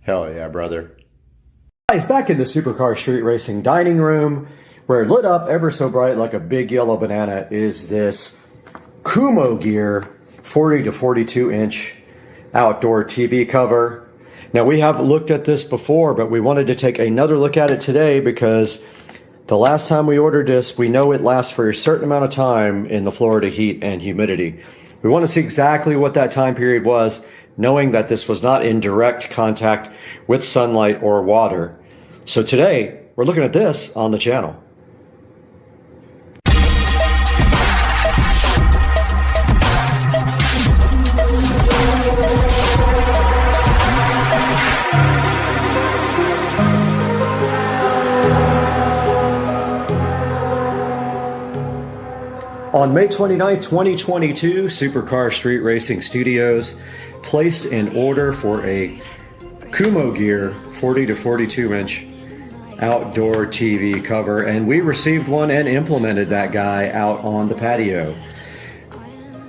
Hell yeah, brother. Guys, back in the Supercar Street Racing dining room, where lit up ever so bright like a big yellow banana is this Kumo Gear 40 to 42 inch outdoor TV cover. Now, we have looked at this before, but we wanted to take another look at it today because the last time we ordered this, we know it lasts for a certain amount of time in the Florida heat and humidity. We want to see exactly what that time period was, knowing that this was not in direct contact with sunlight or water. So today, we're looking at this on the channel. On May 29th, 2022, Supercar Street Racing Studios placed an order for a Kumo Gear 40 to 42 inch outdoor TV cover, and we received one and implemented that guy out on the patio.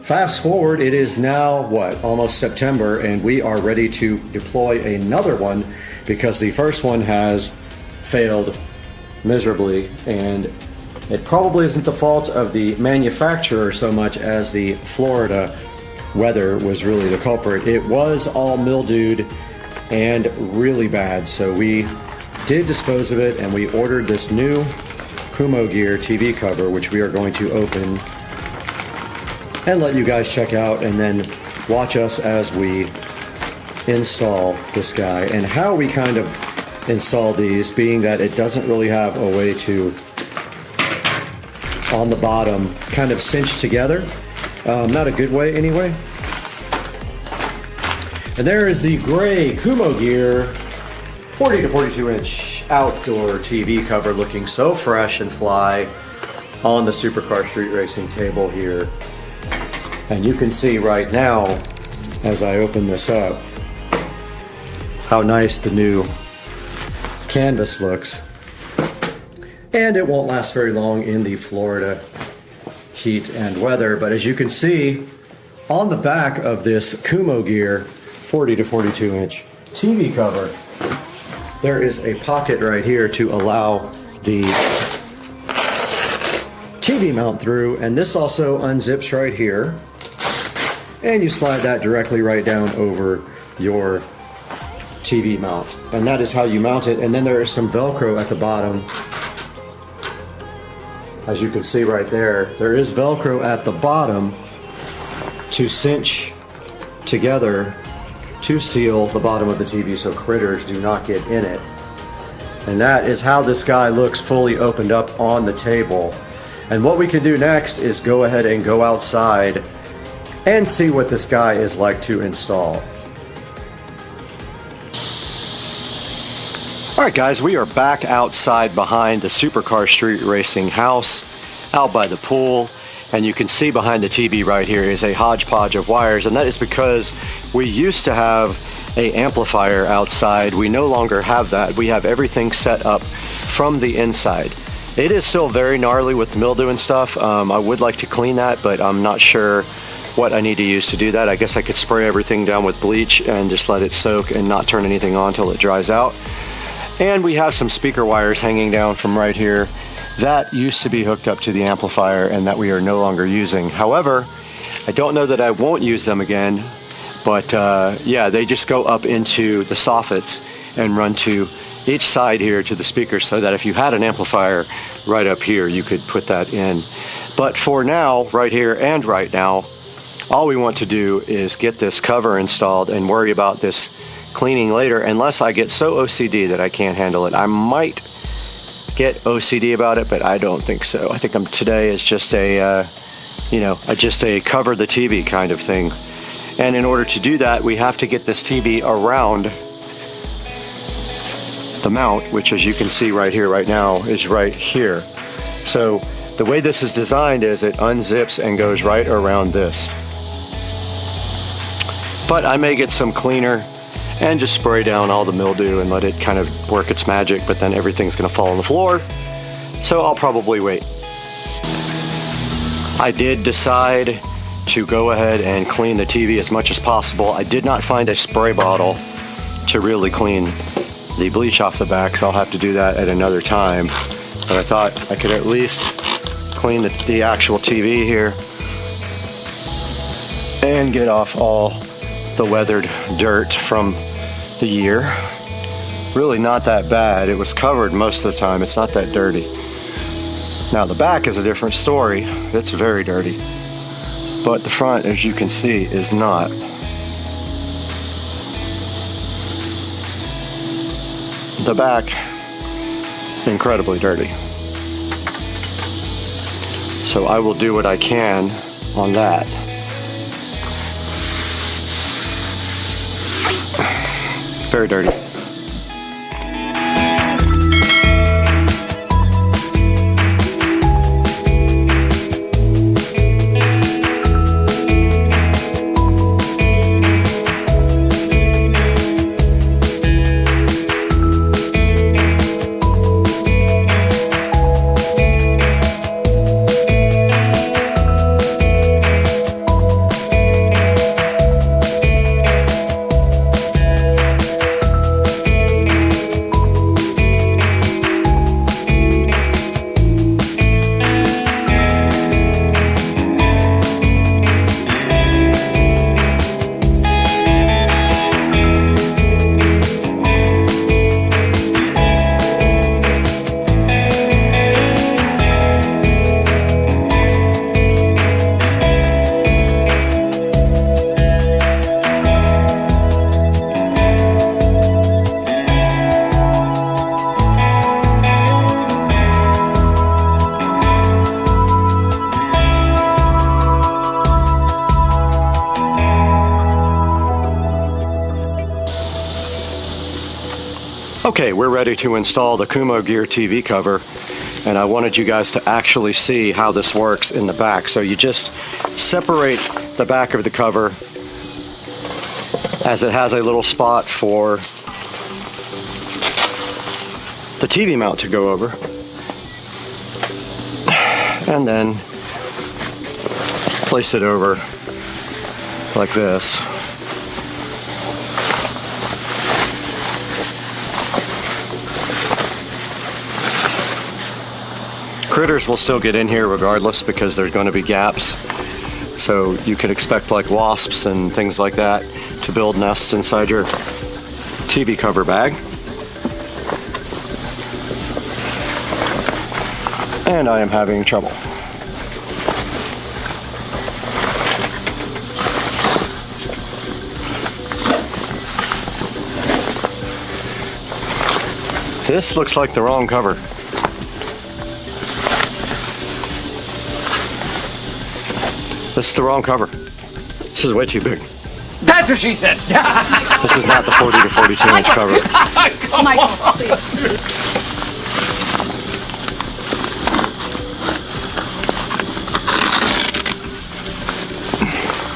Fast forward, it is now, almost September, and we are ready to deploy another one because the first one has failed miserably, and it probably isn't the fault of the manufacturer so much as the Florida weather was really the culprit. It was all mildewed and really bad, so we did dispose of it and we ordered this new Kumo Gear TV cover, which we are going to open and let you guys check out and then watch us as we install this guy and how we kind of install these, being that it doesn't really have a way to on the bottom kind of cinched together. Not a good way anyway. And there is the gray Kumo Gear 40 to 42 inch outdoor TV cover, looking so fresh and fly on the Supercar Street Racing table here. And you can see right now as I open this up how nice the new canvas looks. And it won't last very long in the Florida heat and weather. But as you can see, on the back of this Kumo Gear 40 to 42 inch TV cover, there is a pocket right here to allow the TV mount through. And this also unzips right here. And you slide that directly right down over your TV mount. And that is how you mount it. And then there is some Velcro at the bottom. As you can see right there, there is Velcro at the bottom to cinch together to seal the bottom of the TV so critters do not get in it. And that is how this guy looks fully opened up on the table. And what we can do next is go ahead and go outside and see what this guy is like to install. Alright guys, we are back outside behind the Supercar Street Racing house out by the pool, and you can see behind the TV right here is a hodgepodge of wires, and that is because we used to have an amplifier outside. We no longer have that. We have everything set up from the inside. It is still very gnarly with mildew and stuff. I would like to clean that, but I'm not sure what I need to use to do that. I guess I could spray everything down with bleach and just let it soak and not turn anything on until it dries out. And we have some speaker wires hanging down from right here that used to be hooked up to the amplifier and that we are no longer using. However, I don't know that I won't use them again, but yeah, they just go up into the soffits and run to each side here to the speakers, so that if you had an amplifier right up here, you could put that in. But for now, right here and right now, all we want to do is get this cover installed and worry about this cleaning later, unless I get so OCD that I can't handle it. I might get OCD about it, but I don't think so. I think today is just a, just a cover the TV kind of thing. And in order to do that, we have to get this TV around the mount, which as you can see right here, right now, is right here. So the way this is designed is it unzips and goes right around this. But I may get some cleaner and just spray down all the mildew and let it kind of work its magic, but then everything's gonna fall on the floor. So I'll probably wait. I did decide to go ahead and clean the TV as much as possible. I did not find a spray bottle to really clean the bleach off the back, so I'll have to do that at another time. But I thought I could at least clean the actual TV here and get off all the weathered dirt from the year. Really not that bad. It was covered most of the time. It's not that dirty. Now the back is a different story. It's very dirty. But the front, as you can see, is not. The back, incredibly dirty. So I will do what I can on that. Very dirty. Okay, we're ready to install the Kumo Gear TV cover, and I wanted you guys to actually see how this works in the back. So you just separate the back of the cover, as it has a little spot for the TV mount to go over, and then place it over like this. Critters will still get in here regardless because there's going to be gaps. So you can expect like wasps and things like that to build nests inside your TV cover bag. And I am having trouble. This looks like the wrong cover. This is the wrong cover. This is way too big. That's what she said. This is not the 40 to 42 inch cover. Michael, please.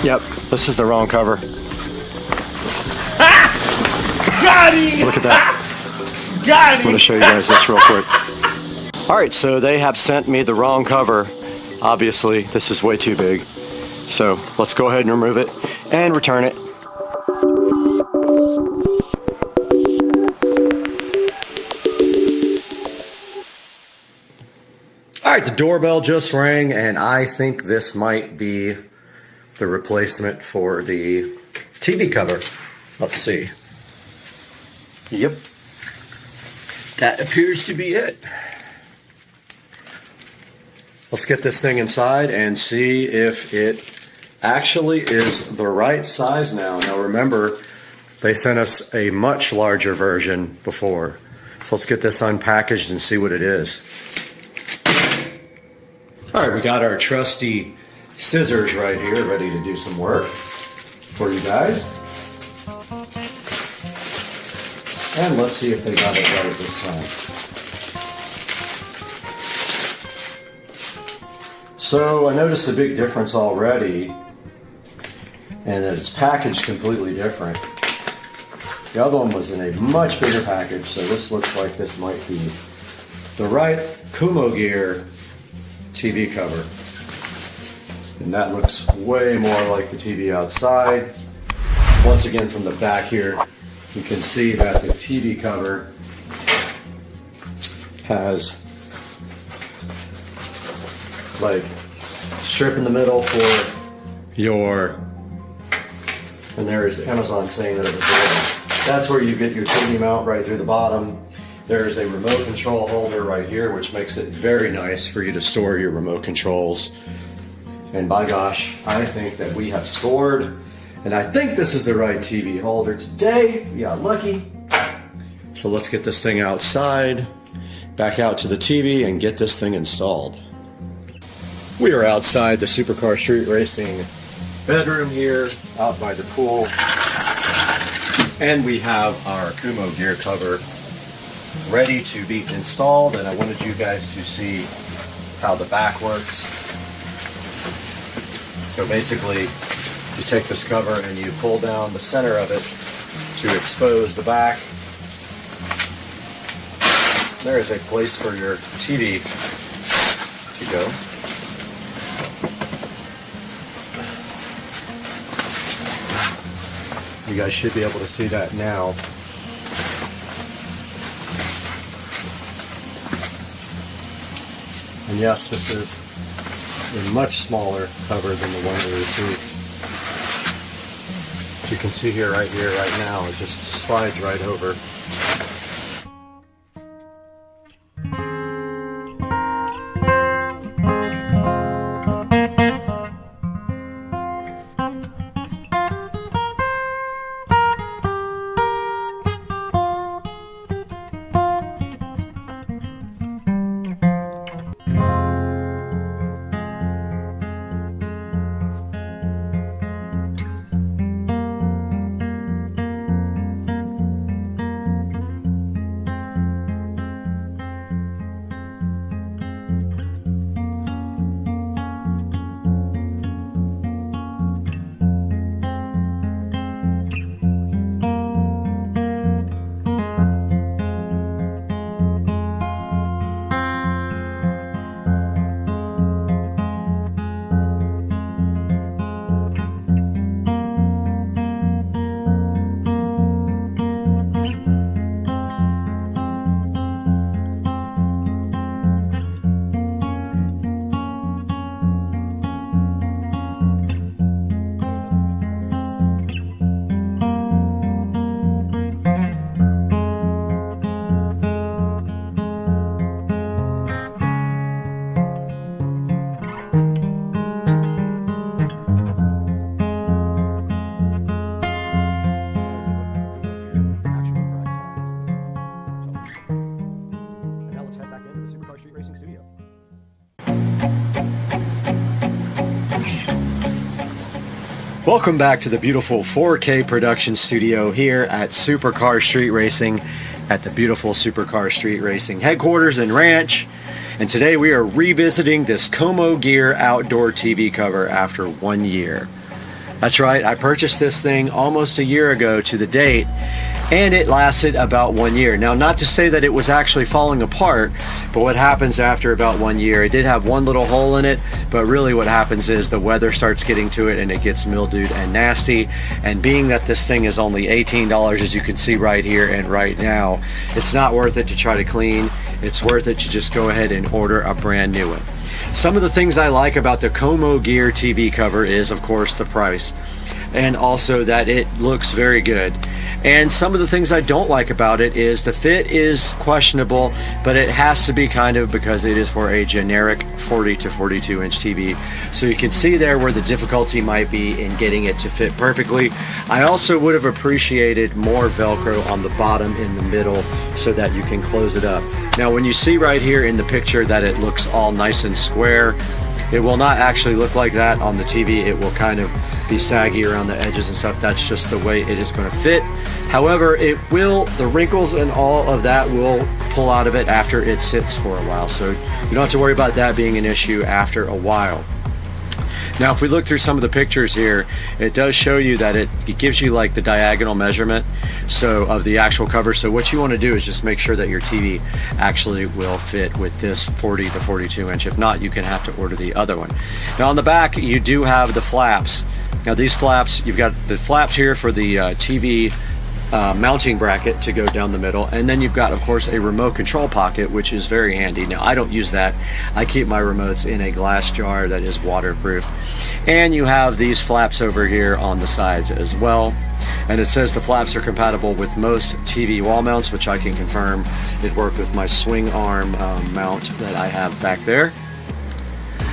Yep, this is the wrong cover. Got him! Look at that. Got him! I'm going to show you guys this real quick. Alright, so they have sent me the wrong cover. Obviously, this is way too big. So let's go ahead and remove it and return it. Alright, the doorbell just rang, and I think this might be the replacement for the TV cover. Let's see. Yep. That appears to be it. Let's get this thing inside and see if it actually is the right size now. Now remember, they sent us a much larger version before. So let's get this unpackaged and see what it is. Alright, we got our trusty scissors right here, ready to do some work for you guys. And let's see if they got it right this time. So I noticed a big difference already, and that it's packaged completely different. The other one was in a much bigger package, so this looks like this might be the right Kumo Gear TV cover. And that looks way more like the TV outside. Once again, from the back here, you can see that the TV cover has like strip in the middle for your, and there's Amazon saying that it was, that's where you get your TV mount right through the bottom. There's a remote control holder right here, which makes it very nice for you to store your remote controls. And by gosh, I think that we have scored, and I think this is the right TV holder today. We got lucky. So let's get this thing outside, back out to the TV, and get this thing installed. We are outside the Supercar Street Racing bedroom here, out by the pool. And we have our Kumo gear cover ready to be installed, and I wanted you guys to see how the back works. So basically, you take this cover and you pull down the center of it to expose the back. There is a place for your TV to go. You guys should be able to see that now. And yes, this is a much smaller cover than the one we received. As you can see here, right now, it just slides right over. Welcome back to the beautiful 4K production studio here at Supercar Street Racing at the beautiful Supercar Street Racing headquarters and ranch. And today we are revisiting this Kumo Gear outdoor TV cover after 1 year. That's right, I purchased this thing almost a year ago to the date, and it lasted about 1 year. Now, not to say that it was actually falling apart, but what happens after about 1 year, it did have one little hole in it, but really what happens is the weather starts getting to it and it gets mildewed and nasty. And being that this thing is only $18, as you can see right here and right now, it's not worth it to try to clean. It's worth it to just go ahead and order a brand new one. Some of the things I like about the Kumo Gear TV cover is, of course, the price, and also that it looks very good. And some of the things I don't like about it is the fit is questionable, but it has to be kind of because it is for a generic 40 to 42 inch TV. So you can see there where the difficulty might be in getting it to fit perfectly. I also would have appreciated more Velcro on the bottom in the middle so that you can close it up. Now when you see right here in the picture that it looks all nice and square, it will not actually look like that on the TV. It will kind of be saggy around the edges and stuff. That's just the way it is going to fit. However, it will, the wrinkles and all of that will pull out of it after it sits for a while. So you don't have to worry about that being an issue after a while. Now, if we look through some of the pictures here, it does show you that it gives you like the diagonal measurement of the actual cover. So what you want to do is just make sure that your TV actually will fit with this 40 to 42 inch. If not, you can have to order the other one. Now on the back, you do have the flaps. Now these flaps, you've got the flaps here for the TV mounting bracket to go down the middle, and then you've got, of course, a remote control pocket, which is very handy. Now, I don't use that. I keep my remotes in a glass jar that is waterproof. And you have these flaps over here on the sides as well. And it says the flaps are compatible with most TV wall mounts, which I can confirm. It worked with my swing arm mount that I have back there.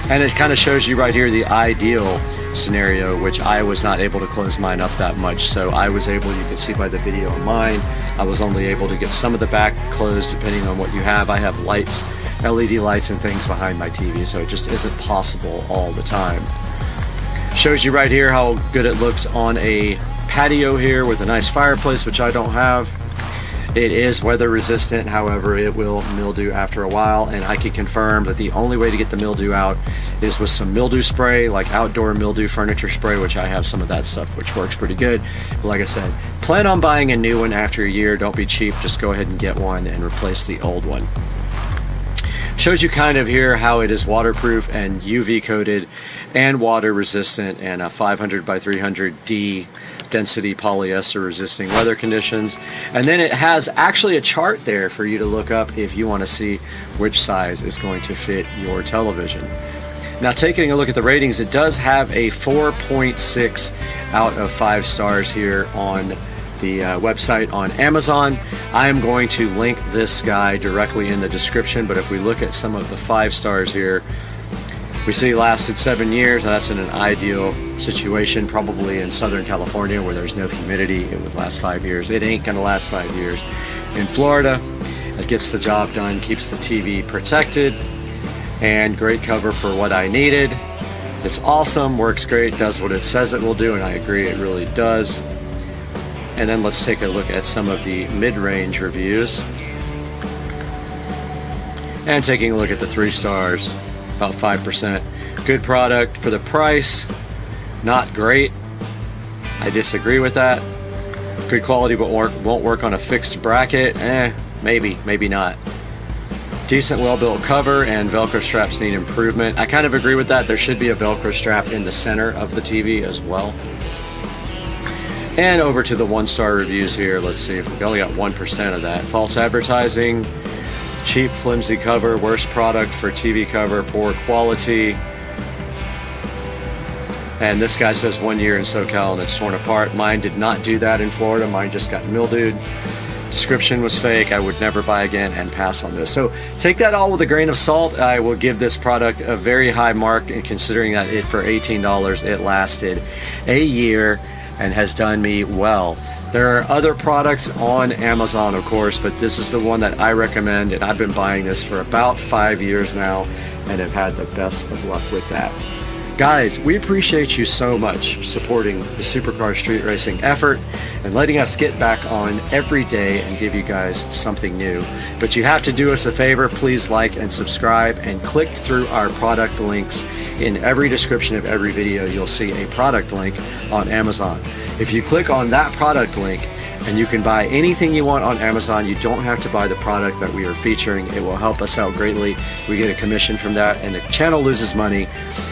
And it kind of shows you right here the ideal scenario, which I was not able to close mine up that much. So I was able, you can see by the video on mine, I was only able to get some of the back closed depending on what you have. I have lights, LED lights and things behind my TV, so it just isn't possible all the time. Shows you right here how good it looks on a patio here with a nice fireplace, which I don't have. It is weather resistant, however, it will mildew after a while, and I can confirm that the only way to get the mildew out is with some mildew spray, like outdoor mildew furniture spray, which I have some of that stuff, which works pretty good. But like I said, plan on buying a new one after a year. Don't be cheap, just go ahead and get one and replace the old one. Shows you kind of here how it is waterproof and UV coated and water resistant, and a 500 by 300D density polyester resisting weather conditions. And then it has actually a chart there for you to look up if you want to see which size is going to fit your television. Now, taking a look at the ratings, it does have a 4.6 out of 5 stars here on the website on Amazon. I am going to link this guy directly in the description, but if we look at some of the 5 stars here, we see it lasted 7 years. Now, that's in an ideal situation, probably in Southern California where there's no humidity. It would last 5 years. It ain't gonna last 5 years. In Florida, it gets the job done, keeps the TV protected, and great cover for what I needed. It's awesome, works great, does what it says it will do, and I agree, it really does. And then let's take a look at some of the mid-range reviews. And taking a look at the 3 stars, about 5%. Good product for the price, not great. I disagree with that. Good quality but won't work on a fixed bracket. Maybe, maybe not. Decent well-built cover, and Velcro straps need improvement. I kind of agree with that. There should be a Velcro strap in the center of the TV as well. And over to the 1-star reviews here. Let's see if we only got 1% of that. False advertising, cheap flimsy cover, worst product for TV cover, poor quality. And this guy says 1 year in SoCal and it's torn apart. Mine did not do that in Florida. Mine just got mildewed. Description was fake. I would never buy again, and pass on this. So take that all with a grain of salt. I will give this product a very high mark, and considering that it for $18 it lasted a year and has done me well. There are other products on Amazon, of course, but this is the one that I recommend, and I've been buying this for about 5 years now and have had the best of luck with that. Guys, we appreciate you so much supporting the Supercar Street Racing effort and letting us get back on every day and give you guys something new. But you have to do us a favor. Please like and subscribe and click through our product links. In every description of every video, you'll see a product link on Amazon. If you click on that product link, and you can buy anything you want on Amazon. You don't have to buy the product that we are featuring. It will help us out greatly. We get a commission from that, and the channel loses money.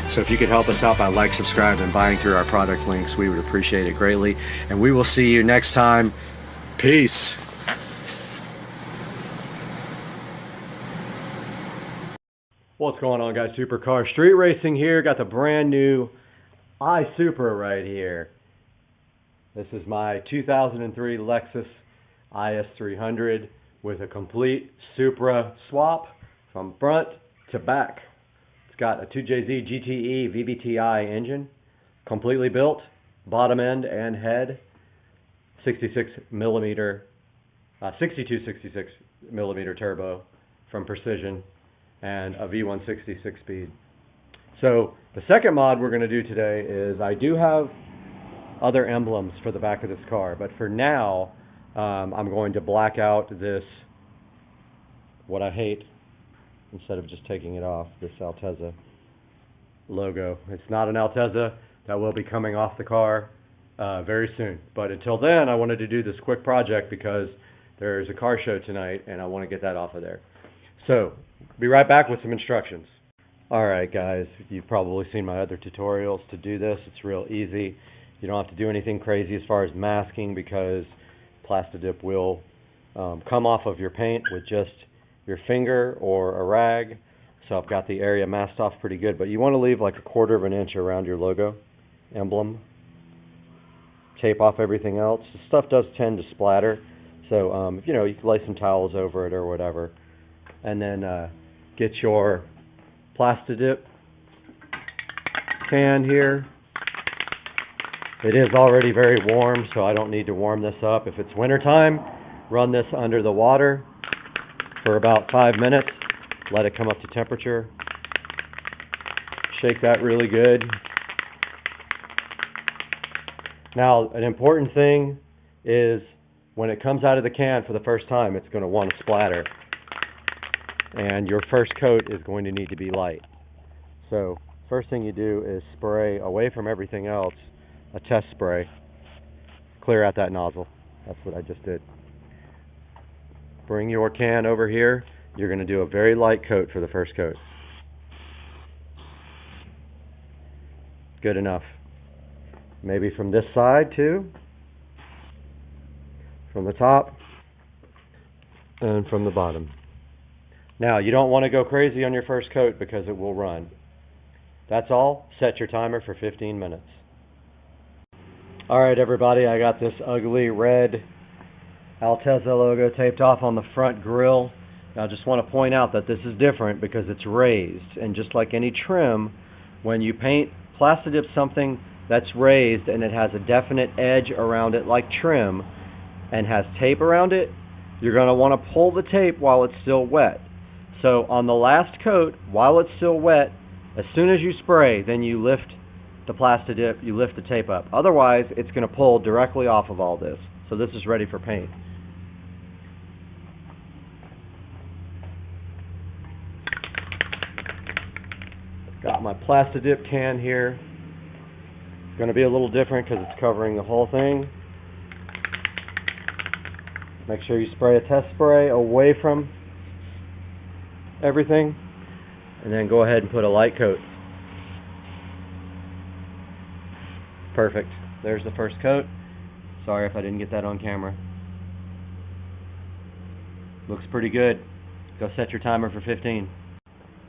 So if you could help us out by like, subscribe, and buying through our product links, we would appreciate it greatly. And we will see you next time. Peace. What's going on, guys? Supercar Street Racing here. Got the brand new iSupra right here. This is my 2003 Lexus IS300 with a complete Supra swap from front to back. It's got a 2JZ GTE VVTi engine, completely built, bottom end and head, 6266 millimeter turbo from Precision, and a V160 6-speed. So the second mod we're going to do today is, I do have other emblems for the back of this car, but for now I'm going to black out this, what I hate, instead of just taking it off, this Altezza logo. It's not an Altezza. That will be coming off the car very soon, but until then I wanted to do this quick project because there's a car show tonight and I want to get that off of there. So be right back with some instructions. Alright guys, you've probably seen my other tutorials to do this. It's real easy. You don't have to do anything crazy as far as masking, because Plastidip will come off of your paint with just your finger or a rag. So I've got the area masked off pretty good, but you want to leave like 1/4 of an inch around your logo emblem. Tape off everything else. The stuff does tend to splatter, so you know, you can lay some towels over it or whatever. And then get your Plastidip can here. It is already very warm, so I don't need to warm this up. If it's wintertime, run this under the water for about 5 minutes. Let it come up to temperature. Shake that really good. Now, an important thing is when it comes out of the can for the first time, it's going to want to splatter. And your first coat is going to need to be light. So, first thing you do is spray away from everything else, a test spray. Clear out that nozzle. That's what I just did. Bring your can over here. You're going to do a very light coat for the first coat. Good enough. Maybe from this side too. From the top. And from the bottom. Now, you don't want to go crazy on your first coat because it will run. That's all. Set your timer for 15 minutes. Alright everybody, I got this ugly red Alteza logo taped off on the front grille. Now I just want to point out that this is different because it's raised. And just like any trim, when you paint Plastidip something that's raised and it has a definite edge around it like trim and has tape around it, you're going to want to pull the tape while it's still wet. So on the last coat, while it's still wet, as soon as you spray, then you lift the Plastidip, you lift the tape up. Otherwise, it's going to pull directly off of all this. So this is ready for paint. Got my Plastidip can here. It's going to be a little different because it's covering the whole thing. Make sure you spray a test spray away from everything, and then go ahead and put a light coat. Perfect. There's the first coat. Sorry if I didn't get that on camera. Looks pretty good. Go set your timer for 15.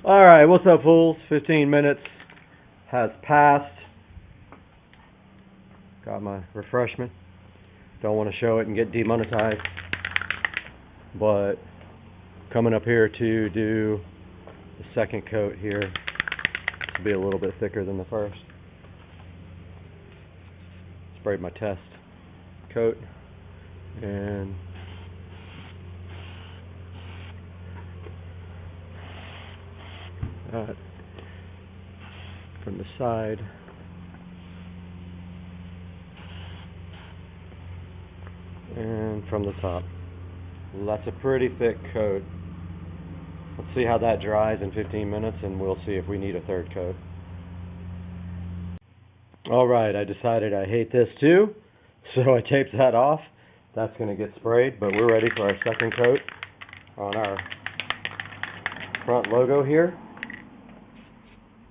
Alright, what's up fools? 15 minutes has passed. Got my refreshment. Don't want to show it and get demonetized. But coming up here to do the second coat here. This will be a little bit thicker than the first. Sprayed my test coat and that from the side. And from the top. Well, that's a pretty thick coat. Let's see how that dries in 15 minutes and we'll see if we need a third coat. Alright, I decided I hate this too, so I taped that off. That's going to get sprayed, but we're ready for our second coat on our front logo here.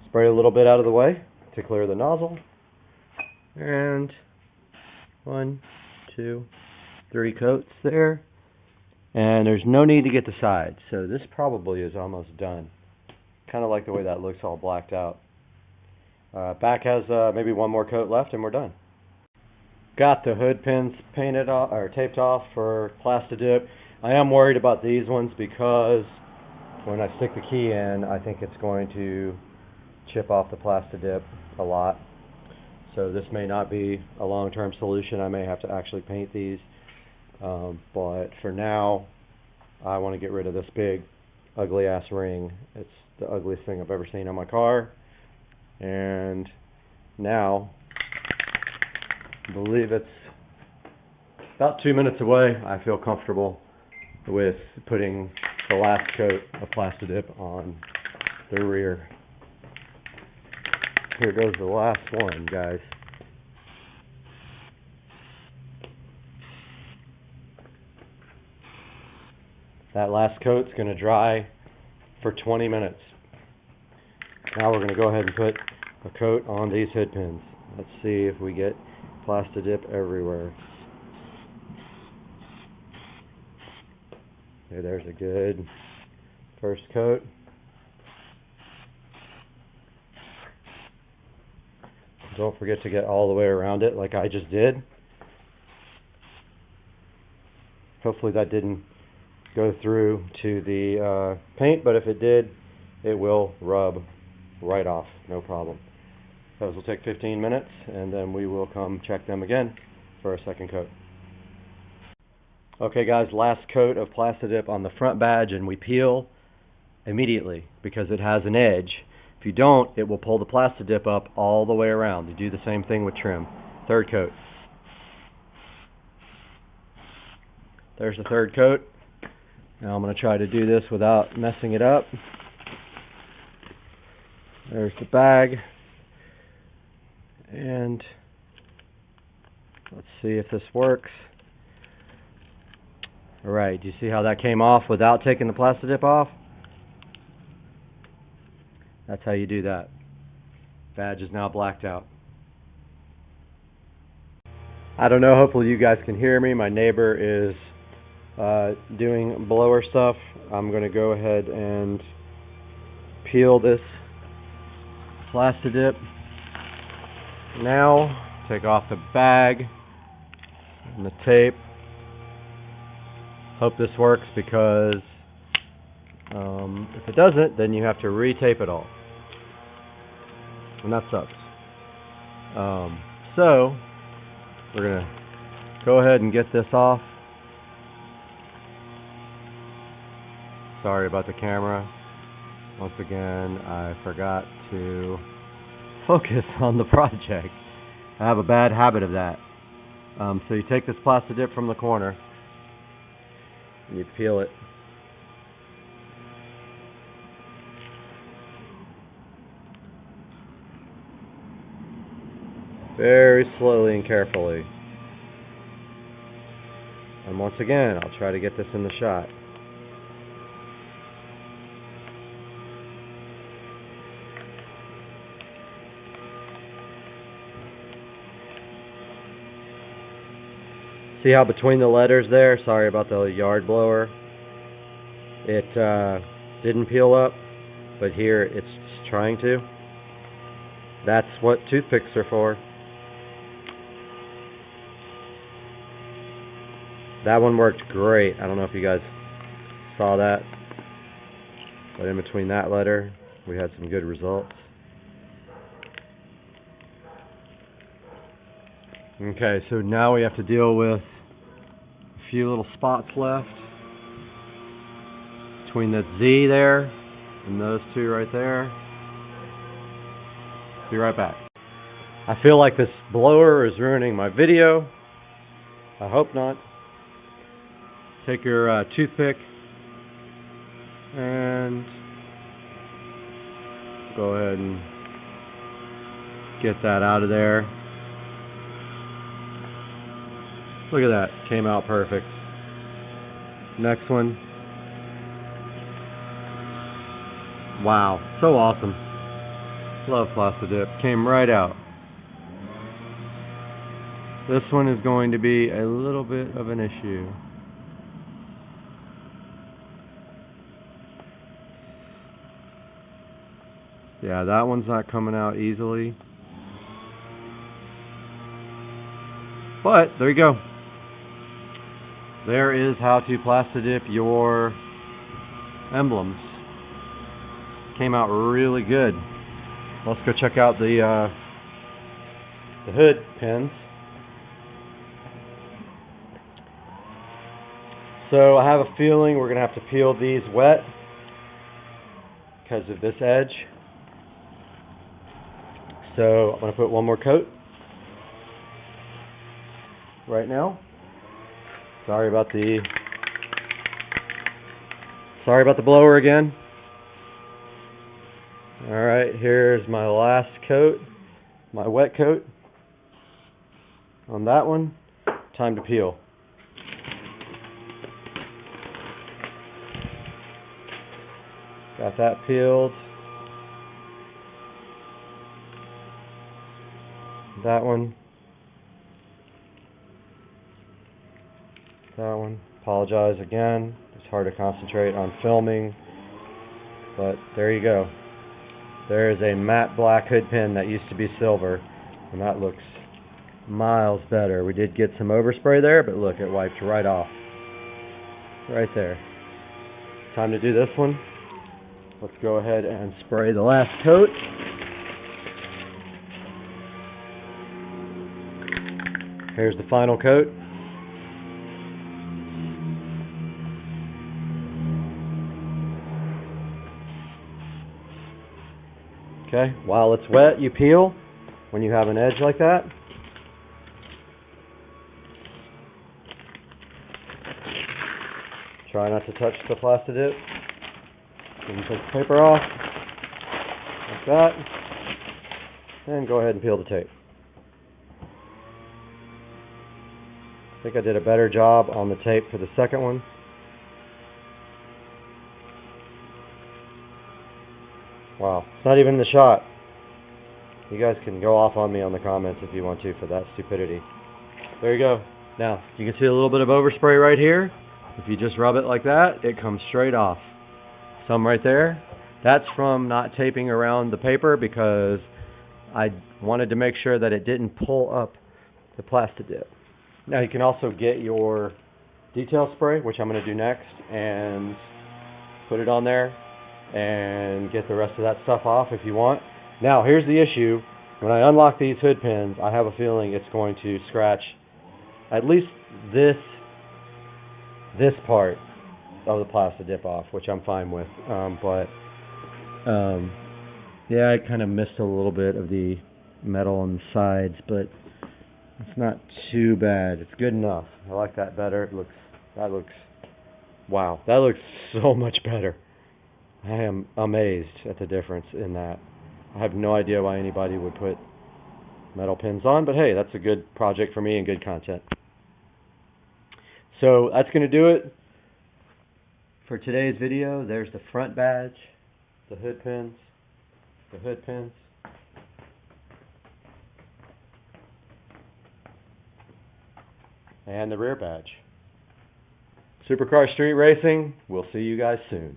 Spray a little bit out of the way to clear the nozzle. And 1, 2, 3 coats there. And there's no need to get the sides, so this probably is almost done. Kind of like the way that looks all blacked out. Back has maybe one more coat left and we're done. Got the hood pins painted off or taped off for Plastidip. I am worried about these ones because when I stick the key in, I think it's going to chip off the Plastidip a lot. So this may not be a long-term solution. I may have to actually paint these. But for now, I want to get rid of this big, ugly-ass ring. It's the ugliest thing I've ever seen on my car. And now, I believe it's about 2 minutes away. I feel comfortable with putting the last coat of Plastidip on the rear. Here goes the last one, guys. That last coat's going to dry for 20 minutes. Now we're going to go ahead and put a coat on these hood pins. Let's see if we get Plastidip everywhere. Okay, there's a good first coat. Don't forget to get all the way around it like I just did. Hopefully that didn't go through to the paint, but if it did, it will rub right off, no problem. Those will take 15 minutes, and then we will come check them again for a second coat. Okay guys, last coat of Plastidip on the front badge, and we peel immediately because it has an edge. If you don't, it will pull the Plastidip up all the way around. You do the same thing with trim. Third coat. There's the third coat. Now I'm going to try to do this without messing it up. There's the bag. And let's see if this works. Alright, do you see how that came off without taking the Plastidip off? That's how you do that. Badge is now blacked out. I don't know, hopefully you guys can hear me. My neighbor is doing blower stuff. I'm going to go ahead and peel this Plastidip now. Take off the bag and the tape. Hope this works because if it doesn't, then you have to re-tape it all. And that sucks. So, we're going to go ahead and get this off. Sorry about the camera. Once again, I forgot to focus on the project. I have a bad habit of that. So you take this Plastidip from the corner and you peel it. Very slowly and carefully. And once again, I'll try to get this in the shot. See how between the letters there, sorry about the yard blower, it didn't peel up, but here it's trying to. That's what toothpicks are for. That one worked great. I don't know if you guys saw that, but in between that letter, we had some good results. Okay, so now we have to deal with a few little spots left between the Z there and those two right there. Be right back. I feel like this blower is ruining my video. I hope not. Take your toothpick and go ahead and get that out of there. Look at that, came out perfect. Next one. Wow, so awesome. Love Plastidip, came right out. This one is going to be a little bit of an issue. Yeah, that one's not coming out easily. But, there you go. There is how to Plastidip your emblems. Came out really good. Let's go check out the hood pins. So I have a feeling we're going to have to peel these wet because of this edge. So I'm going to put one more coat right now. Sorry about the blower again. Alright, here's my last coat, my wet coat on that one. Time to peel. Got that peeled. That one. That one. Apologize again. Just hard to concentrate on filming, but there you go. There is a matte black hood pin that used to be silver, and that looks miles better. We did get some overspray there, but look, it wiped right off. Right there. Time to do this one. Let's go ahead and spray the last coat. Here's the final coat. Okay, while it's wet, you peel when you have an edge like that. Try not to touch the plastic dip. Then take the paper off, like that, and go ahead and peel the tape. I think I did a better job on the tape for the second one. Wow, it's not even in the shot. You guys can go off on me on the comments if you want to for that stupidity. There you go. Now, you can see a little bit of overspray right here. If you just rub it like that, it comes straight off. Some right there. That's from not taping around the paper because I wanted to make sure that it didn't pull up the plastic dip. Now you can also get your detail spray, which I'm going to do next, and put it on there and get the rest of that stuff off if you want. Now here's the issue. When I unlock these hood pins, I have a feeling it's going to scratch at least this part of the plastic dip off, which I'm fine with. Yeah, I kind of missed a little bit of the metal on the sides, but it's not too bad. It's good enough. I like that better. Wow, that looks so much better. I am amazed at the difference in that. I have no idea why anybody would put metal pins on, but hey, that's a good project for me and good content. So that's going to do it for today's video. There's the front badge, the hood pins, and the rear badge. Supercar Street Racing, we'll see you guys soon.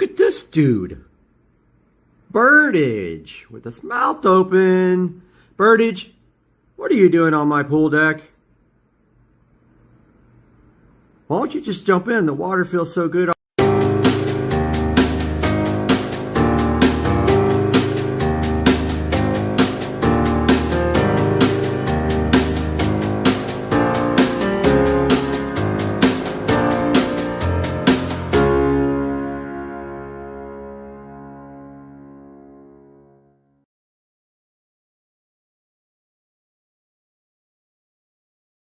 Look at this dude. Birdage with his mouth open. Birdage, what are you doing on my pool deck? Why don't you just jump in? The water feels so good.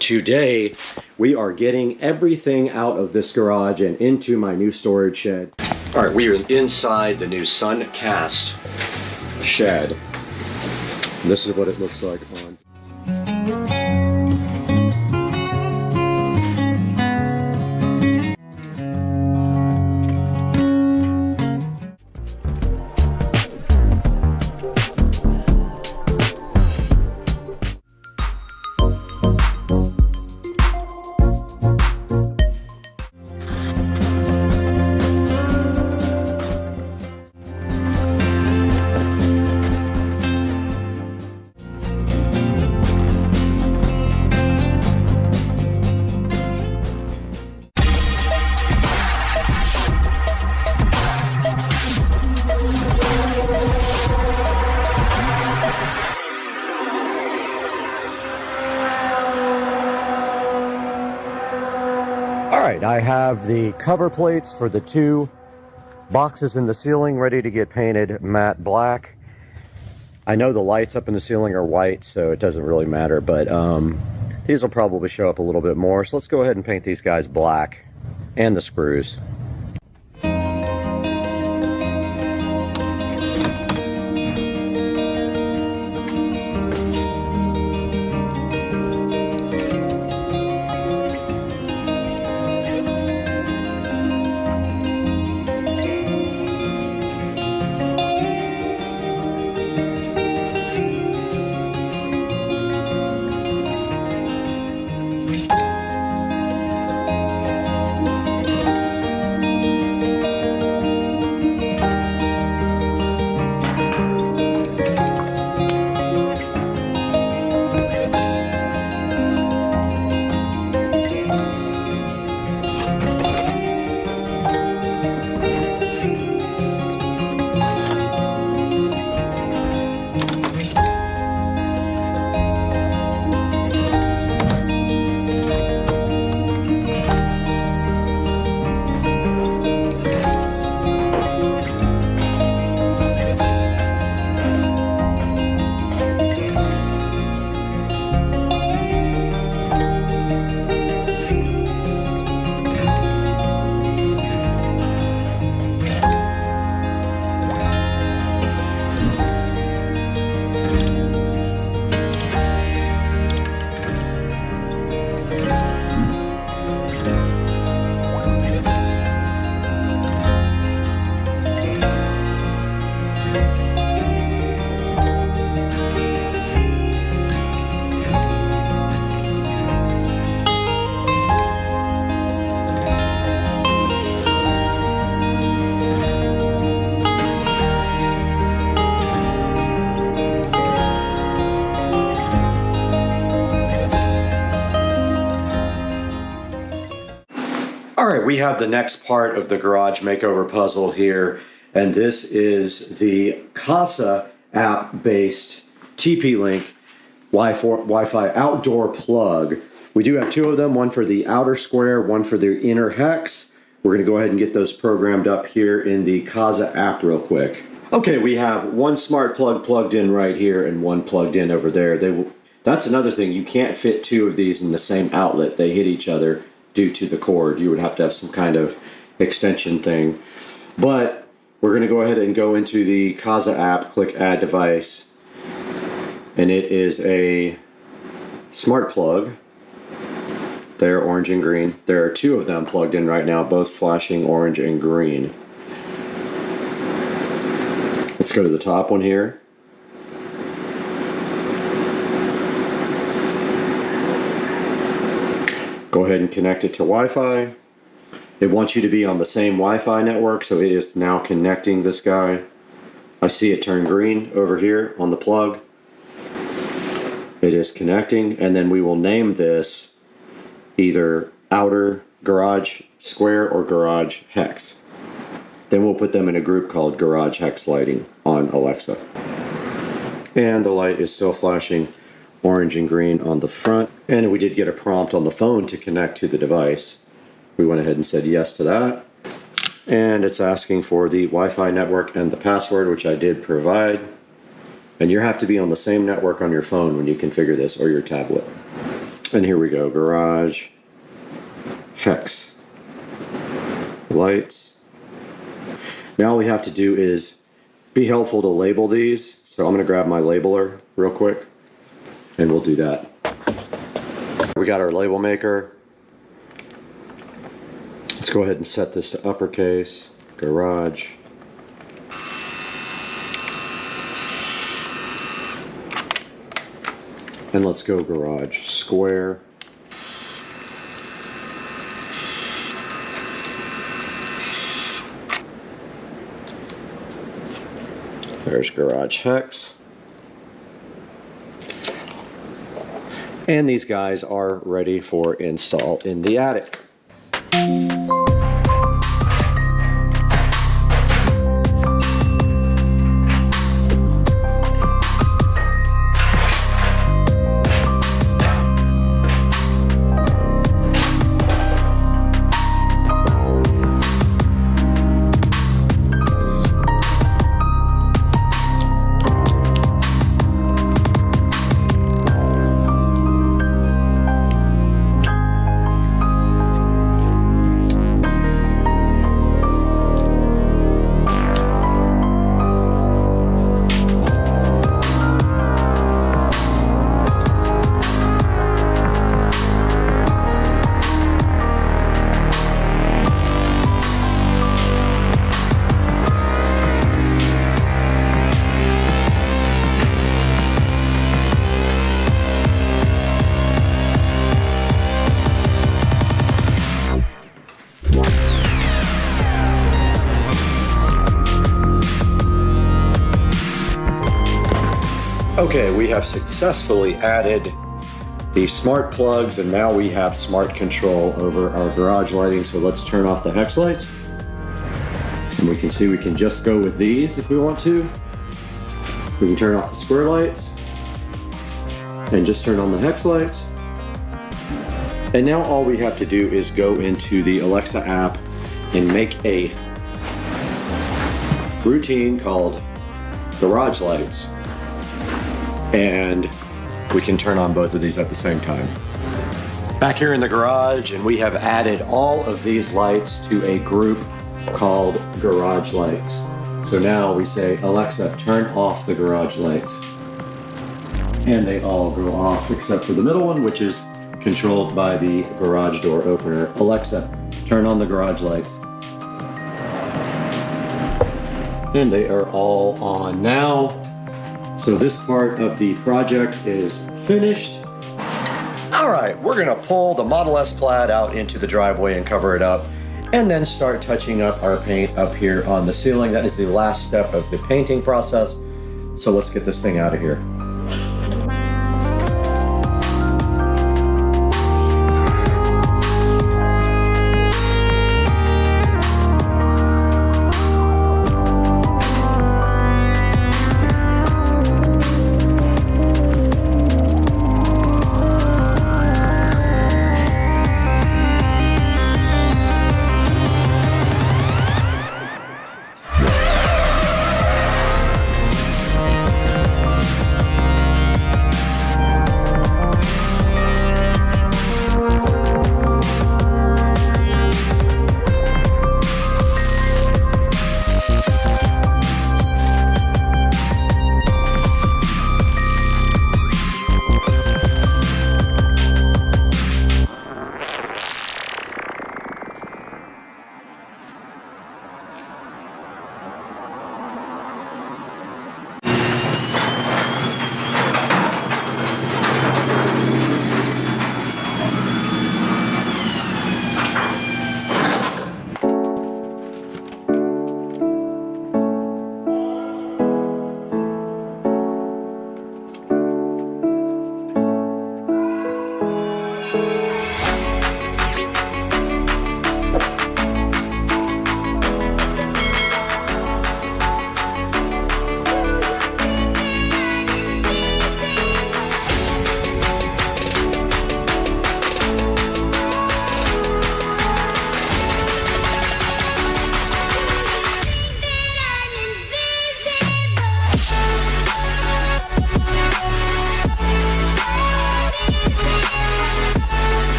Today, we are getting everything out of this garage and into my new storage shed. All right, we are inside the new Suncast shed. And this is what it looks like on. Alright, I have the cover plates for the two boxes in the ceiling ready to get painted matte black. I know the lights up in the ceiling are white, so it doesn't really matter, but these will probably show up a little bit more. So let's go ahead and paint these guys black and the screws. Alright, we have the next part of the garage makeover puzzle here, and this is the CASA app-based TP-Link Wi-Fi outdoor plug. We do have two of them, one for the outer square, one for the inner hex. We're going to go ahead and get those programmed up here in the CASA app real quick. Okay, we have one smart plug plugged in right here and one plugged in over there. That's another thing, you can't fit two of these in the same outlet. They hit each other due to the cord. You would have to have some kind of extension thing. But we're going to go ahead and go into the CASA app, click add device, and it is a smart plug. They're orange and green. There are two of them plugged in right now, both flashing orange and green. Let's go to the top one here. Go ahead and connect it to Wi-Fi. It wants you to be on the same Wi-Fi network, so it is now connecting this guy. I see it turn green over here on the plug. It is connecting, and then we will name this either outer garage square or garage hex. Then we'll put them in a group called garage hex lighting on Alexa. And the light is still flashing orange and green on the front. And we did get a prompt on the phone to connect to the device. We went ahead and said yes to that. And it's asking for the Wi-Fi network and the password, which I did provide. And you have to be on the same network on your phone when you configure this, or your tablet. And here we go, garage hex lights. Now all we have to do is be helpful to label these. So I'm going to grab my labeler real quick, and we'll do that. We got our label maker. Let's go ahead and set this to uppercase, garage. And let's go garage square. There's garage hex. And these guys are ready for install in the attic. Okay, we have successfully added the smart plugs, and now we have smart control over our garage lighting. So let's turn off the hex lights. And we can see we can just go with these if we want to. We can turn off the square lights and just turn on the hex lights. And now all we have to do is go into the Alexa app and make a routine called garage lights. And we can turn on both of these at the same time. Back here in the garage, and we have added all of these lights to a group called garage lights. So now we say, Alexa, turn off the garage lights. And they all go off except for the middle one, which is controlled by the garage door opener. Alexa, turn on the garage lights. And they are all on now. So this part of the project is finished. All right, we're gonna pull the Model S Plaid out into the driveway and cover it up, and then start touching up our paint up here on the ceiling. That is the last step of the painting process. So let's get this thing out of here.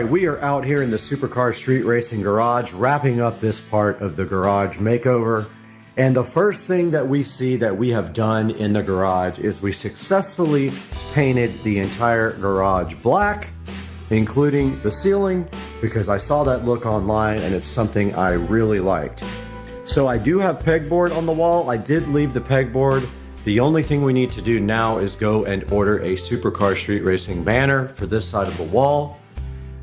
right, we are out here in the Supercar Street Racing garage, wrapping up this part of the garage makeover. And the first thing that we see that we have done in the garage is we successfully painted the entire garage black, including the ceiling, because I saw that look online and it's something I really liked. So I do have pegboard on the wall. I did leave the pegboard. The only thing we need to do now is go and order a Supercar Street Racing banner for this side of the wall.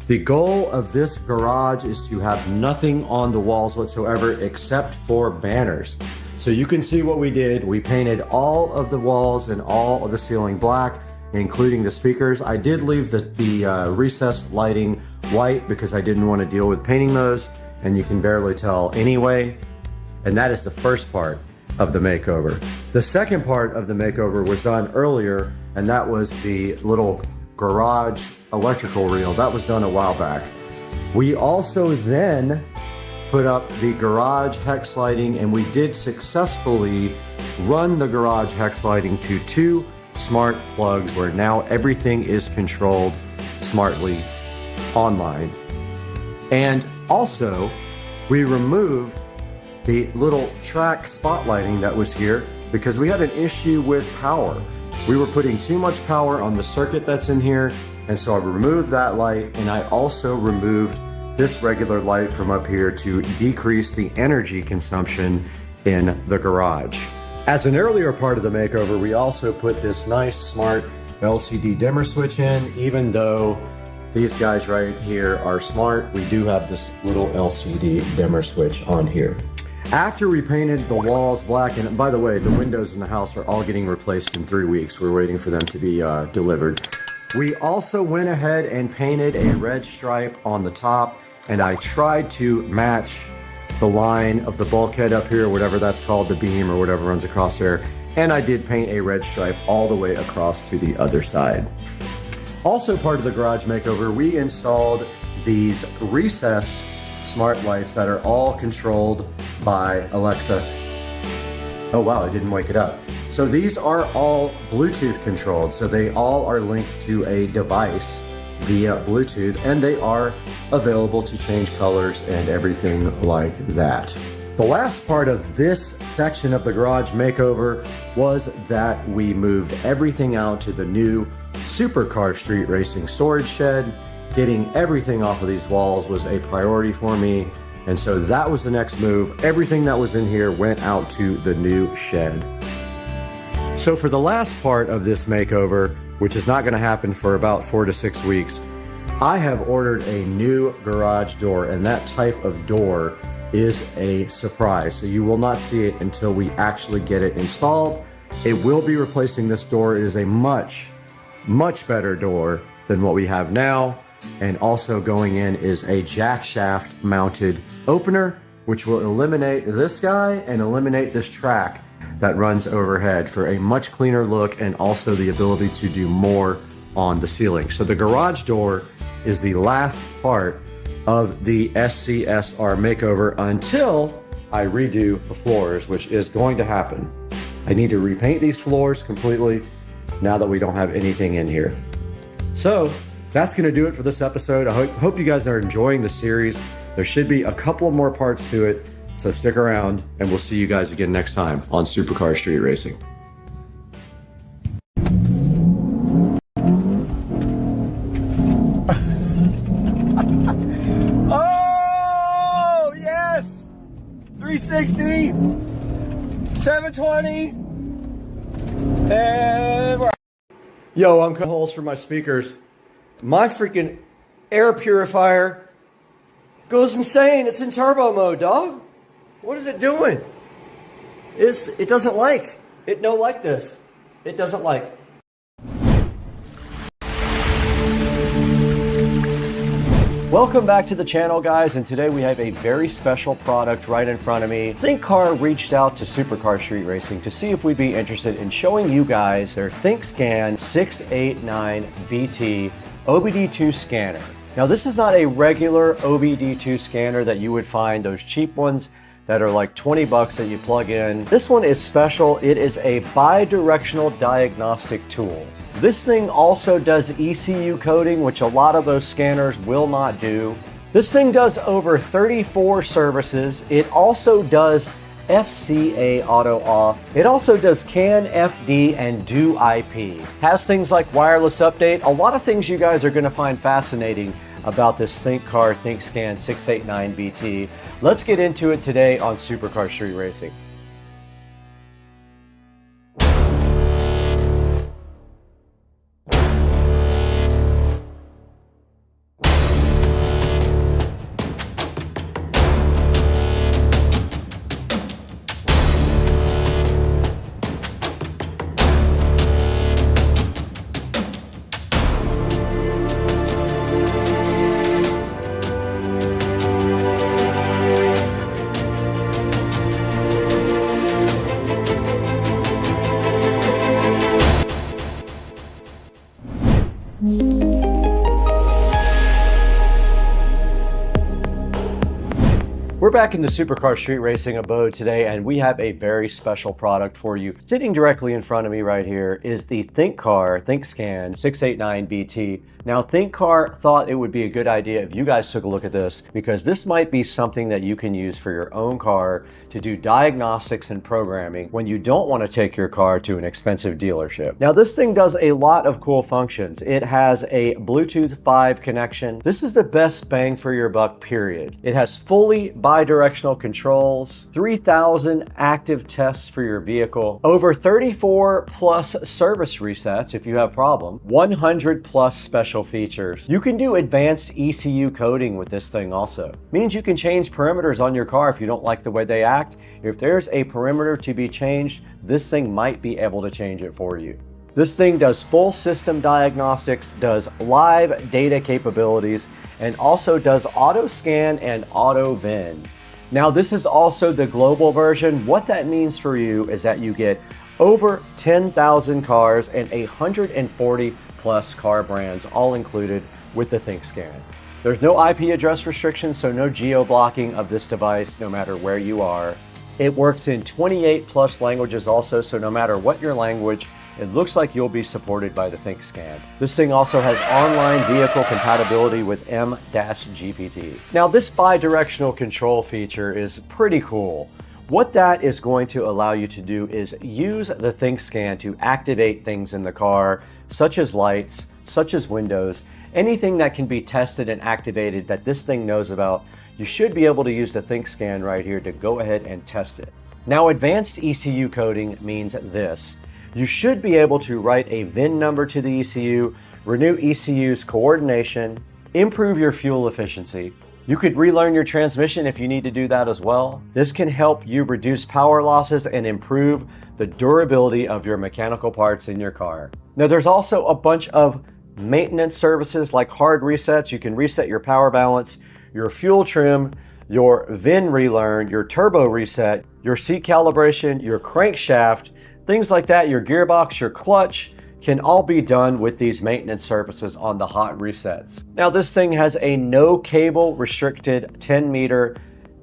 The goal of this garage is to have nothing on the walls whatsoever except for banners. So you can see what we did. We painted all of the walls and all of the ceiling black, including the speakers. I did leave the recessed lighting white because I didn't want to deal with painting those, and you can barely tell anyway. And that is the first part of the makeover. The second part of the makeover was done earlier, and that was the little garage electrical reel. That was done a while back. We also then put up the garage hex lighting, and we did successfully run the garage hex lighting to 2 smart plugs where now everything is controlled smartly online. And also we removed the little track spotlighting that was here because we had an issue with power. We were putting too much power on the circuit that's in here, and so I removed that light, and I also removed this regular light from up here to decrease the energy consumption in the garage. As an earlier part of the makeover, we also put this nice smart LCD dimmer switch in. Even though these guys right here are smart, we do have this little LCD dimmer switch on here. After we painted the walls black, and by the way, the windows in the house are all getting replaced in 3 weeks. We're waiting for them to be delivered. We also went ahead and painted a red stripe on the top, and I tried to match the line of the bulkhead up here, whatever that's called, the beam or whatever runs across there. And I did paint a red stripe all the way across to the other side. Also part of the garage makeover, we installed these recessed smart lights that are all controlled by Alexa. Oh wow, I didn't wake it up. So these are all Bluetooth controlled. So they all are linked to a device via Bluetooth, and they are available to change colors and everything like that. The last part of this section of the garage makeover was that we moved everything out to the new Supercar Street Racing storage shed. Getting everything off of these walls was a priority for me, and so that was the next move. Everything that was in here went out to the new shed. So for the last part of this makeover, which is not going to happen for about 4 to 6 weeks, I have ordered a new garage door, and that type of door is a surprise. So you will not see it until we actually get it installed. It will be replacing this door. It is a much, much better door than what we have now. And also going in is a jack shaft mounted opener, which will eliminate this guy and eliminate this track that runs overhead for a much cleaner look, and also the ability to do more on the ceiling. So the garage door is the last part of the SCSR makeover until I redo the floors, which is going to happen. I need to repaint these floors completely now that we don't have anything in here. So that's going to do it for this episode. I hope you guys are enjoying the series. There should be a couple more parts to it, so stick around, and we'll see you guys again next time on Supercar Street Racing. Oh, yes! 360, 720, and we're... Yo, I'm cutting holes for my speakers. My freaking air purifier goes insane. It's in turbo mode, dog. What is it doing? It doesn't like. It no like this. It doesn't like. Welcome back to the channel, guys, and today we have a very special product right in front of me. ThinkCar reached out to Supercar Street Racing to see if we'd be interested in showing you guys their ThinkScan 689BT OBD2 scanner. Now, this is not a regular OBD2 scanner that you would find, those cheap ones that are like 20 bucks that you plug in. This one is special. It is a bi-directional diagnostic tool. This thing also does ECU coding, which a lot of those scanners will not do. This thing does over 34 services. It also does FCA auto off. It also does CAN, FD, and do IP. Has things like wireless update. A lot of things you guys are gonna find fascinating about this ThinkCar ThinkScan 689BT. Let's get into it today on Supercar Street Racing. We're back in the Supercar Street Racing abode today, and we have a very special product for you. Sitting directly in front of me right here is the ThinkCar ThinkScan 689BT. Now, ThinkCar thought it would be a good idea if you guys took a look at this, because this might be something that you can use for your own car to do diagnostics and programming when you don't want to take your car to an expensive dealership. Now, this thing does a lot of cool functions. It has a Bluetooth 5 connection. This is the best bang for your buck, period. It has fully bi-directional controls, 3,000 active tests for your vehicle, over 34 plus service resets if you have a problem, 100 plus special features. You can do advanced ECU coding with this thing also. Means you can change perimeters on your car if you don't like the way they act. If there's a perimeter to be changed, this thing might be able to change it for you. This thing does full system diagnostics, does live data capabilities, and also does auto scan and auto VIN. Now, this is also the global version. What that means for you is that you get over 10,000 cars and 140 plus car brands all included with the ThinkScan. There's no IP address restrictions, so no geo-blocking of this device no matter where you are. It works in 28 plus languages also, so no matter what your language, it looks like you'll be supported by the ThinkScan. This thing also has online vehicle compatibility with M-GPT. Now, this bi-directional control feature is pretty cool. What that is going to allow you to do is use the ThinkScan to activate things in the car, such as lights, such as windows, anything that can be tested and activated that this thing knows about. You should be able to use the ThinkScan right here to go ahead and test it. Now, advanced ECU coding means this. You should be able to write a VIN number to the ECU, renew ECU's coordination, improve your fuel efficiency. You could relearn your transmission if you need to do that as well. This can help you reduce power losses and improve the durability of your mechanical parts in your car. Now, there's also a bunch of maintenance services like hard resets. You can reset your power balance, your fuel trim, your VIN relearn, your turbo reset, your seat calibration, your crankshaft, things like that, your gearbox, your clutch, can all be done with these maintenance services on the hot resets. Now, this thing has a no cable restricted 10-meter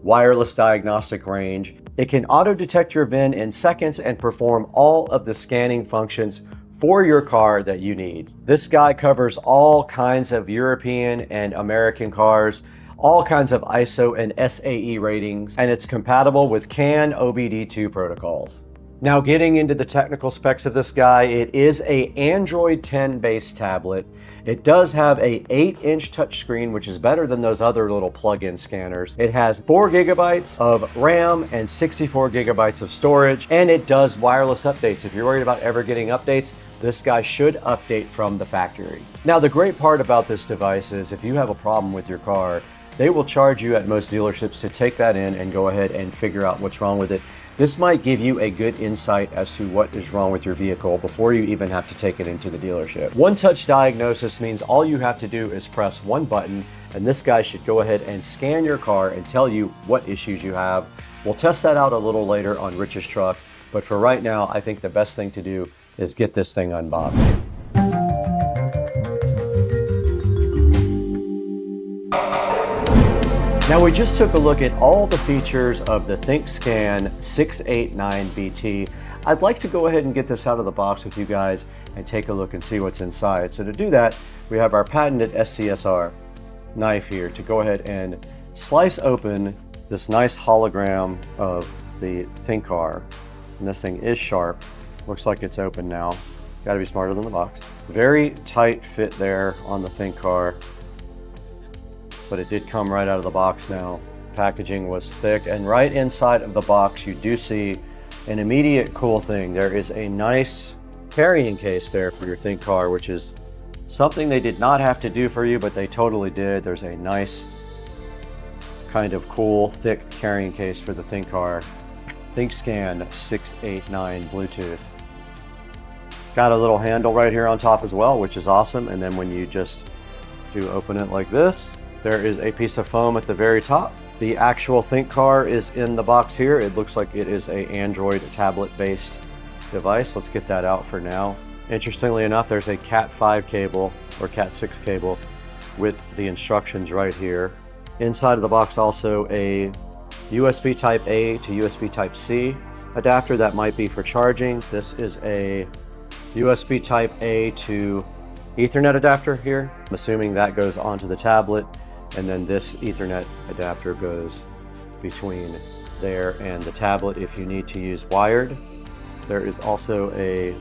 wireless diagnostic range. It can auto detect your VIN in seconds and perform all of the scanning functions for your car that you need. This guy covers all kinds of European and American cars, all kinds of ISO and SAE ratings, and it's compatible with CAN OBD2 protocols. Now, getting into the technical specs of this guy, it is a Android 10 based tablet. It does have a 8-inch touchscreen, which is better than those other little plug-in scanners. It has 4 gigabytes of RAM and 64 gigabytes of storage, and it does wireless updates. If you're worried about ever getting updates, this guy should update from the factory. Now, the great part about this device is if you have a problem with your car, they will charge you at most dealerships to take that in and go ahead and figure out what's wrong with it. This might give you a good insight as to what is wrong with your vehicle before you even have to take it into the dealership. One-touch diagnosis means all you have to do is press one button, and this guy should go ahead and scan your car and tell you what issues you have. We'll test that out a little later on Rich's truck, but for right now, I think the best thing to do is get this thing unboxed. Now, we just took a look at all the features of the ThinkScan 689BT. I'd like to go ahead and get this out of the box with you guys and take a look and see what's inside. So to do that, we have our patented SCSR knife here to go ahead and slice open this nice hologram of the ThinkCar. And this thing is sharp. Looks like it's open now. Gotta be smarter than the box. Very tight fit there on the ThinkCar, but it did come right out of the box now. Packaging was thick, and right inside of the box you do see an immediate cool thing. There is a nice carrying case there for your ThinkCar, which is something they did not have to do for you, but they totally did. There's a nice kind of cool thick carrying case for the ThinkCar. ThinkScan 689 Bluetooth. Got a little handle right here on top as well, which is awesome. And then when you just do open it like this, there is a piece of foam at the very top. The actual ThinkCar is in the box here. It looks like it is a Android tablet-based device. Let's get that out for now. Interestingly enough, there's a Cat 5 cable or Cat 6 cable with the instructions right here. Inside of the box also a USB Type A to USB Type C adapter that might be for charging. This is a USB Type A to Ethernet adapter here. I'm assuming that goes onto the tablet, and then this Ethernet adapter goes between there and the tablet if you need to use wired. There is also a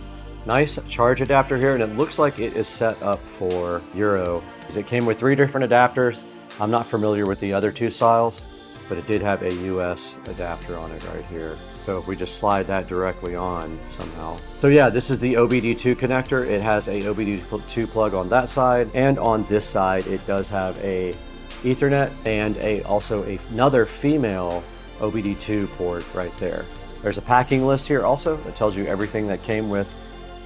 nice charge adapter here, and it looks like it is set up for Euro. It came with 3 different adapters. I'm not familiar with the other 2 styles, but it did have a US adapter on it right here. So if we just slide that directly on somehow. So yeah, this is the OBD2 connector. It has a OBD2 plug on that side, and on this side it does have a Ethernet and also another female OBD2 port right there. There's a packing list here also that tells you everything that came with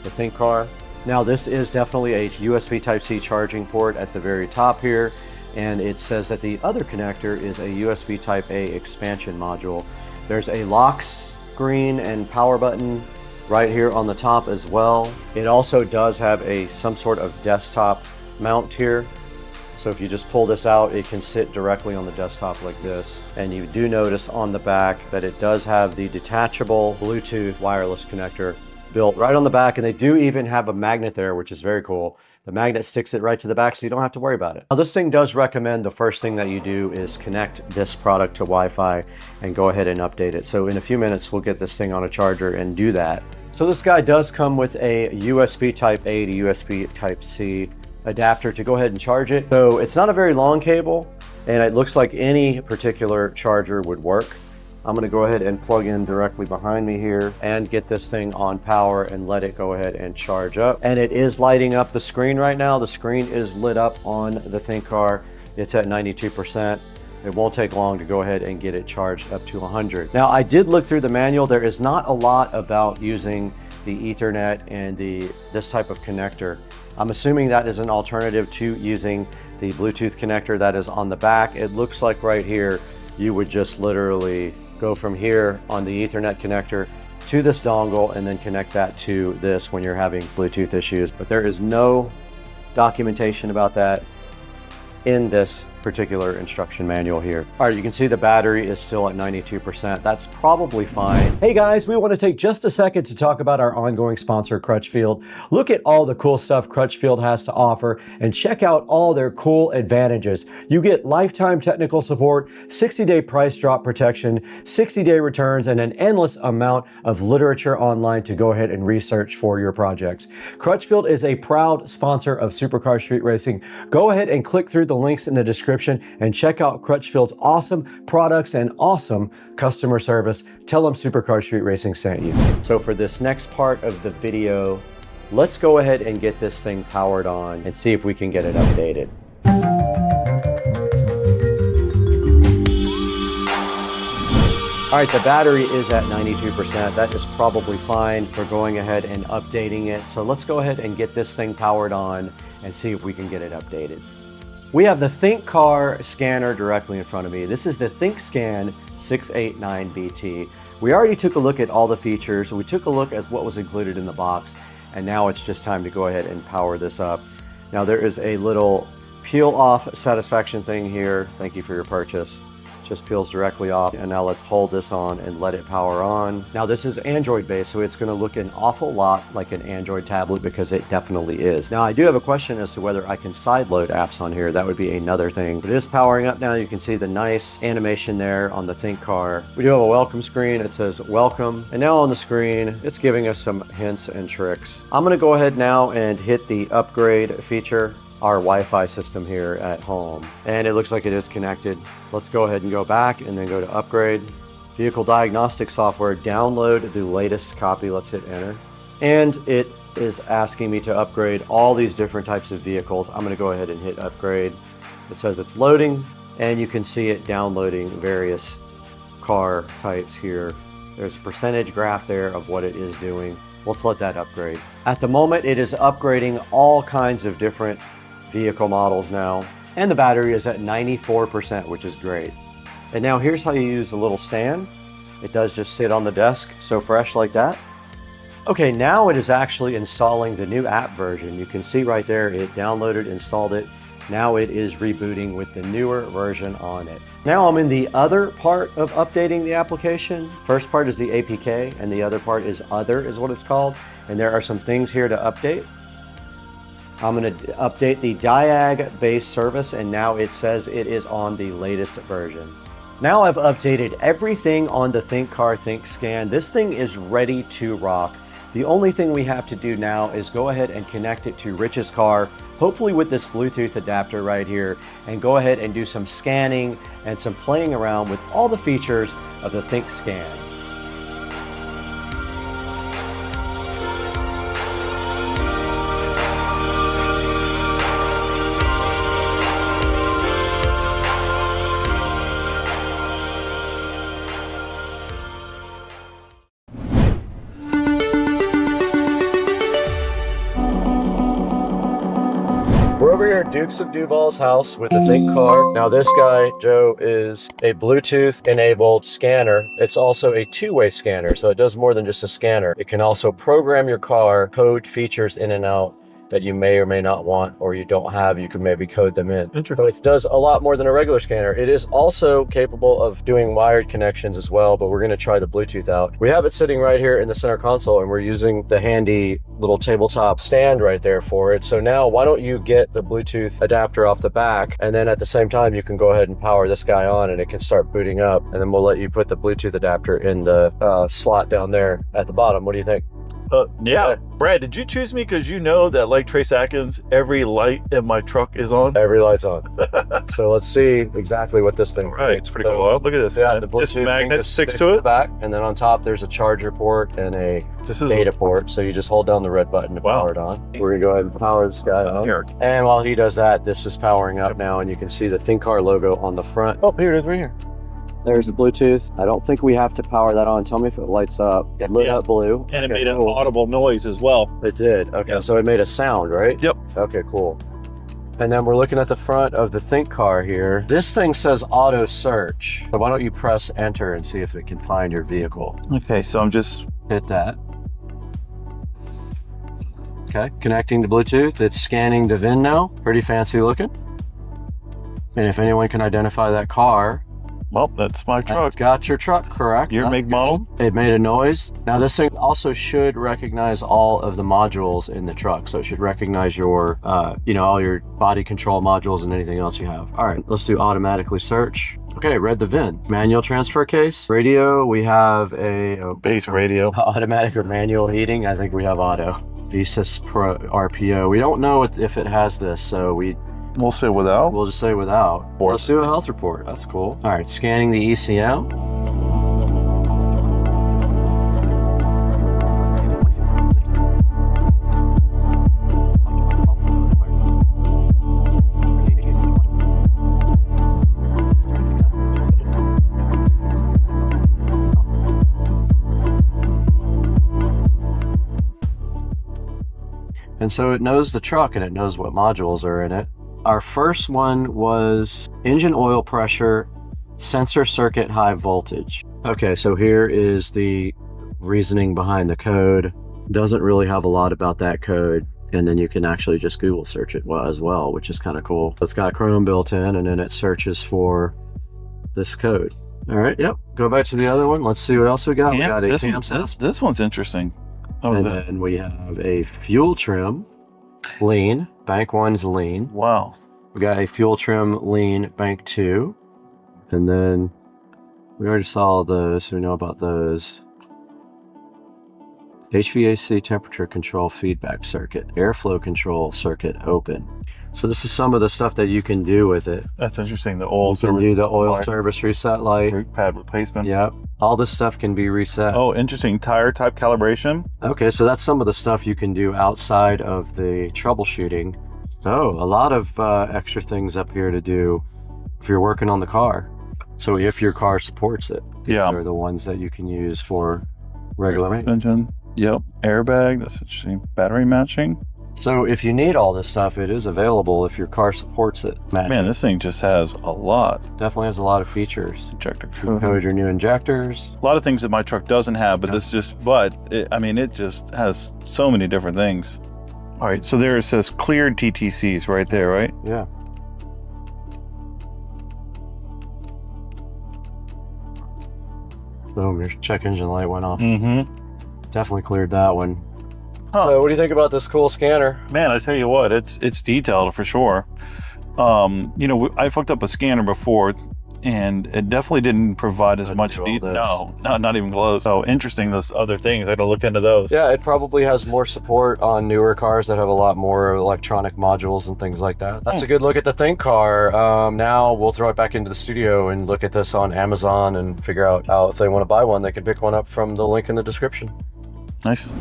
the ThinkCar. Now this is definitely a USB Type-C charging port at the very top here, and it says that the other connector is a USB Type-A expansion module. There's a lock screen and power button right here on the top as well. It also does have some sort of desktop mount here. So if you just pull this out, it can sit directly on the desktop like this. And you do notice on the back that it does have the detachable Bluetooth wireless connector built right on the back, and they do even have a magnet there, which is very cool. The magnet sticks it right to the back, so you don't have to worry about it. Now, this thing does recommend the first thing that you do is connect this product to Wi-Fi and go ahead and update it. So in a few minutes, we'll get this thing on a charger and do that. So this guy does come with a USB Type A to USB Type C adapter to go ahead and charge it. So it's not a very long cable, and it looks like any particular charger would work. I'm going to go ahead and plug in directly behind me here and get this thing on power and let it go ahead and charge up. And it is lighting up the screen right now. The screen is lit up on the ThinkCar. It's at 92%. It won't take long to go ahead and get it charged up to 100. Now, I did look through the manual. There is not a lot about using the Ethernet and this type of connector. I'm assuming that is an alternative to using the Bluetooth connector that is on the back. It looks like right here, you would just literally go from here on the Ethernet connector to this dongle and then connect that to this when you're having Bluetooth issues. But there is no documentation about that in this particular instruction manual here. All right, you can see the battery is still at 92%. That's probably fine. Hey guys, we want to take just a second to talk about our ongoing sponsor, Crutchfield. Look at all the cool stuff Crutchfield has to offer and check out all their cool advantages. You get lifetime technical support, 60-day price drop protection, 60-day returns, and an endless amount of literature online to go ahead and research for your projects. Crutchfield is a proud sponsor of Supercar Street Racing. Go ahead and click through the links in the description and check out Crutchfield's awesome products and awesome customer service. Tell them Supercar Street Racing sent you. So for this next part of the video, let's go ahead and get this thing powered on and see if we can get it updated. All right, the battery is at 92%. That is probably fine for going ahead and updating it. So let's go ahead and get this thing powered on and see if we can get it updated. We have the ThinkCar scanner directly in front of me. This is the ThinkScan 689BT. We already took a look at all the features. We took a look at what was included in the box, and now it's just time to go ahead and power this up. Now there is a little peel off satisfaction thing here. Thank you for your purchase. just peels directly off. And now let's hold this on and let it power on. Now this is Android based, so it's going to look an awful lot like an Android tablet, because it definitely is. Now I do have a question as to whether I can sideload apps on here. That would be another thing. But it is powering up now. You can see the nice animation there on the ThinkCar. We do have a welcome screen. It says welcome. And now on the screen, it's giving us some hints and tricks. I'm going to go ahead now and hit the upgrade feature, our Wi-Fi system here at home. And it looks like it is connected. Let's go ahead and go back and then go to upgrade. Vehicle diagnostic software, download the latest copy. Let's hit enter. And it is asking me to upgrade all these different types of vehicles. I'm going to go ahead and hit upgrade. It says it's loading, and you can see it downloading various car types here. There's a percentage graph there of what it is doing. Let's let that upgrade. At the moment, it is upgrading all kinds of different vehicle models now, and the battery is at 94%, which is great. And now here's how you use the little stand. It does just sit on the desk, so fresh like that. Okay, now it is actually installing the new app version. You can see right there, it downloaded, installed it. Now it is rebooting with the newer version on it. Now I'm in the other part of updating the application. First part is the APK, and the other part is other, is what it's called. And there are some things here to update. I'm going to update the Diag-based service, and now it says it is on the latest version. Now I've updated everything on the ThinkCar ThinkScan. This thing is ready to rock. The only thing we have to do now is go ahead and connect it to Rich's car, hopefully with this Bluetooth adapter right here, and go ahead and do some scanning and some playing around with all the features of the ThinkScan. We're over here at Dukes of Duval's house with the ThinkCar. Now this guy, Joe, is a Bluetooth enabled scanner. It's also a two-way scanner, so it does more than just a scanner. It can also program your car, code features in and out that you may or may not want, or you don't have. You can maybe code them in. So it does a lot more than a regular scanner. It is also capable of doing wired connections as well, but we're going to try the Bluetooth out. We have it sitting right here in the center console, and we're using the handy little tabletop stand right there for it. So now why don't you get the Bluetooth adapter off the back, and then at the same time you can go ahead and power this guy on, and it can start booting up, and then we'll let you put the Bluetooth adapter in the slot down there at the bottom. What do you think? Yeah. Brad, did you choose me because you know that, like Trace Atkins, every light in my truck is on? Every light's on. So let's see exactly what this thing. Right, it's pretty cool. Look at this. Yeah, the this Bluetooth magnet sticks to it. Back, and then on top there's a charger port and a data port. So you just hold down the red button to power it on. We're gonna go ahead and power this guy on. Here. And while he does that, this is powering up now, and you can see the ThinkCar logo on the front. Oh, here it is, right here. There's the Bluetooth. I don't think we have to power that on. Tell me if it lights up. It lit up blue. And it made an audible noise as well. It did. Okay, so it made a sound, right? Yep. Okay, cool. And then we're looking at the front of the ThinkCar here. This thing says auto search. So why don't you press enter and see if it can find your vehicle. Okay, so I'm just... Hit that. Okay, connecting to Bluetooth. It's scanning the VIN now. Pretty fancy looking. And if anyone can identify that car... Well, that's my truck. Got your truck, correct. Your make model? It made a noise. Now this thing also should recognize all of the modules in the truck. So it should recognize your, all your body control modules and anything else you have. All right, let's do automatically search. Okay, read the VIN. Manual transfer case. Radio, we have a... base radio. Automatic or manual heating. I think we have auto. VESA Pro RPO. We don't know if it has this, so we'll say without. We'll just say without. Let's do a health report. That's cool. All right, scanning the ECM. And so it knows the truck and it knows what modules are in it. Our first one was engine oil pressure, sensor circuit high voltage. Okay, so here is the reasoning behind the code. Doesn't really have a lot about that code. And then you can actually just Google search it as well, which is kind of cool. It's got Chrome built in, and then it searches for this code. All right, yep. Go back to the other one. Let's see what else we got. We got a this one's interesting. And then we have a fuel trim lean. Bank 1's lean. Wow. We got a fuel trim lean bank 2. And then we already saw those, so we know about those. HVAC temperature control feedback circuit, airflow control circuit open. So this is some of the stuff that you can do with it. That's interesting. The oil You can do the oil service reset light. brake pad replacement. Yep. All this stuff can be reset. Oh, interesting. Tire type calibration. Okay, so that's some of the stuff you can do outside of the troubleshooting. Oh, a lot of extra things up here to do if you're working on the car. So if your car supports it, these are the ones that you can use for regular maintenance. Engine. Yep. Airbag. That's interesting. Battery matching. So if you need all this stuff, it is available if your car supports it. Man, this thing just has a lot. Definitely has a lot of features. Injector Code your new injectors. A lot of things that my truck doesn't have, but this just, it just has so many different things. All right, so there it says cleared TTCs right there, right? Yeah. Boom, your check engine light went off. Mm-hmm. Definitely cleared that one. Huh. So what do you think about this cool scanner? Man, I tell you what, it's detailed for sure. I fucked up a scanner before, and it definitely didn't provide as much detail. No, not even close. So interesting, those other things. I got to look into those. Yeah, it probably has more support on newer cars that have a lot more electronic modules and things like that. That's a good look at the Think car. Now we'll throw it back into the studio and look at this on Amazon and figure out how, if they want to buy one, they can pick one up from the link in the description. Nice.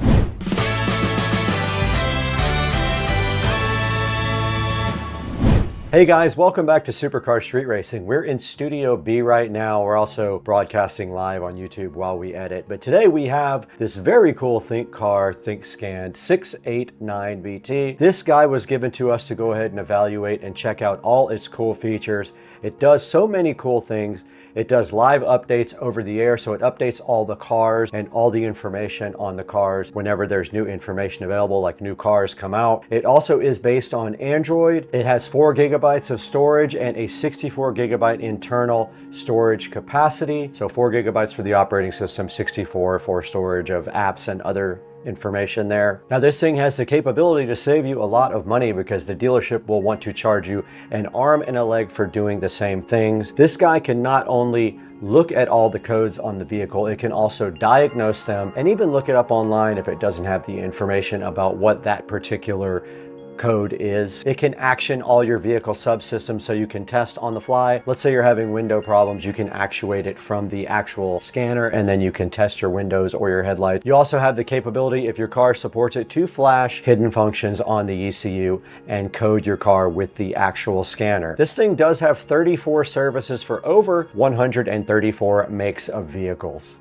Hey guys, welcome back to Supercar Street Racing. We're in Studio B right now. We're also broadcasting live on YouTube while we edit. But today we have this very cool Think car, ThinkScan 689BT. This guy was given to us to go ahead and evaluate and check out all its cool features. It does so many cool things. It does live updates over the air, so it updates all the cars and all the information on the cars whenever there's new information available, like new cars come out. It also is based on Android. It has 4 gigabytes of storage and a 64 gigabyte internal storage capacity. So 4 gigabytes for the operating system, 64 for storage of apps and other information there. Now this thing has the capability to save you a lot of money because the dealership will want to charge you an arm and a leg for doing the same things. This guy can not only look at all the codes on the vehicle, it can also diagnose them and even look it up online if it doesn't have the information about what that particular code is. It can action all your vehicle subsystems so you can test on the fly. Let's say you're having window problems, you can actuate it from the actual scanner and then you can test your windows or your headlights. You also have the capability, if your car supports it, to flash hidden functions on the ECU and code your car with the actual scanner. This thing does have 34 services for over 134 makes of vehicles.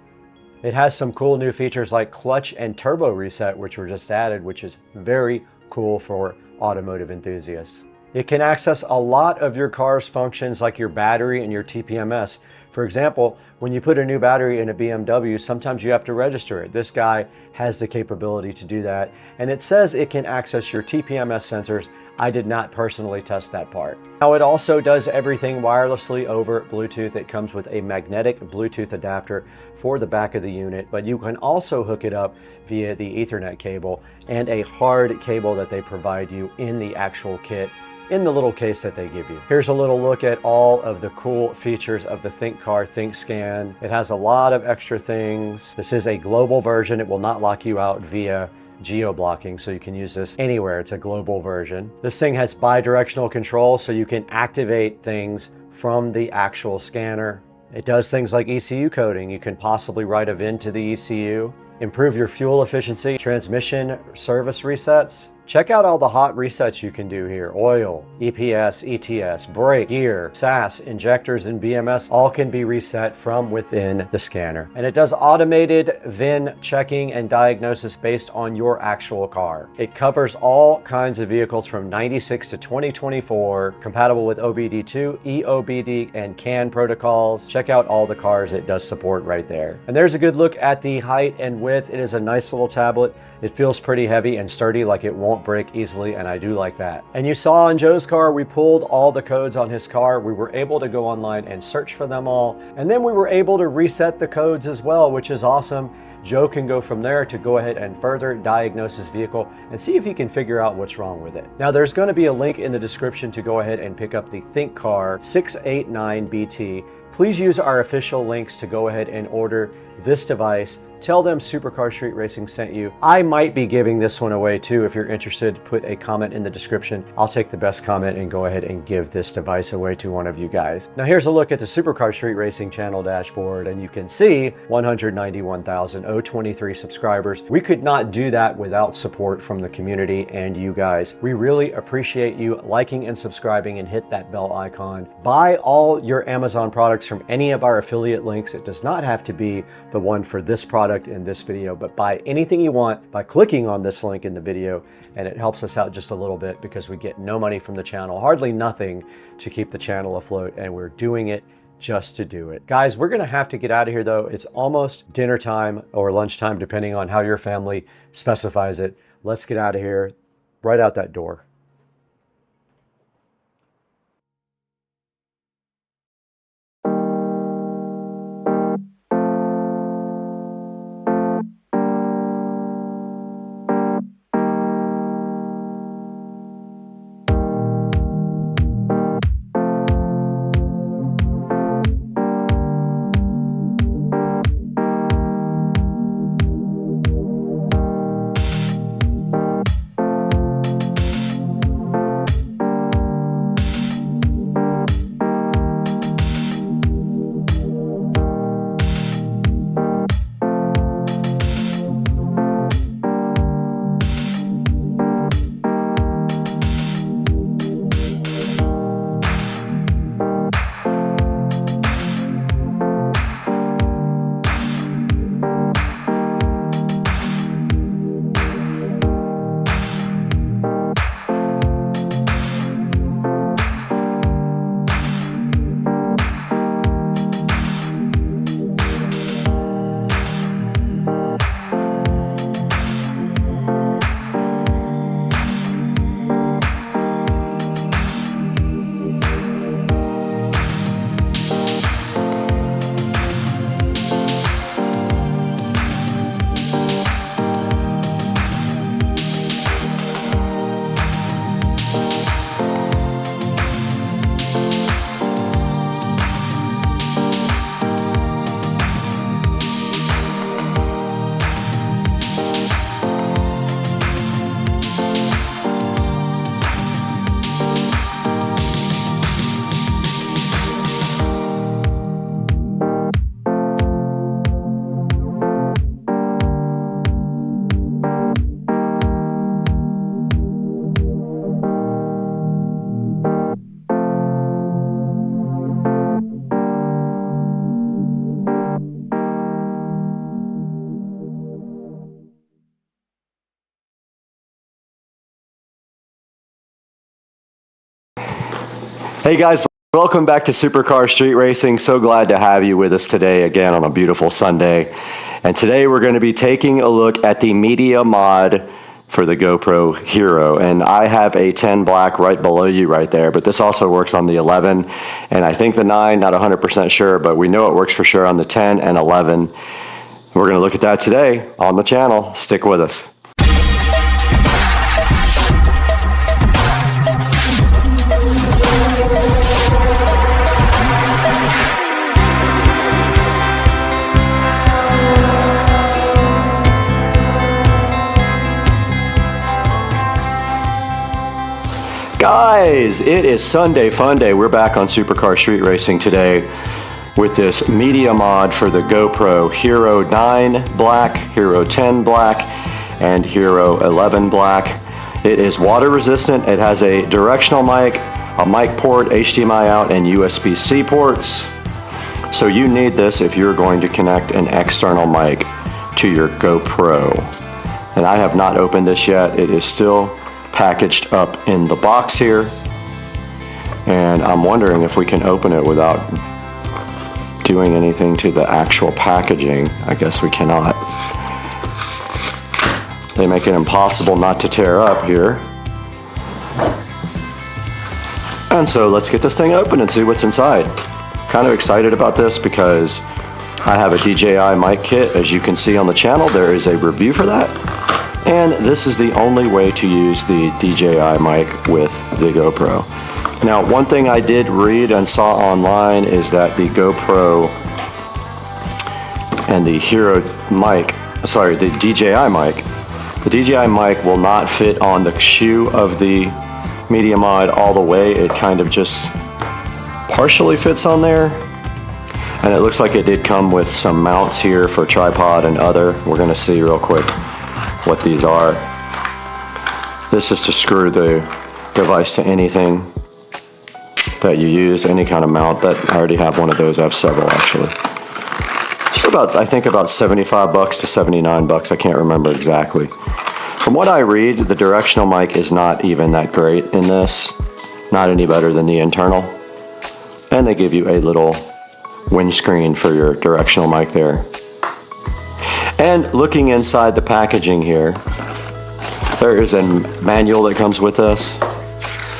It has some cool new features like clutch and turbo reset, which were just added, which is very cool for automotive enthusiasts. It can access a lot of your car's functions like your battery and your TPMS. For example, when you put a new battery in a BMW, sometimes you have to register it. This guy has the capability to do that. And it says it can access your TPMS sensors. I did not personally test that part. Now it also does everything wirelessly over Bluetooth. It comes with a magnetic Bluetooth adapter for the back of the unit, but you can also hook it up via the Ethernet cable and a hard cable that they provide you in the actual kit in the little case that they give you. Here's a little look at all of the cool features of the Think car ThinkScan. It has a lot of extra things. This is a global version. It will not lock you out via geo-blocking, so you can use this anywhere. It's a global version. This thing has bi-directional control, so you can activate things from the actual scanner. It does things like ECU coding. You can possibly write a VIN to the ECU, improve your fuel efficiency, transmission service resets. Check out all the hot resets you can do here. Oil, EPS, ETS, brake, gear, SAS, injectors, and BMS all can be reset from within the scanner. And it does automated VIN checking and diagnosis based on your actual car. It covers all kinds of vehicles from 96 to 2024, compatible with OBD2, EOBD, and CAN protocols. Check out all the cars it does support right there. And there's a good look at the height and width. It is a nice little tablet. It feels pretty heavy and sturdy, like it won't won't break easily, and I do like that. And you saw on Joe's car, we pulled all the codes on his car. We were able to go online and search for them all, and then we were able to reset the codes as well, which is awesome. Joe can go from there to go ahead and further diagnose his vehicle and see if he can figure out what's wrong with it. Now, there's going to be a link in the description to go ahead and pick up the ThinkCar 689BT. Please use our official links to go ahead and order this device. Tell them Supercar Street Racing sent you. I might be giving this one away too. If you're interested, put a comment in the description. I'll take the best comment and go ahead and give this device away to one of you guys. Now here's a look at the Supercar Street Racing channel dashboard, and you can see 191,023 subscribers. We could not do that without support from the community and you guys. We really appreciate you liking and subscribing, and hit that bell icon. Buy all your Amazon products from any of our affiliate links. It does not have to be the one for this product in this video, but buy anything you want by clicking on this link in the video, and it helps us out just a little bit because we get no money from the channel, hardly nothing, to keep the channel afloat, and we're doing it just to do it. Guys, we're gonna have to get out of here though. It's almost dinner time or lunchtime, depending on how your family specifies it. Let's get out of here, right out that door. Hey guys, welcome back to Supercar Street Racing. So glad to have you with us today again on a beautiful Sunday. And today we're going to be taking a look at the media mod for the GoPro Hero. And I have a 10 black right below you right there, but this also works on the 11. And I think the 9, not 100% sure, but we know it works for sure on the 10 and 11. We're going to look at that today on the channel. Stick with us. Guys, it is Sunday Fun Day. We're back on Supercar Street Racing today with this media mod for the GoPro Hero 9 Black, Hero 10 Black, and Hero 11 Black. It is water resistant. It has a directional mic, a mic port, HDMI out, and USB-C ports. So you need this if you're going to connect an external mic to your GoPro. And I have not opened this yet. It is still packaged up in the box here, and I'm wondering if we can open it without doing anything to the actual packaging. I guess we cannot. They make it impossible not to tear up here. And so let's get this thing open and see what's inside. Kind of excited about this because I have a DJI mic kit. As you can see on the channel, there is a review for that. And this is the only way to use the DJI mic with the GoPro. Now, one thing I did read and saw online is that the GoPro and the the DJI mic, the DJI mic will not fit on the shoe of the Media Mod all the way. It kind of just partially fits on there. And it looks like it did come with some mounts here for tripod and other. We're gonna see real quick what these are. This is to screw the device to anything that you use, any kind of mount. That I already have one of those. I have several actually. It's about, I think about 75 bucks to 79 bucks. I can't remember exactly. From what I read, the directional mic is not even that great in this. Not any better than the internal. And they give you a little windscreen for your directional mic there. And looking inside the packaging here, there is a manual that comes with this.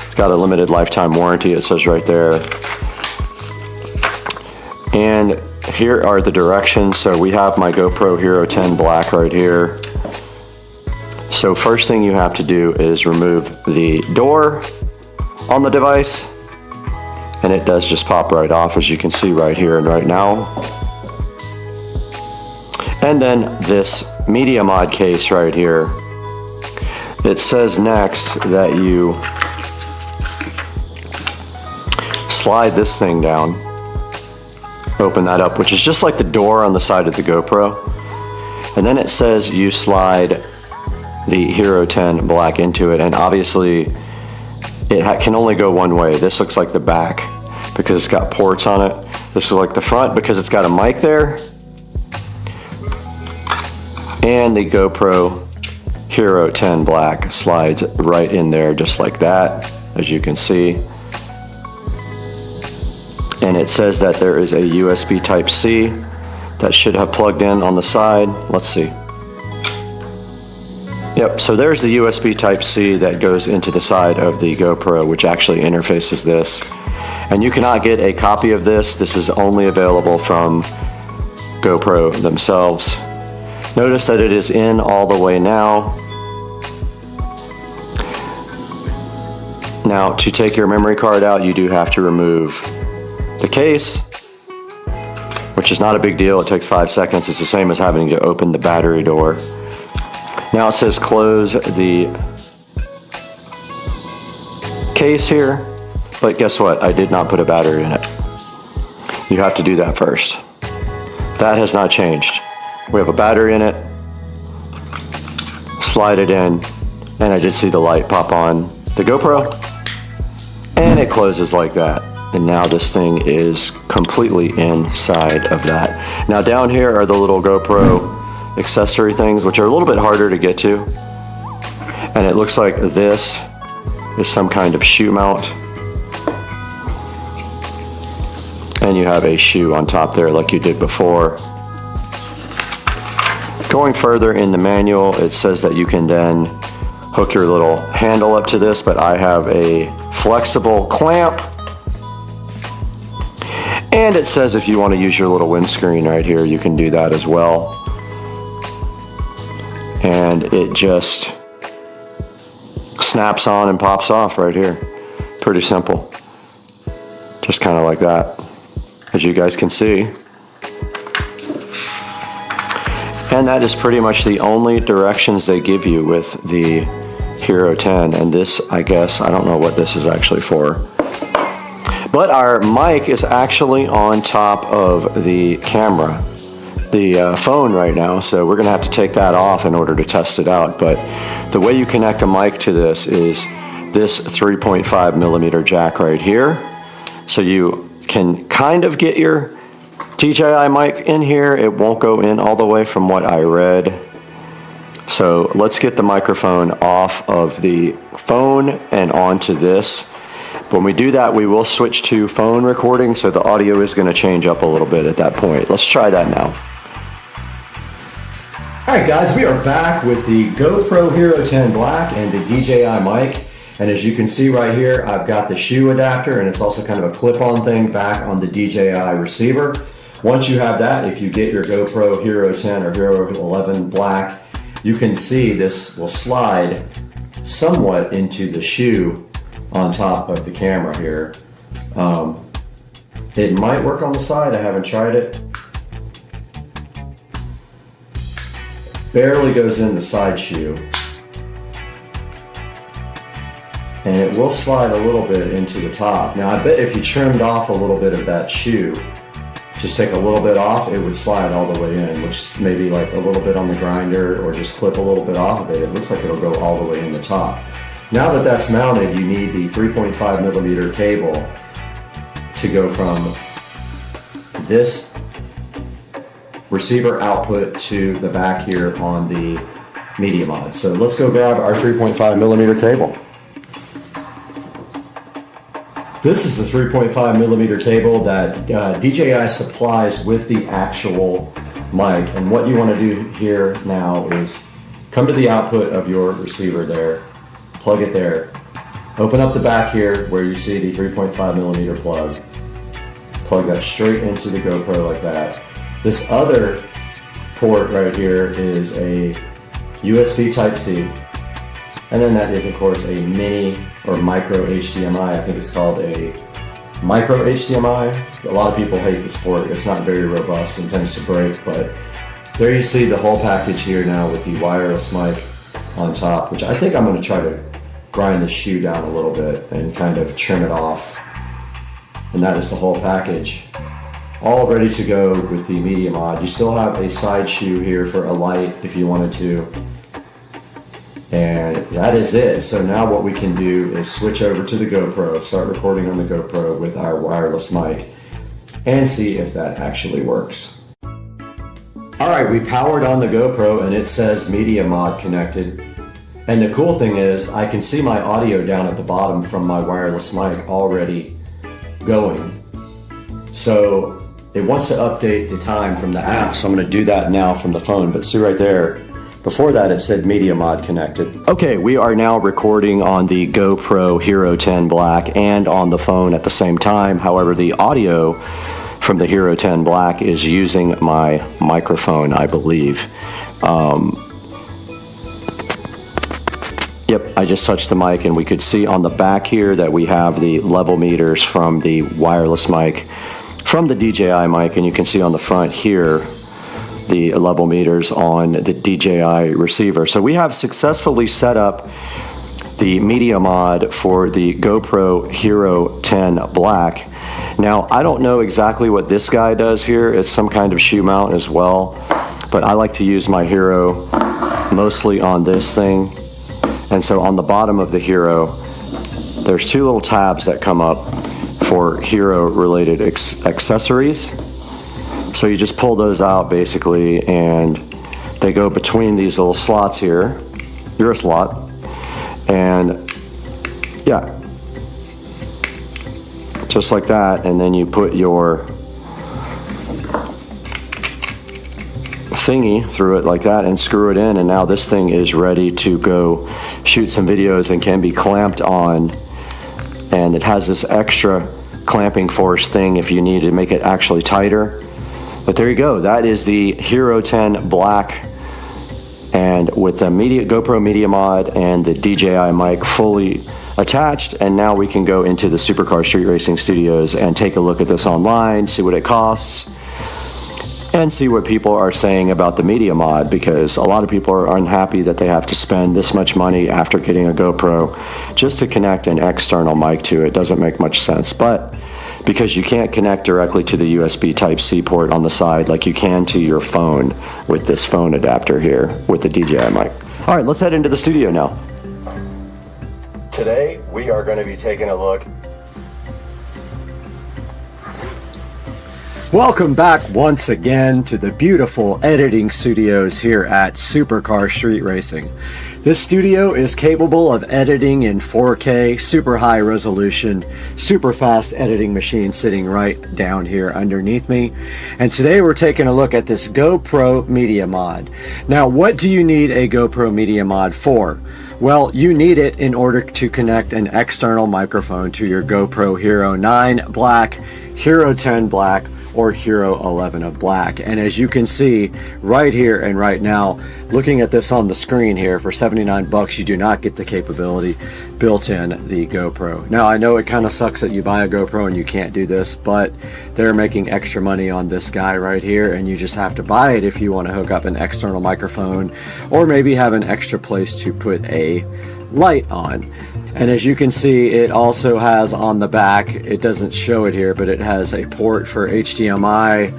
It's got a limited lifetime warranty, it says right there. And here are the directions. So we have my GoPro Hero 10 Black right here. So first thing you have to do is remove the door on the device, and it does just pop right off, as you can see right here and right now. And then this Media Mod case right here, it says next that you slide this thing down, open that up, which is just like the door on the side of the GoPro, and then it says you slide the Hero 10 Black into it, and obviously it can only go one way. This looks like the back because it's got ports on it. This is like the front because it's got a mic there. And the GoPro Hero 10 Black slides right in there just like that, as you can see. And it says that there is a USB Type-C that should have plugged in on the side. Let's see. Yep, so there's the USB Type-C that goes into the side of the GoPro, which actually interfaces this. And you cannot get a copy of this. This is only available from GoPro themselves. Notice that it is in all the way now. Now, to take your memory card out, you do have to remove the case, which is not a big deal. It takes 5 seconds. It's the same as having to open the battery door. Now it says close the case here, but guess what? I did not put a battery in it. You have to do that first. That has not changed. We have a battery in it. Slide it in, and I did see the light pop on the GoPro, and it closes like that. And now this thing is completely inside of that. Now down here are the little GoPro accessory things, which are a little bit harder to get to. And it looks like this is some kind of shoe mount. And you have a shoe on top there like you did before. Going further in the manual, it says that you can then hook your little handle up to this, but I have a flexible clamp. And it says if you want to use your little windscreen right here, you can do that as well. And it just snaps on and pops off right here. Pretty simple. Just kind of like that, as you guys can see. And that is pretty much the only directions they give you with the Hero 10. And this, I guess, I don't know what this is actually for. But our mic is actually on top of the camera, the phone right now, so we're gonna have to take that off in order to test it out. But the way you connect a mic to this is this 3.5 millimeter jack right here. So you can kind of get your DJI mic in here. It won't go in all the way from what I read. So let's get the microphone off of the phone and onto this. When we do that, we will switch to phone recording, so the audio is going to change up a little bit at that point. Let's try that now. Alright guys, we are back with the GoPro Hero 10 Black and the DJI mic. And as you can see right here, I've got the shoe adapter, and it's also kind of a clip-on thing back on the DJI receiver. Once you have that, if you get your GoPro Hero 10 or Hero 11 Black, you can see this will slide somewhat into the shoe on top of the camera here. It might work on the side, I haven't tried it. Barely goes in the side shoe. And it will slide a little bit into the top. Now I bet if you trimmed off a little bit of that shoe, just take a little bit off, it would slide all the way in, which maybe like a little bit on the grinder or just clip a little bit off of it. It looks like it'll go all the way in the top. Now that that's mounted, you need the 3.5 millimeter cable to go from this receiver output to the back here on the Media Mod. So let's go grab our 3.5 millimeter cable. This is the 3.5 millimeter cable that DJI supplies with the actual mic. And what you want to do here now is come to the output of your receiver there, plug it there, open up the back here where you see the 3.5 millimeter plug that straight into the GoPro like that. This other port right here is a USB Type-C, and then that is of course a mini or micro HDMI. I think it's called a micro HDMI. A lot of people hate this port. It's not very robust and tends to break, but there you see the whole package here now with the wireless mic on top, which I think I'm going to try to grind the shoe down a little bit and kind of trim it off. And that is the whole package. All ready to go with the Media Mod. You still have a side shoe here for a light if you wanted to. And that is it. So now what we can do is switch over to the GoPro, start recording on the GoPro with our wireless mic, and see if that actually works. Alright, we powered on the GoPro and it says Media Mod connected. And the cool thing is I can see my audio down at the bottom from my wireless mic already going. So it wants to update the time from the app, so I'm going to do that now from the phone. But see right there, before that it said Media Mod connected. Okay, we are now recording on the GoPro Hero 10 Black and on the phone at the same time. However, the audio from the Hero 10 Black is using my microphone, I believe. Yep, I just touched the mic and we could see on the back here that we have the level meters from the wireless mic from the DJI mic, and you can see on the front here the level meters on the DJI receiver. So we have successfully set up the Media Mod for the GoPro Hero 10 Black. Now, I don't know exactly what this guy does here. It's some kind of shoe mount as well, but I like to use my Hero mostly on this thing. And so on the bottom of the Hero, there's two little tabs that come up for Hero related accessories. So you just pull those out basically, and they go between these little slots here. You're a slot. And yeah, just like that. And then you put your thingy through it like that and screw it in, and now this thing is ready to go shoot some videos and can be clamped on. And it has this extra clamping force thing if you need to make it actually tighter. But there you go, that is the Hero 10 Black, and with the GoPro Media Mod and the DJI mic fully attached. And now we can go into the Supercar Street Racing Studios and take a look at this online, see what it costs, and see what people are saying about the Media Mod, because a lot of people are unhappy that they have to spend this much money after getting a GoPro just to connect an external mic to it. Doesn't make much sense. But because you can't connect directly to the USB Type-C port on the side like you can to your phone with this phone adapter here with the DJI mic. All right, let's head into the studio now. Today we are going to be taking a look. Welcome back once again to the beautiful editing studios here at Supercar Street Racing. This studio is capable of editing in 4K, super high resolution, super fast editing machine sitting right down here underneath me. And today we're taking a look at this GoPro Media Mod. Now, what do you need a GoPro Media Mod for? Well, you need it in order to connect an external microphone to your GoPro Hero 9 Black, Hero 10 Black, or Hero 11 of Black. And as you can see right here and right now, looking at this on the screen here, for 79 bucks, you do not get the capability built in the GoPro. Now, I know it kind of sucks that you buy a GoPro and you can't do this, but they're making extra money on this guy right here, and you just have to buy it if you want to hook up an external microphone or maybe have an extra place to put a light on. And as you can see, it also has on the back, it doesn't show it here, but it has a port for HDMI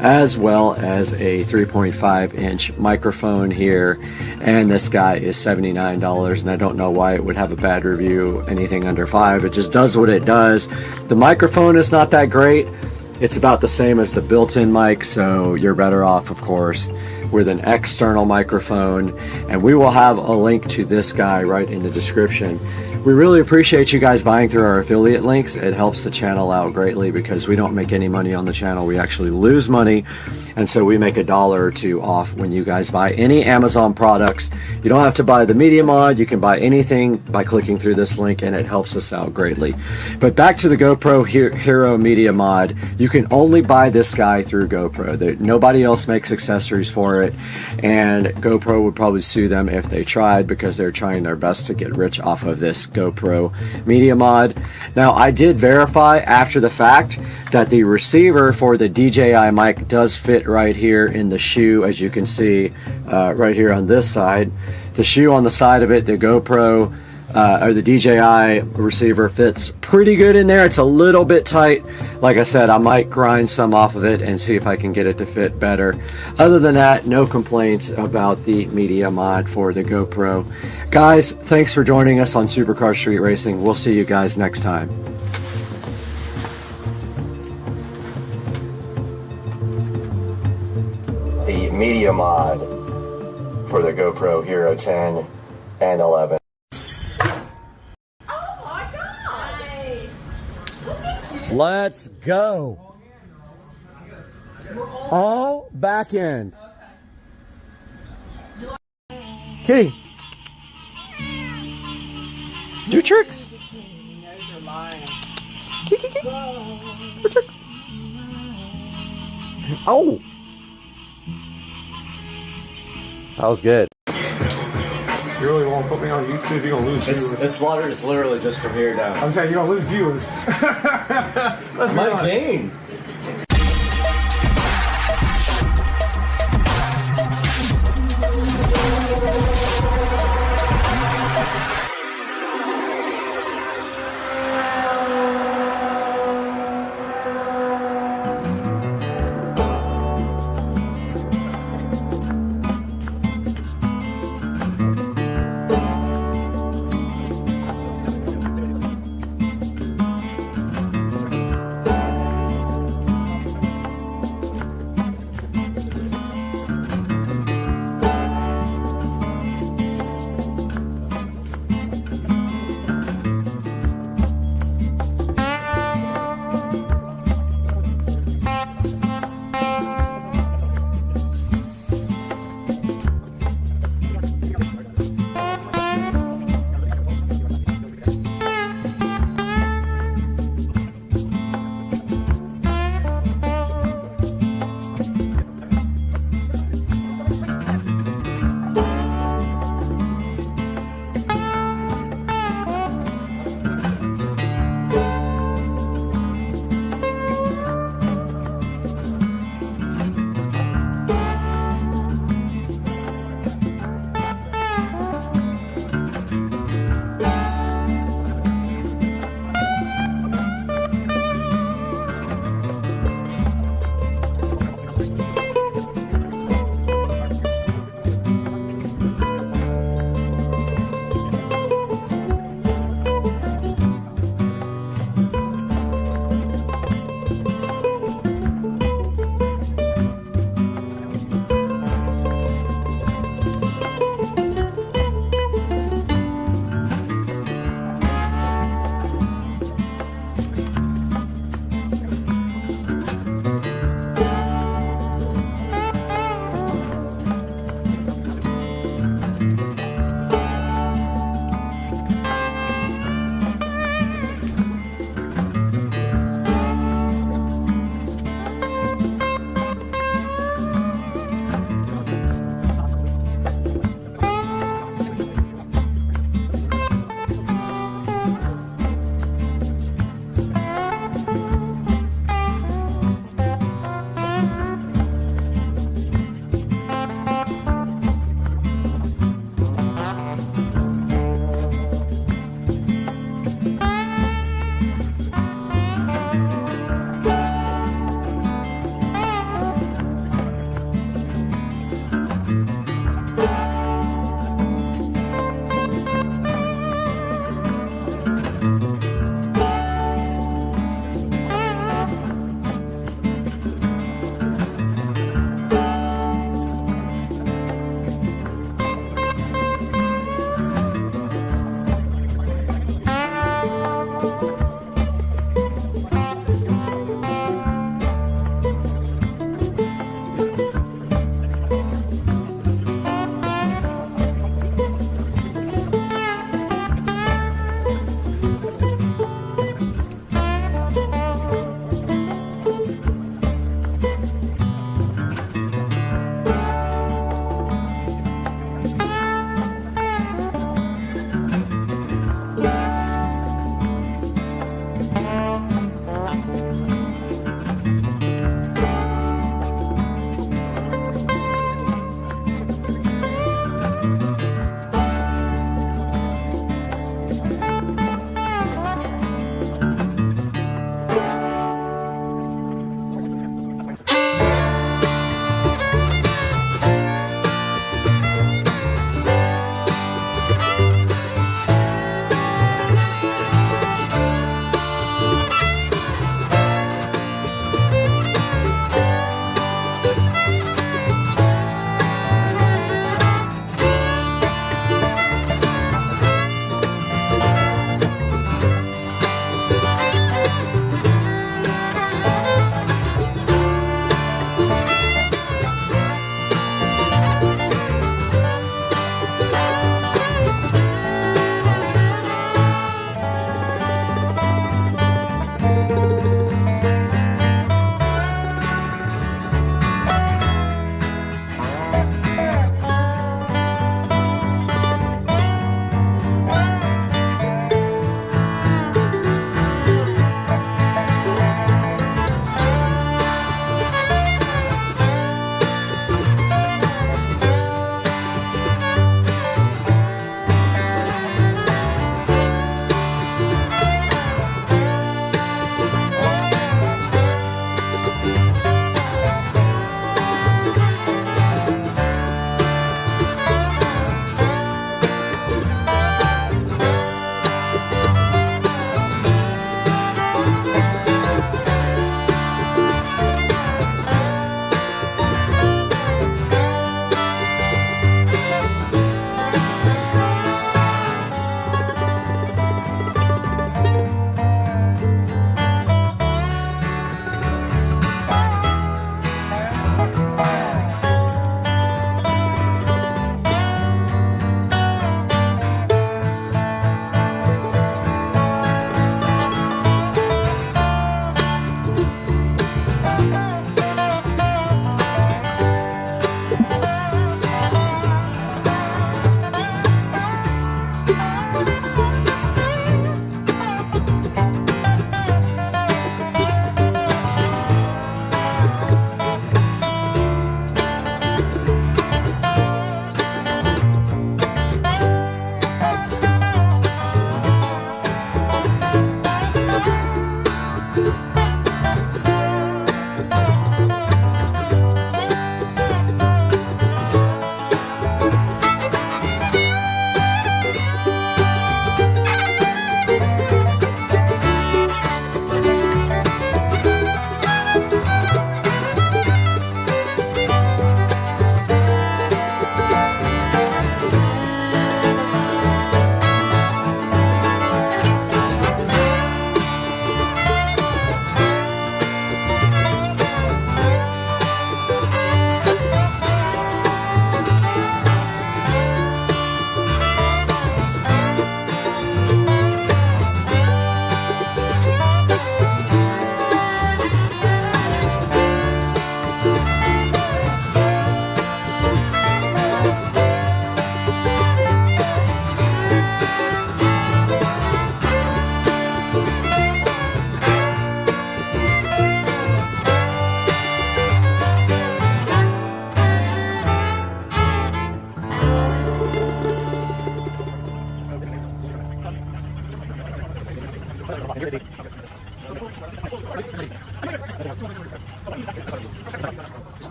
as well as a 3.5 inch microphone here. And this guy is $79, and I don't know why it would have a bad review, anything under $5. It just does what it does. The microphone is not that great. It's about the same as the built-in mic, so you're better off, of course, with an external microphone. And we will have a link to this guy right in the description. We really appreciate you guys buying through our affiliate links. It helps the channel out greatly because we don't make any money on the channel. We actually lose money. And so we make $1 or $2 off when you guys buy any Amazon products. You don't have to buy the Media Mod. You can buy anything by clicking through this link, and it helps us out greatly. But back to the GoPro Hero Media Mod. You can only buy this guy through GoPro. Nobody else makes accessories for it, and GoPro would probably sue them if they tried because they're trying their best to get rich off of this GoPro Media Mod. Now, I did verify after the fact that the receiver for the DJI mic does fit right here in the shoe, as you can see right here on this side. The shoe on the side of it, the GoPro or the DJI receiver fits pretty good in there. It's a little bit tight. Like I said, I might grind some off of it and see if I can get it to fit better. Other than that, no complaints about the Media Mod for the GoPro. Guys, thanks for joining us on Supercar Street Racing. We'll see you guys next time. The Media Mod for the GoPro Hero 10 and 11. Let's go. All back end. Kitty. Do tricks. Kitty, kitty. Do tricks. Oh. That was good. You really won't put me on YouTube, you're gonna lose viewers. This slaughter is literally just from here down. I'm saying you're gonna lose viewers. Let's My game.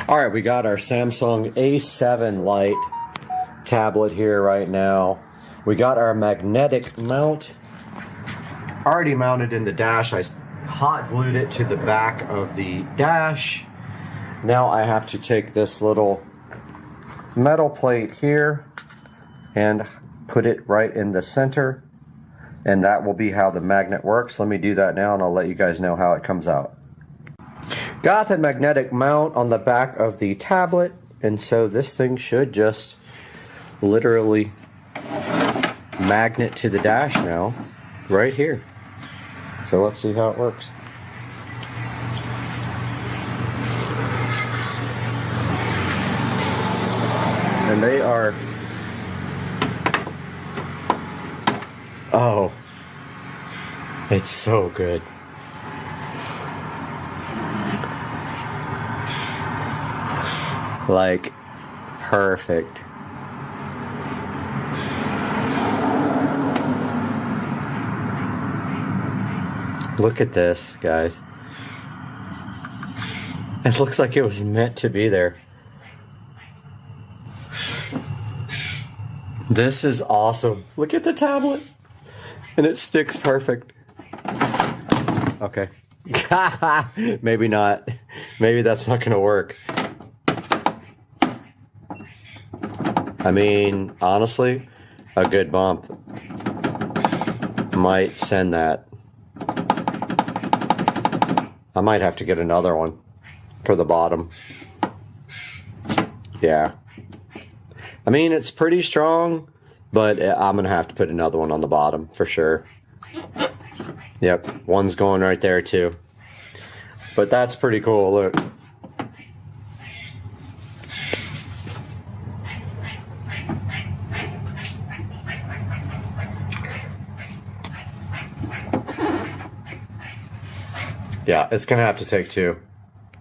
All right, we got our Samsung A7 Lite tablet here right now. We got our magnetic mount already mounted in the dash. I hot glued it to the back of the dash. Now I have to take this little metal plate here and put it right in the center, and that will be how the magnet works. Let me do that now and I'll let you guys know how it comes out. Got the magnetic mount on the back of the tablet, and so this thing should just literally magnet to the dash now, right here. So let's see how it works. And they are, oh, it's so good. Like, perfect. Look at this, guys. It looks like it was meant to be there. This is awesome. Look at the tablet. And it sticks perfect. Okay. Maybe not. Maybe that's not going to work. I mean, honestly, a good bump might send that. I might have to get another one for the bottom. Yeah. I mean, it's pretty strong, but I'm going to have to put another one on the bottom for sure. Yep, one's going right there too. But that's pretty cool, look. Yeah, it's going to have to take two.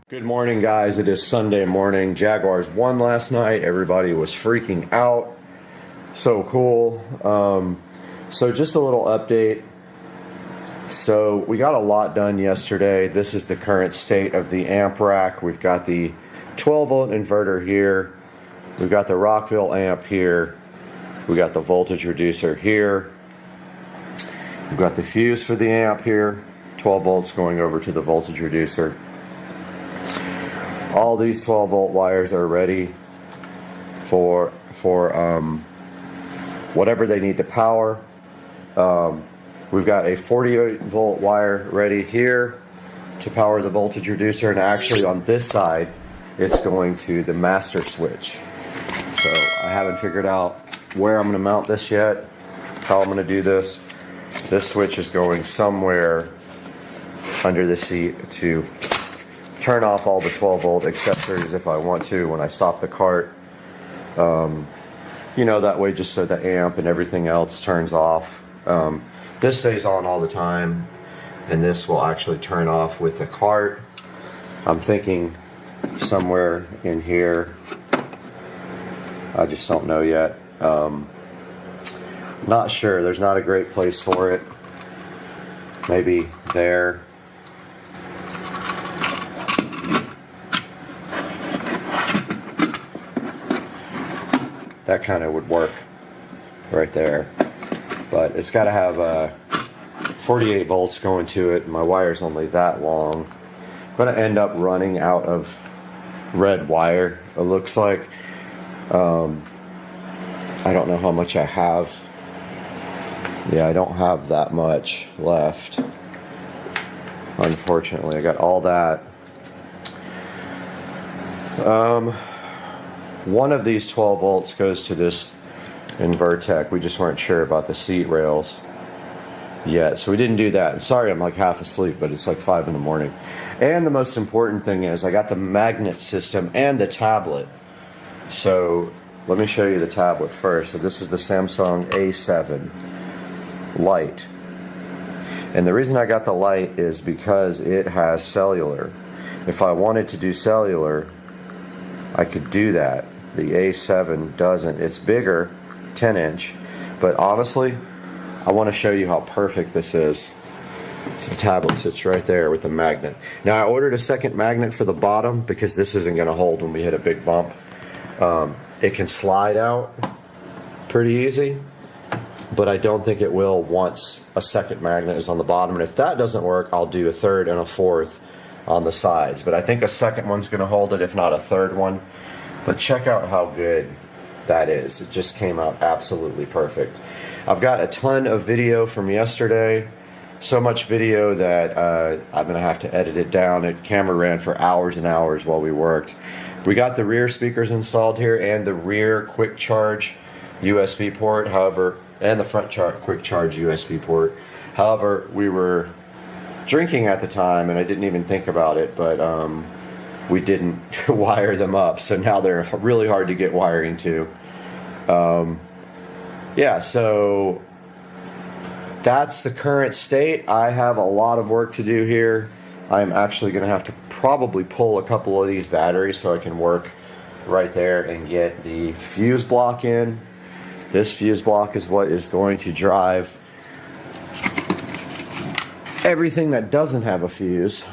Good morning, guys. It is Sunday morning. Jaguars won last night. Everybody was freaking out. So cool. So just a little update. So we got a lot done yesterday. This is the current state of the amp rack. We've got the 12-volt inverter here. We've got the Rockville amp here. We got the voltage reducer here. We've got the fuse for the amp here. 12 volts going over to the voltage reducer. All these 12-volt wires are ready for whatever they need to power. We've got a 48-volt wire ready here to power the voltage reducer, and actually on this side it's going to the master switch. So I haven't figured out where I'm going to mount this yet, how I'm going to do this. This switch is going somewhere under the seat to turn off all the 12-volt accessories if I want to when I stop the cart. You know, that way just so the amp and everything else turns off. This stays on all the time, and this will actually turn off with the cart. I'm thinking somewhere in here. I just don't know yet. Not sure. There's not a great place for it. Maybe there. That kind of would work right there. But it's got to have 48 volts going to it. My wire's only that long. I'm going to end up running out of red wire, it looks like. I don't know how much I have. Yeah, I don't have that much left. Unfortunately, I got all that. One of these 12 volts goes to this Invertec. We just weren't sure about the seat rails yet, so we didn't do that. I'm sorry, I'm like half asleep, but it's like 5 in the morning. And the most important thing is I got the magnet system and the tablet. So let me show you the tablet first. So this is the Samsung A7 Lite. And the reason I got the Lite is because it has cellular. If I wanted to do cellular, I could do that. The A7 doesn't. It's bigger, 10-inch, but honestly, I want to show you how perfect this is. So the tablet sits right there with the magnet. Now I ordered a second magnet for the bottom because this isn't going to hold when we hit a big bump. It can slide out pretty easy, but I don't think it will once a second magnet is on the bottom. And if that doesn't work, I'll do a third and a fourth on the sides. But I think a second one's going to hold it, if not a third one. But check out how good that is. It just came out absolutely perfect. I've got a ton of video from yesterday. So much video that I'm going to have to edit it down. The camera ran for hours and hours while we worked. We got the rear speakers installed here and the rear quick charge USB port, however, and the front quick charge USB port. However, we were drinking at the time and I didn't even think about it, but we didn't wire them up, so now they're really hard to get wiring to. Yeah, so that's the current state. I have a lot of work to do here. I'm actually going to have to probably pull a couple of these batteries so I can work right there and get the fuse block in. This fuse block is what is going to drive everything that doesn't have a fuse.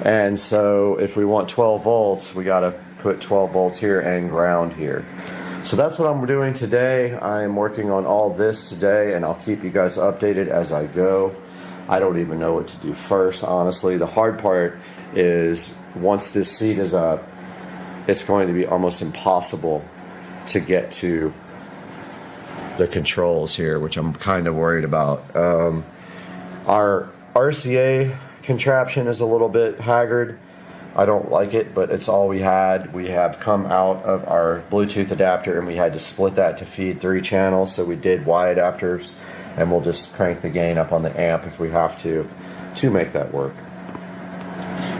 And so if we want 12 volts, we got to put 12 volts here and ground here. So that's what I'm doing today. I am working on all this today, and I'll keep you guys updated as I go. I don't even know what to do first, honestly. The hard part is once this seat is up, it's going to be almost impossible to get to the controls here, which I'm kind of worried about. Our RCA contraption is a little bit haggard. I don't like it, but it's all we had. We have come out of our Bluetooth adapter and we had to split that to feed 3 channels, so we did Y adapters, and we'll just crank the gain up on the amp if we have to make that work.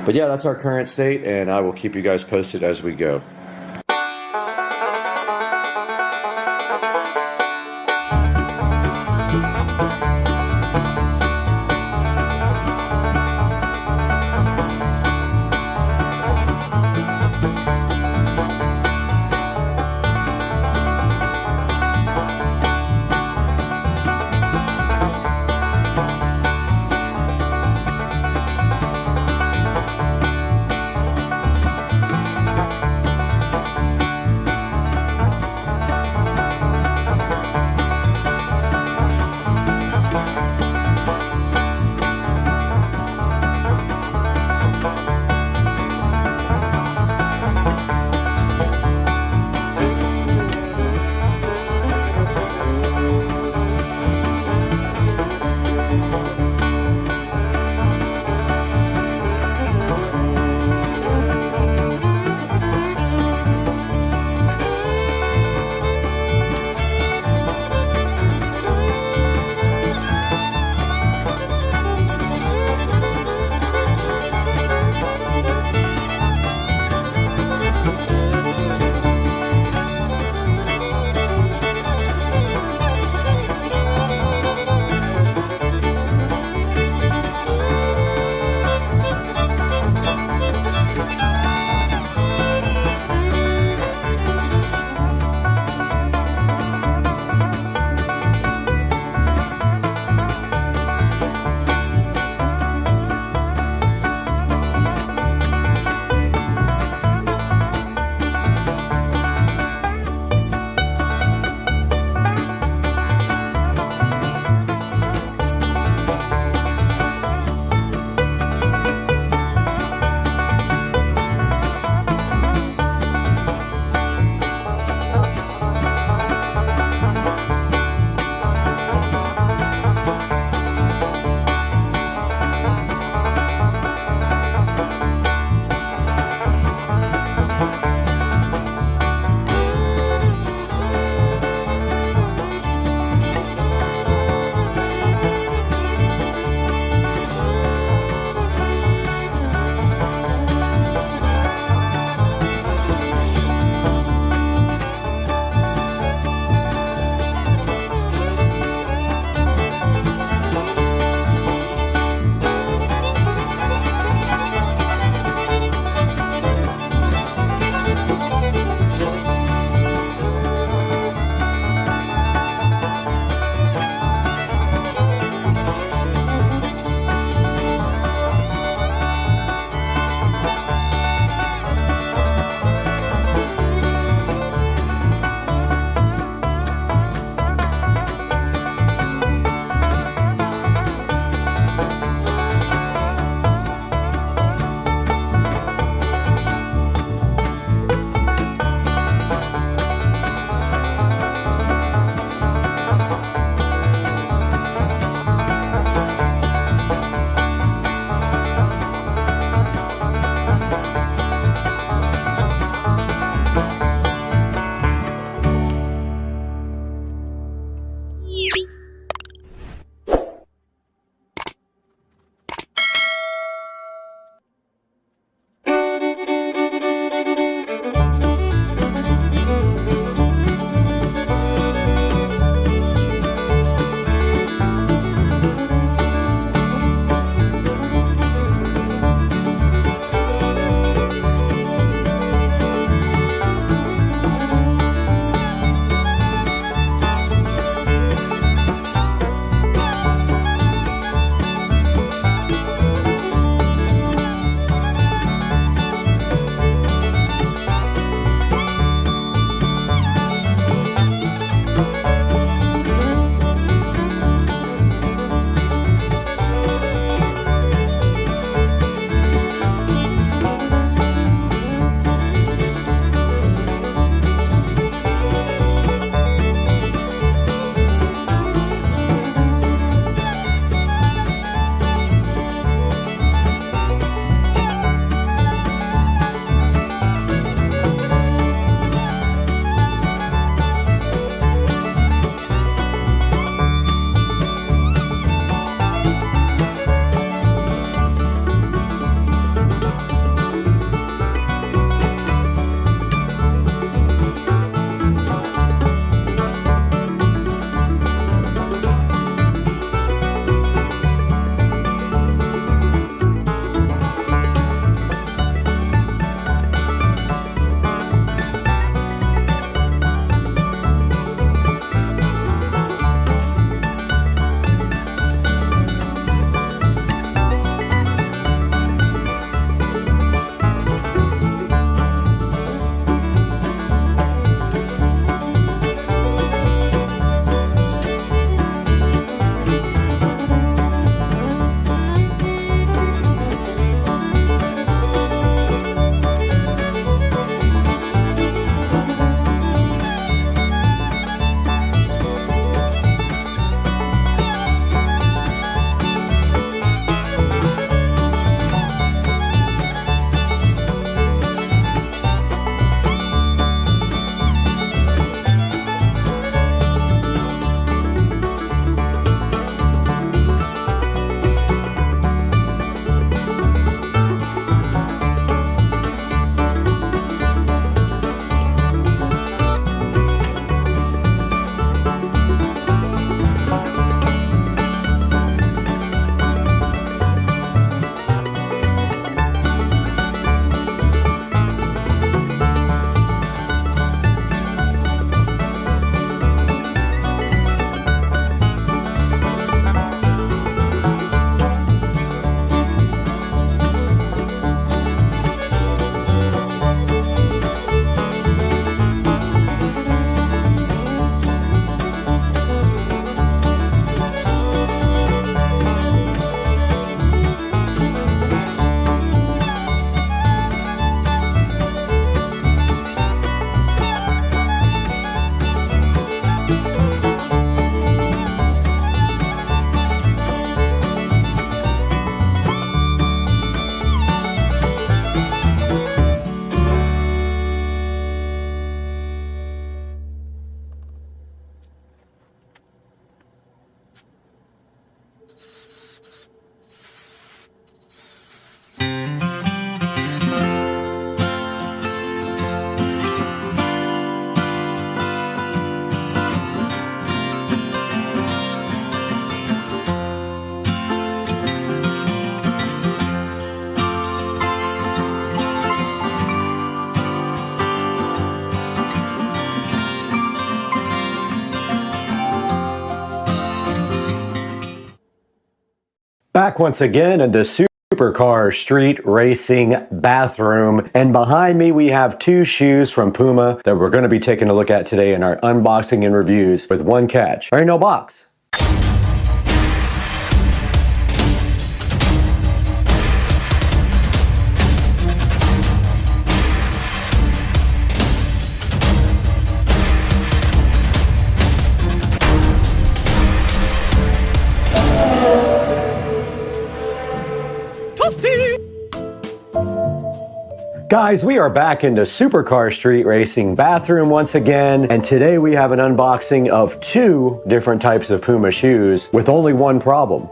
But yeah, that's our current state, and I will keep you guys posted as we go. Back once again in the supercar street racing bathroom, and behind me we have two shoes from Puma that we're going to be taking a look at today in our unboxing and reviews, with one catch: there ain't no box. Guys, we are back in the supercar street racing bathroom once again, and today we have an unboxing of two different types of Puma shoes with only one problem: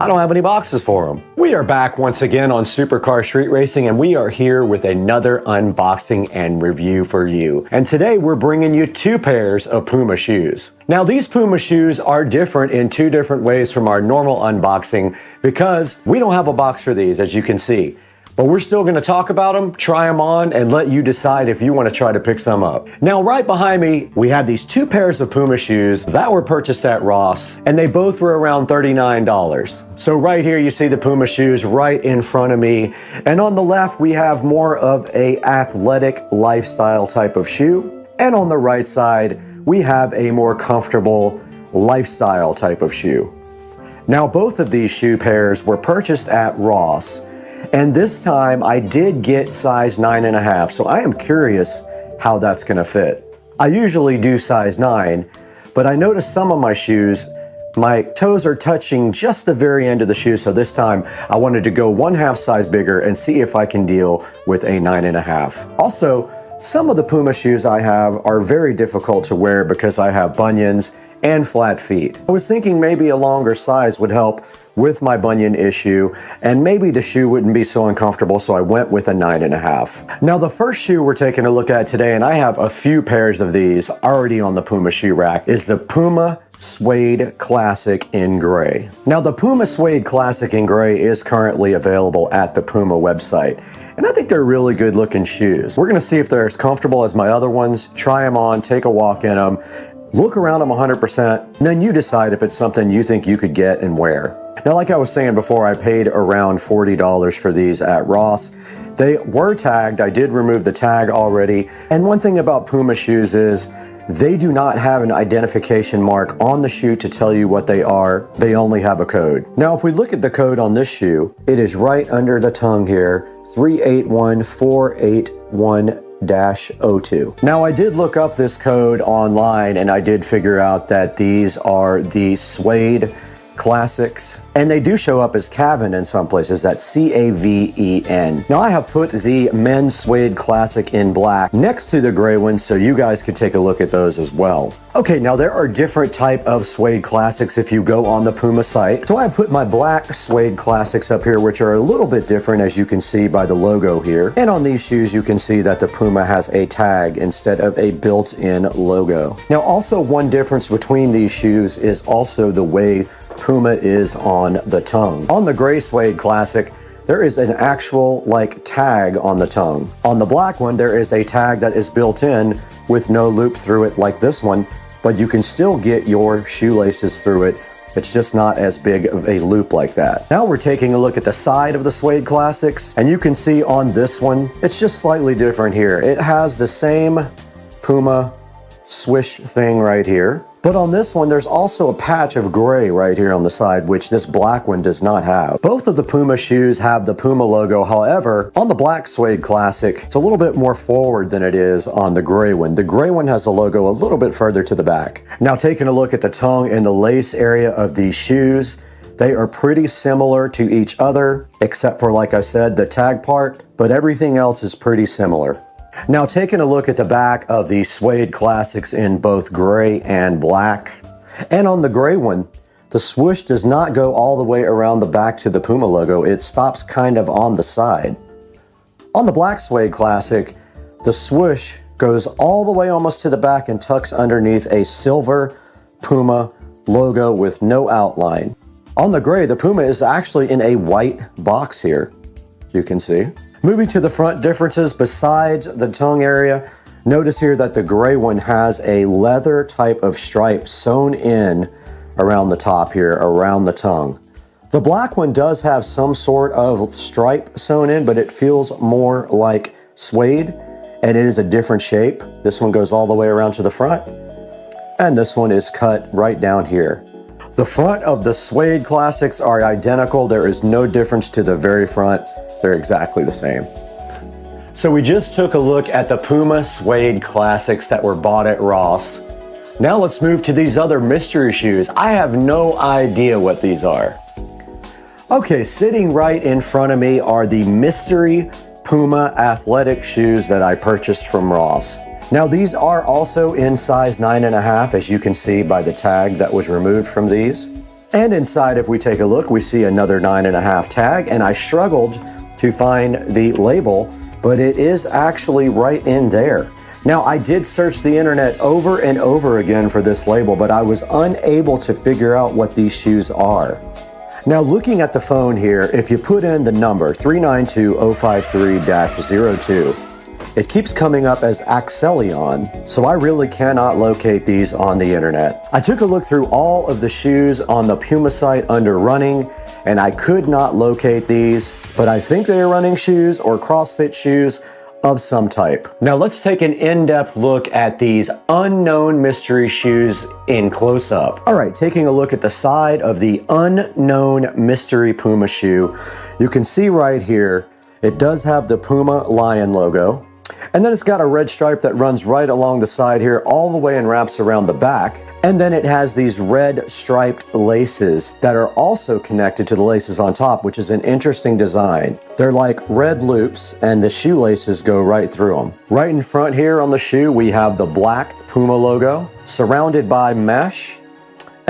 I don't have any boxes for them. We are back once again on Supercar Street Racing, and we are here with another unboxing and review for you. And today we're bringing you two pairs of Puma shoes. Now, these Puma shoes are different in two different ways from our normal unboxing because we don't have a box for these, as you can see. But we're still going to talk about them, try them on, and let you decide if you want to try to pick some up. Now, right behind me, we have these two pairs of Puma shoes that were purchased at Ross, and they both were around $39. So right here, you see the Puma shoes right in front of me. And on the left, we have more of a athletic lifestyle type of shoe. And on the right side, we have a more comfortable lifestyle type of shoe. Now, both of these shoe pairs were purchased at Ross. And this time I did get size 9.5, so I am curious how that's gonna fit. I usually do size 9, but I noticed some of my shoes, my toes are touching just the very end of the shoe, so this time I wanted to go 1/2 size bigger and see if I can deal with a 9.5. Also, some of the Puma shoes I have are very difficult to wear because I have bunions and flat feet. I was thinking maybe a longer size would help with my bunion issue, and maybe the shoe wouldn't be so uncomfortable, so I went with a 9.5. Now, the first shoe we're taking a look at today, and I have a few pairs of these already on the Puma shoe rack, is the Puma Suede Classic in gray. Now, the Puma Suede Classic in gray is currently available at the Puma website, and I think they're really good looking shoes. We're gonna see if they're as comfortable as my other ones, try them on, take a walk in them, look around them 100%, and then you decide if it's something you think you could get and wear. Now, like I was saying before, I paid around $40 for these at Ross. They were tagged. I did remove the tag already. And one thing about Puma shoes is they do not have an identification mark on the shoe to tell you what they are. They only have a code. Now, if we look at the code on this shoe, it is right under the tongue here, 381481-02. Now, I did look up this code online, and I did figure out that these are the Suede Classics, and they do show up as Caven in some places. That's C-A-V-E-N. Now, I have put the men's Suede Classic in black next to the gray ones so you guys can take a look at those as well. Okay, now there are different type of Suede Classics if you go on the Puma site. So I put my black Suede Classics up here, which are a little bit different, as you can see by the logo here. And on these shoes, you can see that the Puma has a tag instead of a built-in logo. Now, also one difference between these shoes is also the way Puma is on the tongue. On the gray Suede Classic, there is an actual tag on the tongue. On the black one, there is a tag that is built in with no loop through it like this one, but you can still get your shoelaces through it. It's just not as big of a loop like that. Now we're taking a look at the side of the Suede Classics, and you can see on this one, it's just slightly different here. It has the same Puma swish thing right here. But on this one, there's also a patch of gray right here on the side, which this black one does not have. Both of the Puma shoes have the Puma logo. However, on the black Suede Classic, it's a little bit more forward than it is on the gray one. The gray one has the logo a little bit further to the back. Now, taking a look at the tongue and the lace area of these shoes, they are pretty similar to each other, except for, like I said, the tag part, but everything else is pretty similar. Now, taking a look at the back of the Suede Classics in both gray and black, and on the gray one, the swoosh does not go all the way around the back to the Puma logo. It stops kind of on the side. On the black Suede Classic, the swoosh goes all the way almost to the back and tucks underneath a silver Puma logo with no outline. On the gray, the Puma is actually in a white box here, you can see. Moving to the front differences besides the tongue area, notice here that the gray one has a leather type of stripe sewn in around the top here, around the tongue. The black one does have some sort of stripe sewn in, but it feels more like suede, and it is a different shape. This one goes all the way around to the front, and this one is cut right down here. The front of the suede classics are identical. There is no difference to the very front. They're exactly the same. So we just took a look at the Puma suede classics that were bought at Ross. Now let's move to these other mystery shoes. I have no idea what these are. Okay, sitting right in front of me are the mystery Puma athletic shoes that I purchased from Ross. Now these are also in size 9.5, as you can see by the tag that was removed from these. And inside, if we take a look, we see another 9.5 tag, and I struggled to find the label, but it is actually right in there. Now I did search the internet over and over again for this label, but I was unable to figure out what these shoes are. Now looking at the phone here, if you put in the number 392053-02, it keeps coming up as Axelion, so I really cannot locate these on the internet. I took a look through all of the shoes on the Puma site under running, and I could not locate these, but I think they are running shoes or CrossFit shoes of some type. Now let's take an in-depth look at these unknown mystery shoes in close-up. All right, taking a look at the side of the unknown mystery Puma shoe, you can see right here, it does have the Puma Lion logo. And then it's got a red stripe that runs right along the side here all the way and wraps around the back. And then it has these red striped laces that are also connected to the laces on top, which is an interesting design. They're like red loops and the shoelaces go right through them. Right in front here on the shoe, we have the black Puma logo surrounded by mesh.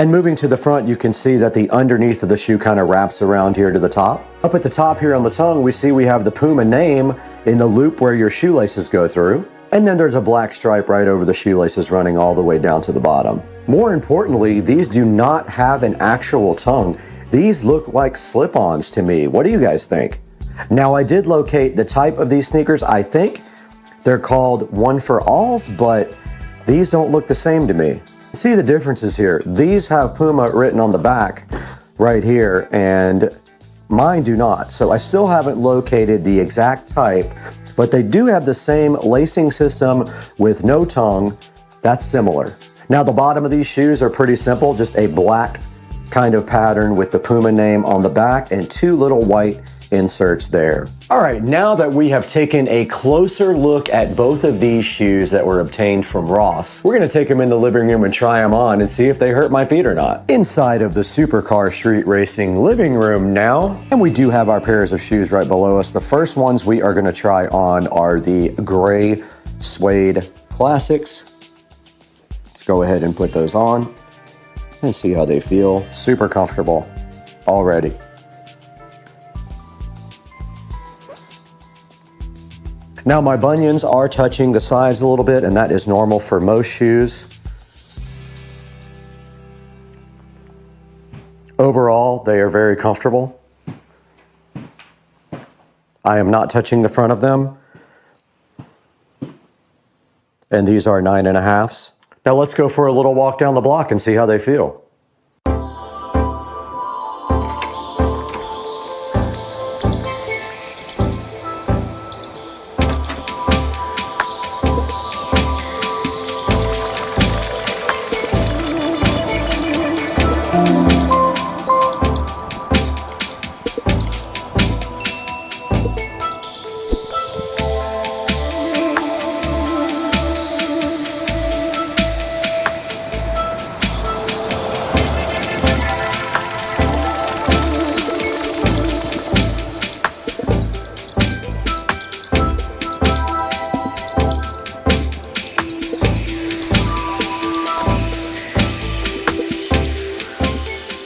And moving to the front, you can see that the underneath of the shoe kind of wraps around here to the top. Up at the top here on the tongue, we have the Puma name in the loop where your shoelaces go through. And then there's a black stripe right over the shoelaces running all the way down to the bottom. More importantly, these do not have an actual tongue. These look like slip-ons to me. What do you guys think? Now, I did locate the type of these sneakers. I think they're called One for Alls, but these don't look the same to me. See the differences here. These have Puma written on the back right here, and mine do not. So I still haven't located the exact type, but they do have the same lacing system with no tongue. That's similar. Now the bottom of these shoes are pretty simple, just a black kind of pattern with the Puma name on the back and two little white inserts there. All right, now that we have taken a closer look at both of these shoes that were obtained from Ross, we're gonna take them in the living room and try them on and see if they hurt my feet or not. Inside of the Supercar Street Racing living room now, and we do have our pairs of shoes right below us. The first ones we are gonna try on are the gray suede classics. Let's go ahead and put those on and see how they feel. Super comfortable already. Now my bunions are touching the sides a little bit, and that is normal for most shoes. Overall, they are very comfortable. I am not touching the front of them. And these are 9.5s. Now let's go for a little walk down the block and see how they feel.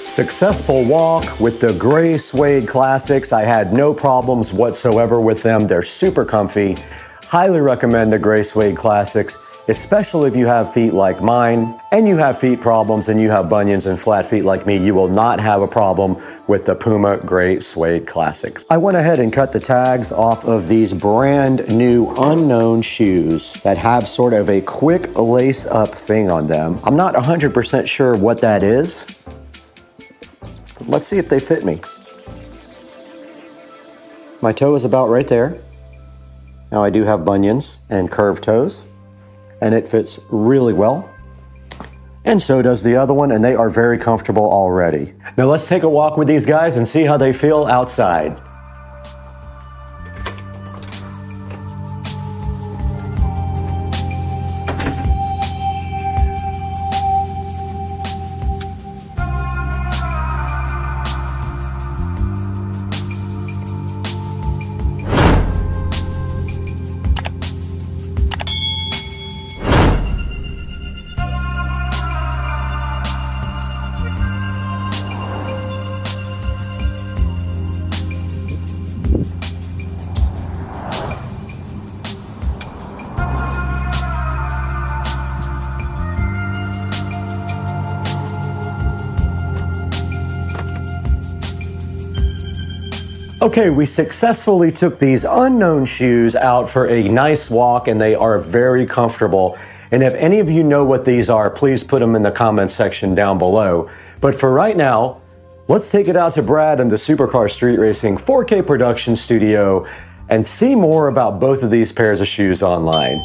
Successful walk with the gray suede classics. I had no problems whatsoever with them. They're super comfy. Highly recommend the gray suede classics, especially if you have feet like mine and you have feet problems and you have bunions and flat feet like me. You will not have a problem with the Puma gray suede classics. I went ahead and cut the tags off of these brand new unknown shoes that have sort of a quick lace up thing on them. I'm not 100% sure what that is. Let's see if they fit me. My toe is about right there. Now I do have bunions and curved toes, and it fits really well. And so does the other one, and they are very comfortable already. Now let's take a walk with these guys and see how they feel outside. Okay, we successfully took these unknown shoes out for a nice walk, and they are very comfortable. And if any of you know what these are, please put them in the comments section down below. But for right now, let's take it out to Brad in the Supercar Street Racing 4K production studio and see more about both of these pairs of shoes online.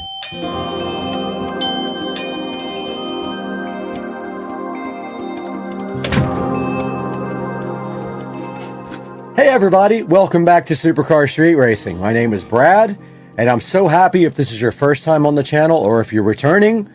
Hey everybody, welcome back to Supercar Street Racing. My name is Brad, and I'm so happy if this is your first time on the channel or if you're returning,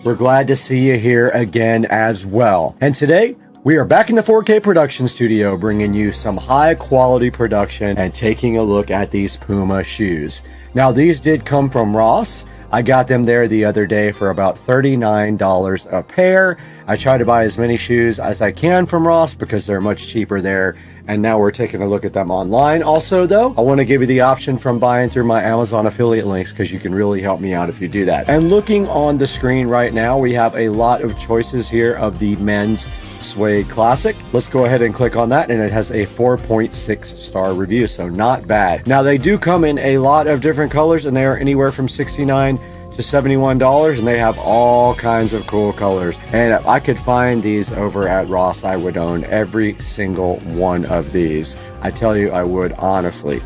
we're glad to see you here again as well. And today, we are back in the 4K production studio bringing you some high quality production and taking a look at these Puma shoes. Now these did come from Ross. I got them there the other day for about $39 a pair. I try to buy as many shoes as I can from Ross because they're much cheaper there. And now we're taking a look at them online. Also though, I want to give you the option from buying through my Amazon affiliate links because you can really help me out if you do that. And looking on the screen right now, we have a lot of choices here of the men's Suede Classic. Let's go ahead and click on that, and it has a 4.6 star review, so not bad. Now they do come in a lot of different colors, and they are anywhere from $69 to $71, and they have all kinds of cool colors. And if I could find these over at Ross, I would own every single one of these. I tell you, I would, honestly.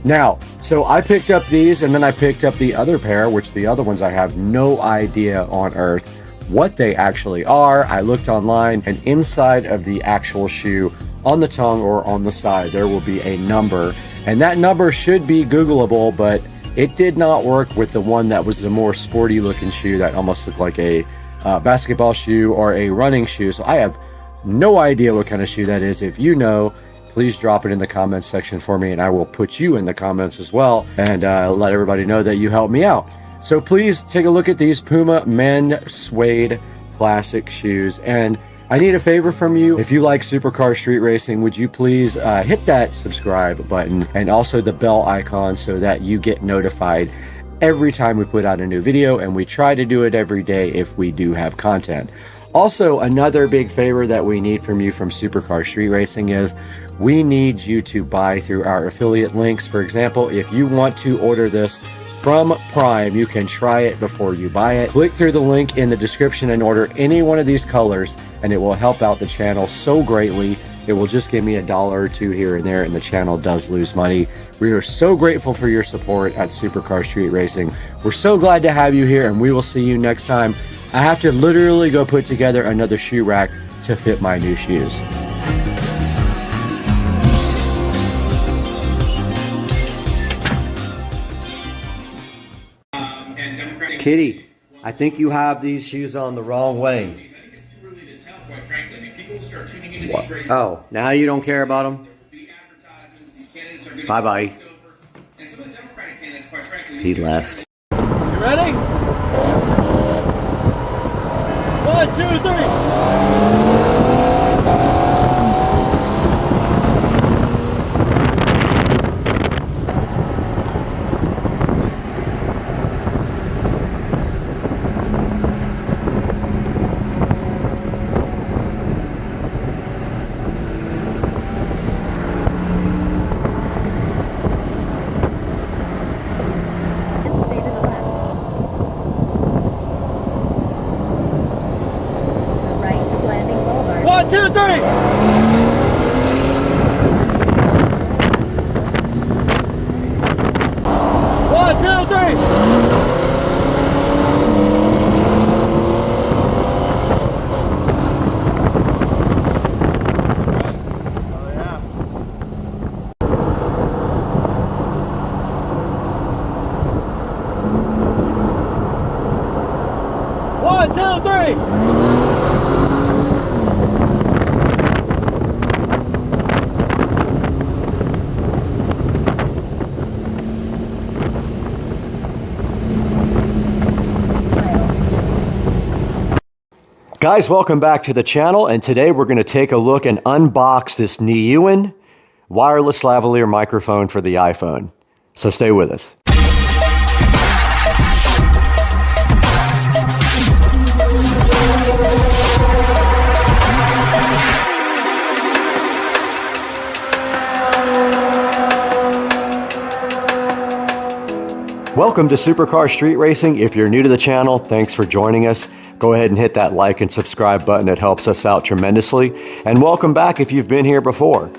Now, so I picked up these, and then I picked up the other pair, which the other ones I have no idea on earth what they actually are. I looked online, and inside of the actual shoe, on the tongue or on the side, there will be a number, and that number should be Googleable, but it did not work with the one that was the more sporty looking shoe that almost looked like a basketball shoe or a running shoe. So I have no idea what kind of shoe that is. If you know, please drop it in the comments section for me, and I will put you in the comments as well, and let everybody know that you helped me out. So please take a look at these Puma Men Suede Classic shoes. And I need a favor from you. If you like Supercar Street Racing, would you please hit that subscribe button and also the bell icon so that you get notified every time we put out a new video, and we try to do it every day if we do have content. Also, another big favor that we need from you from Supercar Street Racing is we need you to buy through our affiliate links. For example, if you want to order this from Prime, you can try it before you buy it. Click through the link in the description and order any one of these colors, and it will help out the channel so greatly. It will just give me $1 or $2 here and there, and the channel does lose money. We are so grateful for your support at Supercar Street Racing. We're so glad to have you here, and we will see you next time. I have to literally go put together another shoe rack to fit my new shoes. Kitty, I think you have these shoes on the wrong way. What? Oh, now you don't care about them? Bye-bye. He left. You ready? 1, 2, 3. One, two, three. 1, 2, 3. Guys, welcome back to the channel, and today we're going to take a look and unbox this Nylon wireless lavalier microphone for the iPhone. So stay with us. Welcome to Supercar Street Racing. If you're new to the channel, thanks for joining us. Go ahead and hit that like and subscribe button. It helps us out tremendously. And welcome back if you've been here before.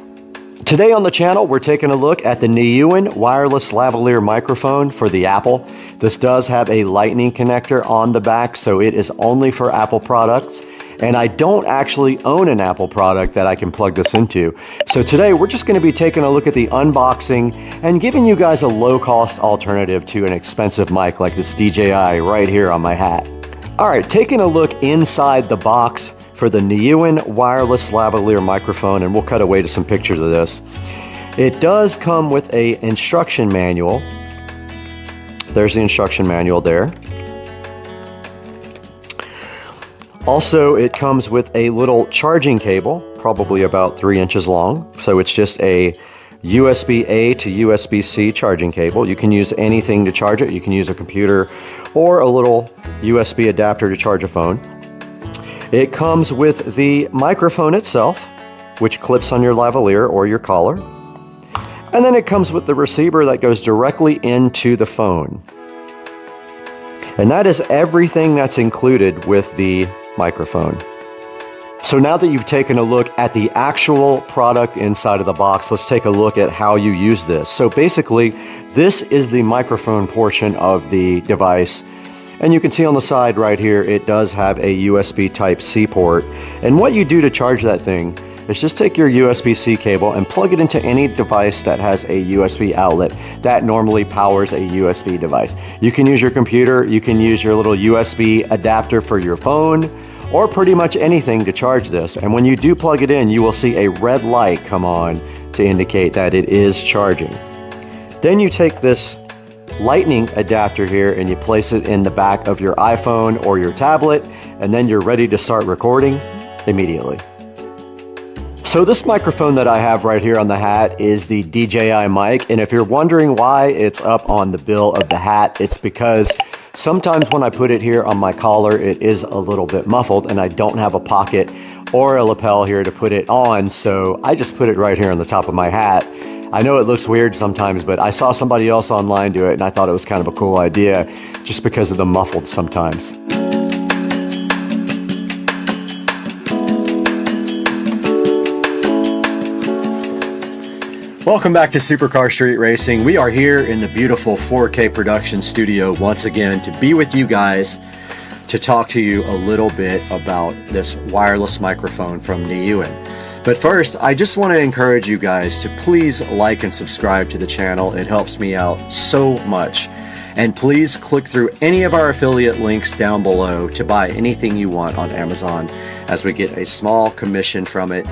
Today on the channel, we're taking a look at the Nylon wireless lavalier microphone for the Apple. This does have a lightning connector on the back, so it is only for Apple products. And I don't actually own an Apple product that I can plug this into. So today we're just going to be taking a look at the unboxing and giving you guys a low-cost alternative to an expensive mic like this DJI right here on my hat. All right, taking a look inside the box for the Nylon wireless lavalier microphone, and we'll cut away to some pictures of this. It does come with an instruction manual. There's the instruction manual there. Also, it comes with a little charging cable, probably about 3 inches long. So it's just a USB-A to USB-C charging cable. You can use anything to charge it. You can use a computer or a little USB adapter to charge a phone. It comes with the microphone itself, which clips on your lavalier or your collar. And then it comes with the receiver that goes directly into the phone. And that is everything that's included with the microphone. So now that you've taken a look at the actual product inside of the box, let's take a look at how you use this. So basically, this is the microphone portion of the device. And you can see on the side right here, it does have a USB Type-C port. And what you do to charge that thing is just take your USB-C cable and plug it into any device that has a USB outlet that normally powers a USB device. You can use your computer, you can use your little USB adapter for your phone, or pretty much anything to charge this. And when you do plug it in, you will see a red light come on to indicate that it is charging. Then you take this lightning adapter here and you place it in the back of your iPhone or your tablet, and then you're ready to start recording immediately. So this microphone that I have right here on the hat is the DJI mic, and if you're wondering why it's up on the bill of the hat, it's because sometimes when I put it here on my collar, it is a little bit muffled and I don't have a pocket or a lapel here to put it on, so I just put it right here on the top of my hat. I know it looks weird sometimes, but I saw somebody else online do it and I thought it was kind of a cool idea just because of the muffled sometimes. Welcome back to Supercar Street Racing. We are here in the beautiful 4K production studio once again to be with you guys to talk to you a little bit about this wireless microphone from Nylon. But first, I just want to encourage you guys to please like and subscribe to the channel. It helps me out so much. And please click through any of our affiliate links down below to buy anything you want on Amazon, as we get a small commission from it.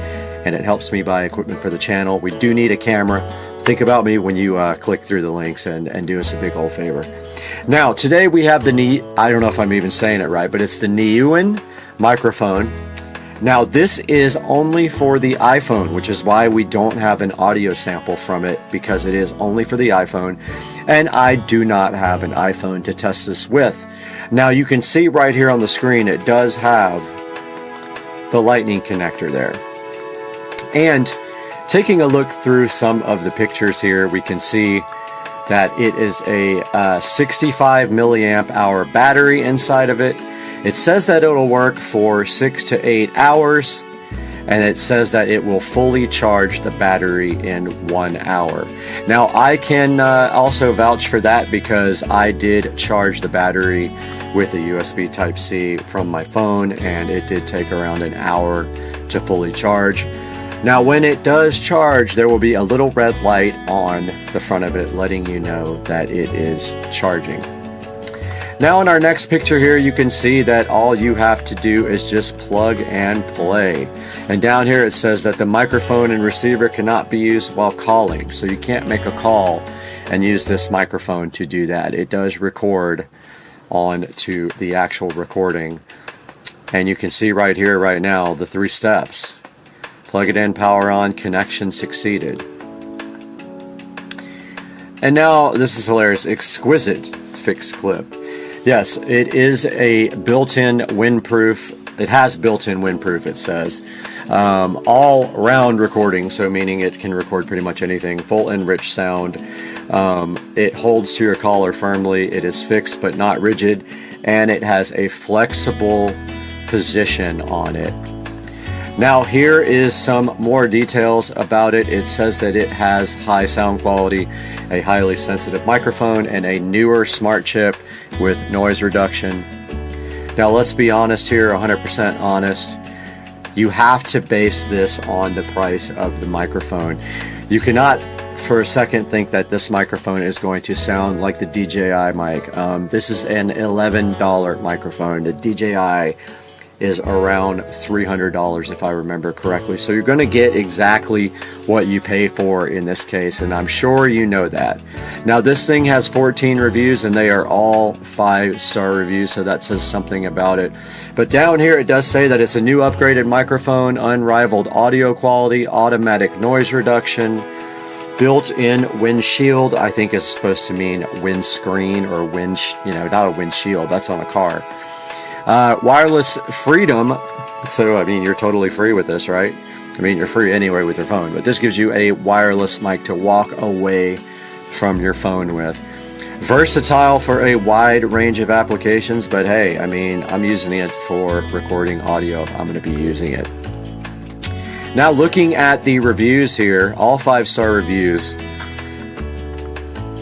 And it helps me buy equipment for the channel. We do need a camera. Think about me when you click through the links and do us a big old favor. Now, today we have the I don't know if I'm even saying it right, but it's the Nylon microphone. Now, this is only for the iPhone, which is why we don't have an audio sample from it, because it is only for the iPhone. And I do not have an iPhone to test this with. Now, you can see right here on the screen, it does have the lightning connector there. And taking a look through some of the pictures here, we can see that it is a 65 milliamp hour battery inside of it. It says that it'll work for 6 to 8 hours, and it says that it will fully charge the battery in 1 hour. Now, I can also vouch for that because I did charge the battery with a USB Type-C from my phone, and it did take around an hour to fully charge. Now, when it does charge, there will be a little red light on the front of it letting you know that it is charging. Now in our next picture here, you can see that all you have to do is just plug and play. And down here it says that the microphone and receiver cannot be used while calling. So you can't make a call and use this microphone to do that. It does record on to the actual recording. And you can see right here, right now, the 3 steps. Plug it in, power on, connection succeeded. And now, this is hilarious, exquisite fixed clip. Yes, it is a built-in windproof. It has built-in windproof, it says. All-round recording, so meaning it can record pretty much anything. Full and rich sound. It holds to your collar firmly. It is fixed but not rigid. And it has a flexible position on it. Now here is some more details about it. It says that it has high sound quality, a highly sensitive microphone, and a newer smart chip with noise reduction. Now let's be honest here, 100% honest. You have to base this on the price of the microphone. You cannot for a second think that this microphone is going to sound like the DJI mic. This is an $11 microphone. The DJI is around $300 if I remember correctly. So you're going to get exactly what you pay for in this case, and I'm sure you know that. Now this thing has 14 reviews and they are all 5-star reviews, so that says something about it. But down here it does say that it's a new upgraded microphone, unrivaled audio quality, automatic noise reduction, built-in windshield. I think it's supposed to mean windscreen or wind, not a windshield, that's on a car. Wireless freedom, so I mean you're totally free with this, right? I mean you're free anyway with your phone, but this gives you a wireless mic to walk away from your phone with. Versatile for a wide range of applications, but hey, I mean I'm using it for recording audio. I'm going to be using it. Now looking at the reviews here, all 5-star reviews.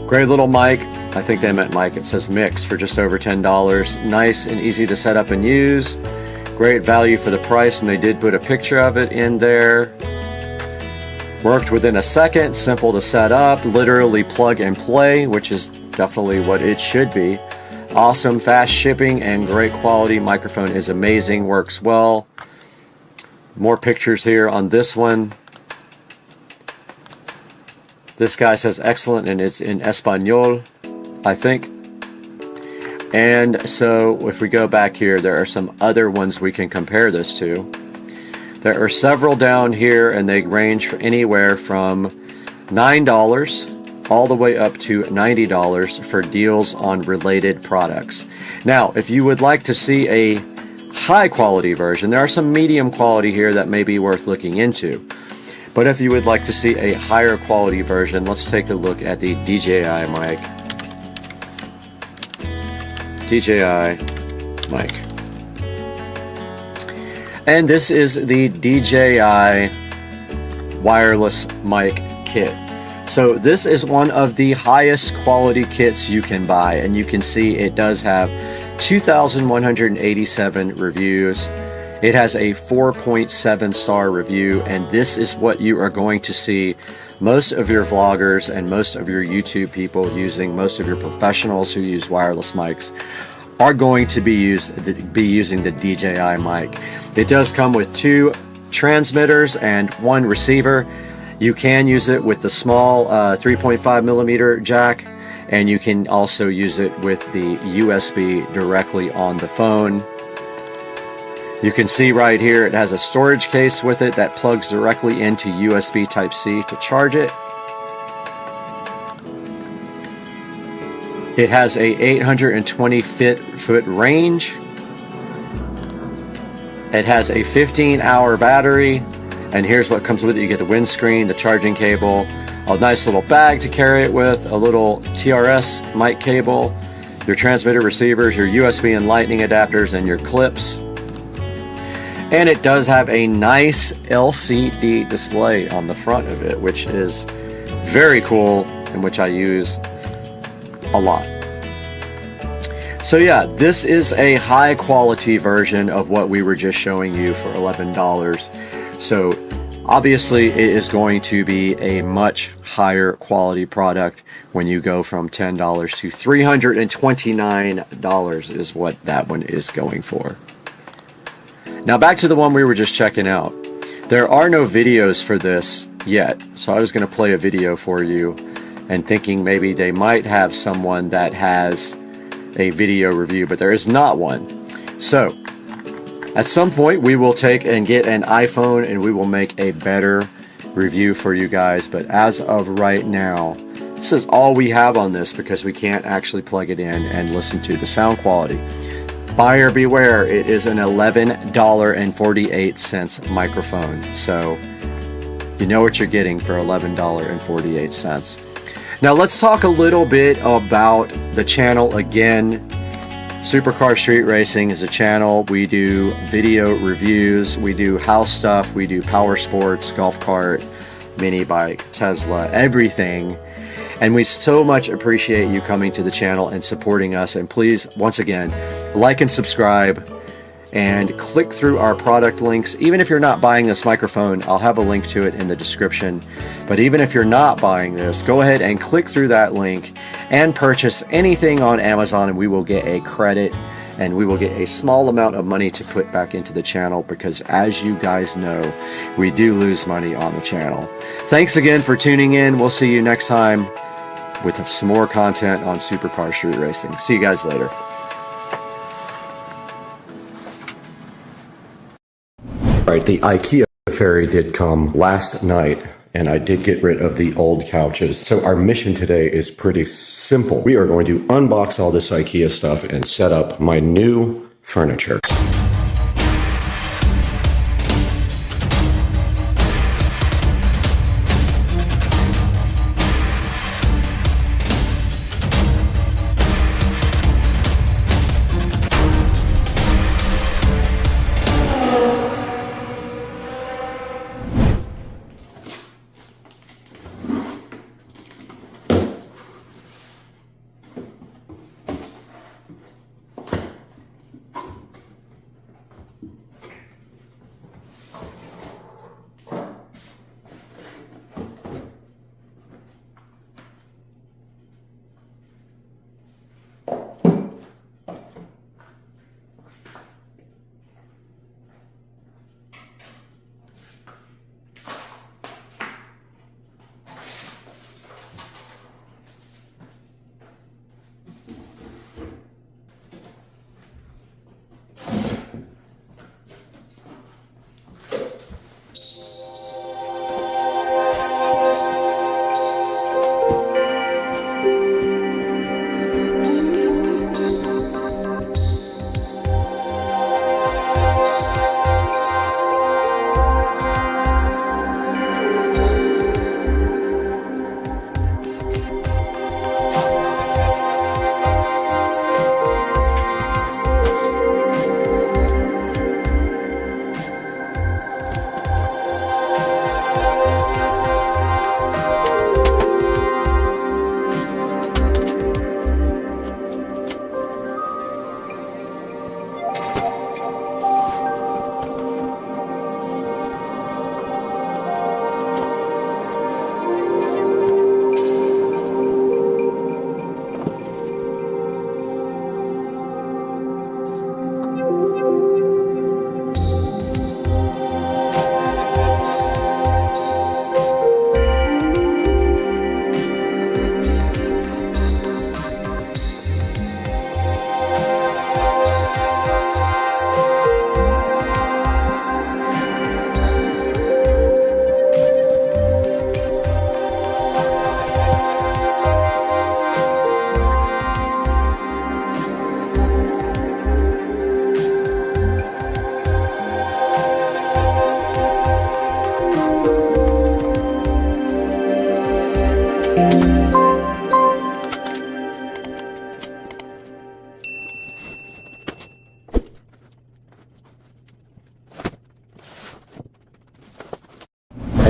Great little mic. I think they meant mic. It says mix for just over $10. Nice and easy to set up and use. Great value for the price, and they did put a picture of it in there. Worked within a second, simple to set up, literally plug and play, which is definitely what it should be. Awesome, fast shipping, and great quality. Microphone is amazing, works well. More pictures here on this one. This guy says excellent, and it's in Espanol, I think. And so if we go back here, there are some other ones we can compare this to. There are several down here, and they range for anywhere from $9 all the way up to $90 for deals on related products. Now, if you would like to see a high quality version, there are some medium quality here that may be worth looking into. But if you would like to see a higher quality version, let's take a look at the DJI mic. DJI mic. And this is the DJI wireless mic kit. So this is one of the highest quality kits you can buy, and you can see it does have 2,187 reviews. It has a 4.7 star review, and this is what you are going to see most of your vloggers and most of your YouTube people using, most of your professionals who use wireless mics are going to be using the DJI mic. It does come with 2 transmitters and 1 receiver. You can use it with the small 3.5 millimeter jack, and you can also use it with the USB directly on the phone. You can see right here it has a storage case with it that plugs directly into USB Type-C to charge it. It has a 820 foot range. It has a 15-hour battery, and here's what comes with it. You get the windscreen, the charging cable, a nice little bag to carry it with, a little TRS mic cable, your transmitter receivers, your USB and lightning adapters, and your clips. And it does have a nice LCD display on the front of it, which is very cool and which I use a lot. So yeah, this is a high quality version of what we were just showing you for $11. So Obviously, it is going to be a much higher quality product when you go from $10 to $329 is what that one is going for. Now back to the one we were just checking out. There are no videos for this yet, so I was going to play a video for you and thinking maybe they might have someone that has a video review, but there is not one. So at some point we will take and get an iPhone and we will make a better review for you guys, but as of right now, this is all we have on this because we can't actually plug it in and listen to the sound quality. Buyer beware, it is an $11.48 microphone, so you know what you're getting for $11.48. Now let's talk a little bit about the channel again. Supercar Street Racing is a channel. We do video reviews, we do house stuff, we do power sports, golf cart, mini bike, Tesla, everything. And we so much appreciate you coming to the channel and supporting us. And please, once again, like and subscribe and click through our product links. Even if you're not buying this microphone, I'll have a link to it in the description. But even if you're not buying this, go ahead and click through that link and purchase anything on Amazon, and we will get a credit and we will get a small amount of money to put back into the channel because, as you guys know, we do lose money on the channel. Thanks again for tuning in. We'll see you next time with some more content on Supercar Street Racing. See you guys later. Right, the IKEA ferry did come last night, and I did get rid of the old couches. So our mission today is pretty simple. We are going to unbox all this IKEA stuff and set up my new furniture.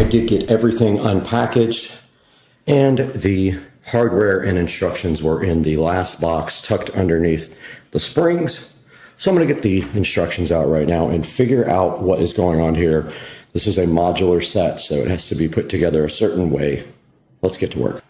I did get everything unpackaged, and the hardware and instructions were in the last box tucked underneath the springs. So I'm going to get the instructions out right now and figure out what is going on here. This is a modular set, so it has to be put together a certain way. Let's get to work.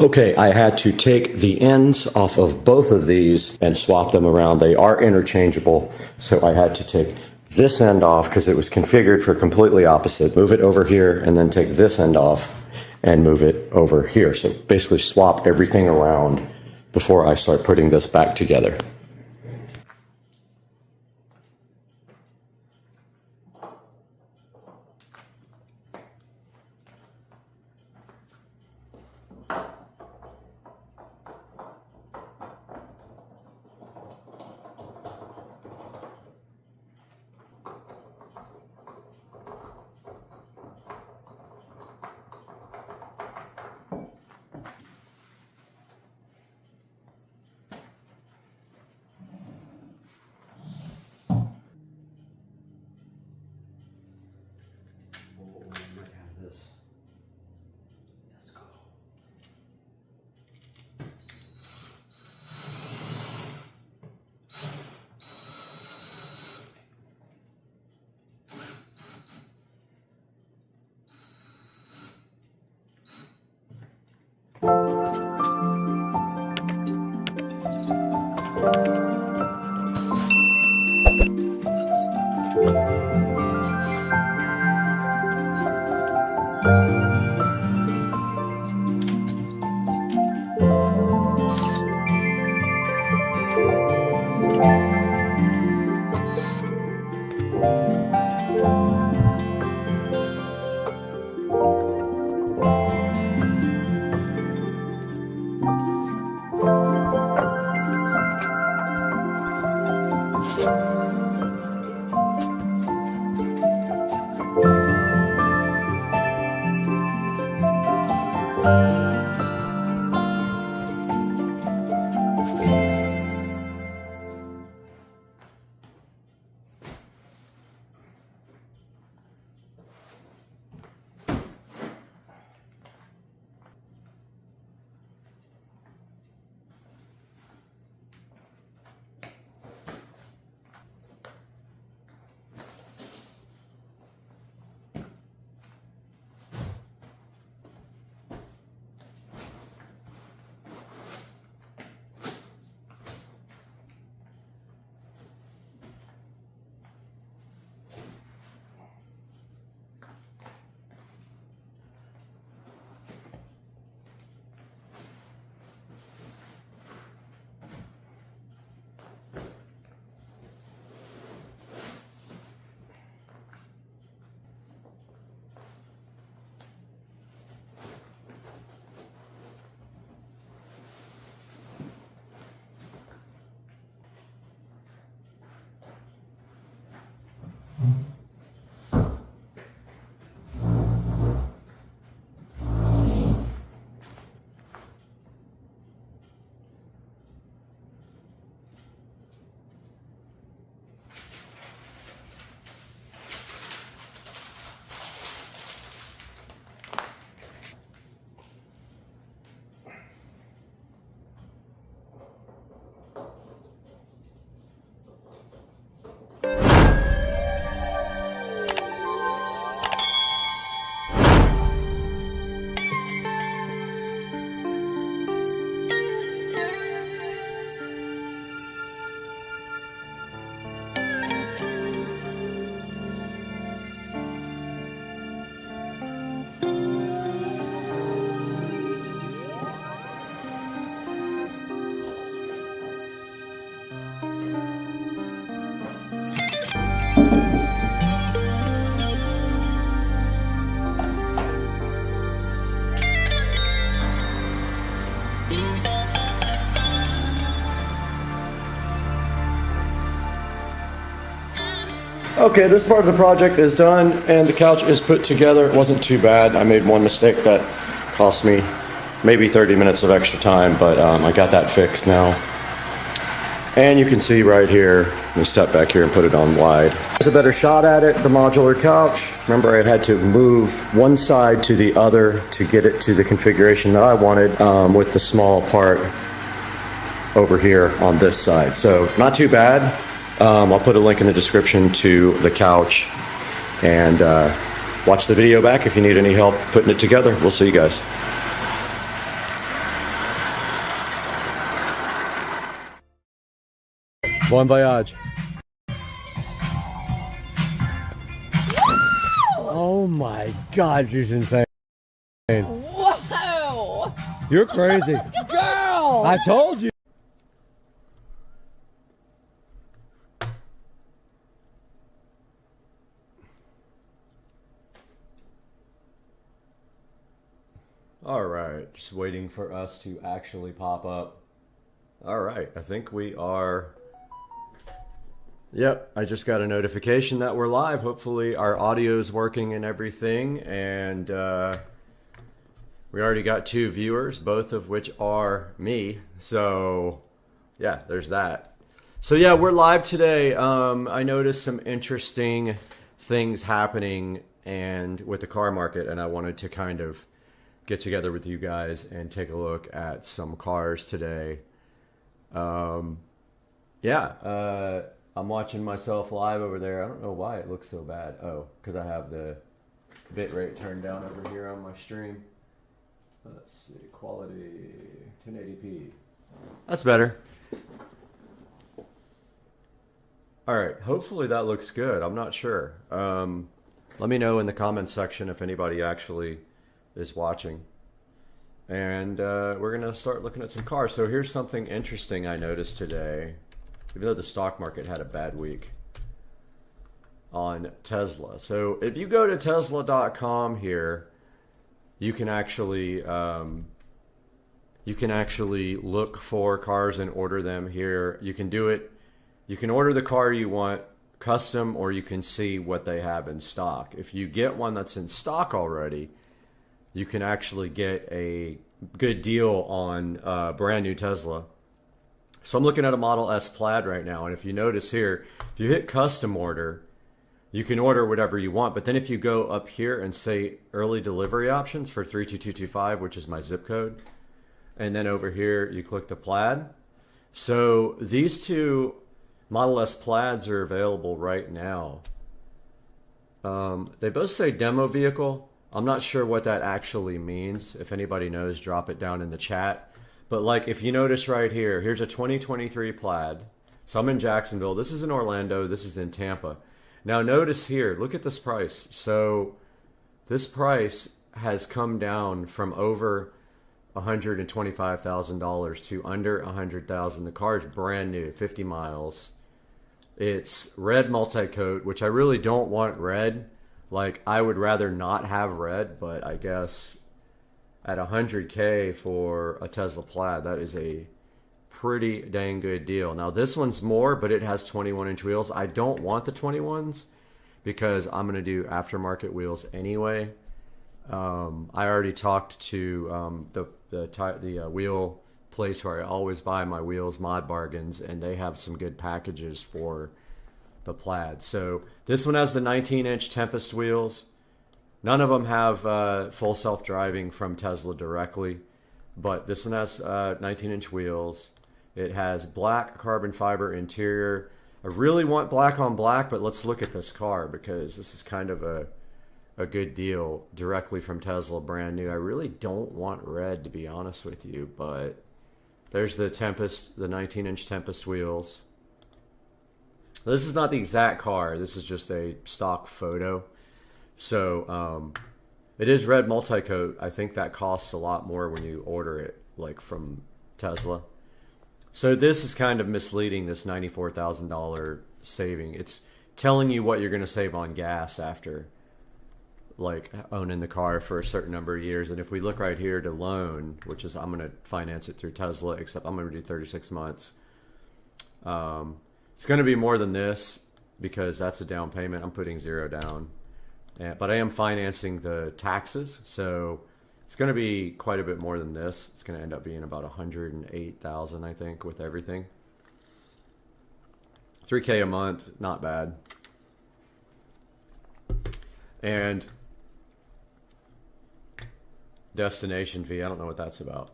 Okay, I had to take the ends off of both of these and swap them around. They are interchangeable, so I had to take this end off because it was configured for completely opposite. Move it over here and then take this end off and move it over here. So basically swap everything around before I start putting this back together. Okay, this part of the project is done and the couch is put together. It wasn't too bad. I made one mistake that cost me maybe 30 minutes of extra time, but I got that fixed now. And you can see right here, let me step back here and put it on wide. There's a better shot at it, the modular couch. Remember, I had to move one side to the other to get it to the configuration that I wanted with the small part over here on this side. So not too bad. I'll put a link in the description to the couch, and watch the video back if you need any help putting it together. We'll see you guys. Bon voyage. Oh my God, she's insane. Wow! You're crazy. Girl! I told you. All right, just waiting for us to actually pop up. All right, I think we are. Yep, I just got a notification that we're live. Hopefully our audio is working and everything. And we already got 2 viewers, both of which are me. So yeah, there's that. So yeah, we're live today. I noticed some interesting things happening and with the car market, and I wanted to kind of get together with you guys and take a look at some cars today. I'm watching myself live over there. I don't know why it looks so bad. Oh, because I have the bitrate turned down over here on my stream. Let's see, quality 1080p. That's better. All right, hopefully that looks good. I'm not sure. Let me know in the comments section if anybody actually is watching. And we're gonna start looking at some cars. So here's something interesting I noticed today. Even though the stock market had a bad week on Tesla. So if you go to Tesla.com here, you can actually look for cars and order them here. You can do it. You can order the car you want custom, or you can see what they have in stock. If you get one that's in stock already, you can actually get a good deal on a brand new Tesla. So I'm looking at a Model S Plaid right now, and if you notice here, if you hit custom order, you can order whatever you want. But then if you go up here and say early delivery options for 32225, which is my zip code, and then over here you click the Plaid. So these 2 Model S Plaids are available right now. They both say demo vehicle. I'm not sure what that actually means. If anybody knows, drop it down in the chat. But like, if you notice right here, here's a 2023 Plaid. So I'm in Jacksonville. This is in Orlando. This is in Tampa. Now notice here, look at this price. So this price has come down from over $125,000 to under $100,000. The car is brand new, 50 miles. It's red multi-coat, which I really don't want red. Like, I would rather not have red, but I guess at $100K for a Tesla Plaid, that is a pretty dang good deal. Now this one's more, but it has 21-inch wheels. I don't want the 21s because I'm going to do aftermarket wheels anyway. I already talked to the wheel place where I always buy my wheels, Mod Bargains, and they have some good packages for the Plaid. So this one has the 19-inch Tempest wheels. None of them have full self-driving from Tesla directly, but this one has 19-inch wheels. It has black carbon fiber interior. I really want black on black, but let's look at this car because this is kind of a good deal directly from Tesla, brand new. I really don't want red, to be honest with you, but there's the Tempest, the 19-inch Tempest wheels. This is not the exact car. This is just a stock photo. So it is red multi-coat. I think that costs a lot more when you order it, like from Tesla. So this is kind of misleading, this $94,000 saving. It's telling you what you're going to save on gas after like owning the car for a certain number of years. And if we look right here to loan, which is, I'm going to finance it through Tesla, except I'm going to do 36 months. It's going to be more than this. because that's a down payment. I'm putting 0 down. But I am financing the taxes, so it's going to be quite a bit more than this. It's going to end up being about 108,000, I think, with everything. 3K a month, not bad. And destination fee, I don't know what that's about.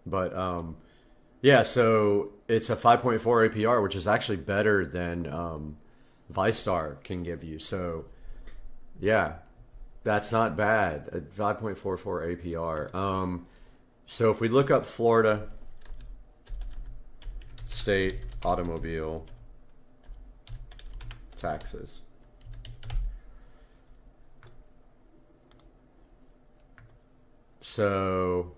But yeah, so it's a 5.4 APR, which is actually better than ViStar can give you. So yeah, that's not bad. A 5.44 APR. So if we look up Florida state automobile taxes. So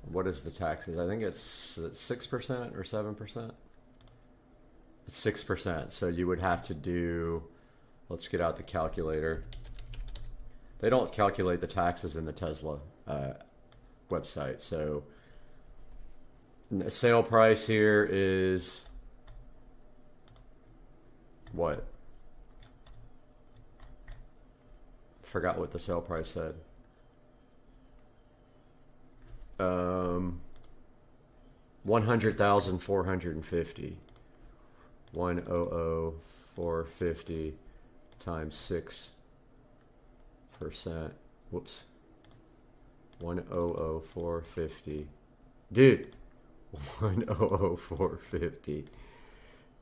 what is the taxes? I think it's 6% or 7%. It's 6%. So you would have to do, let's get out the calculator. They don't calculate the taxes in the Tesla website. So the sale price here is what? Forgot what the sale price said. 100,450. 100,450 times 6%. Whoops. 100,450. Dude. 100,450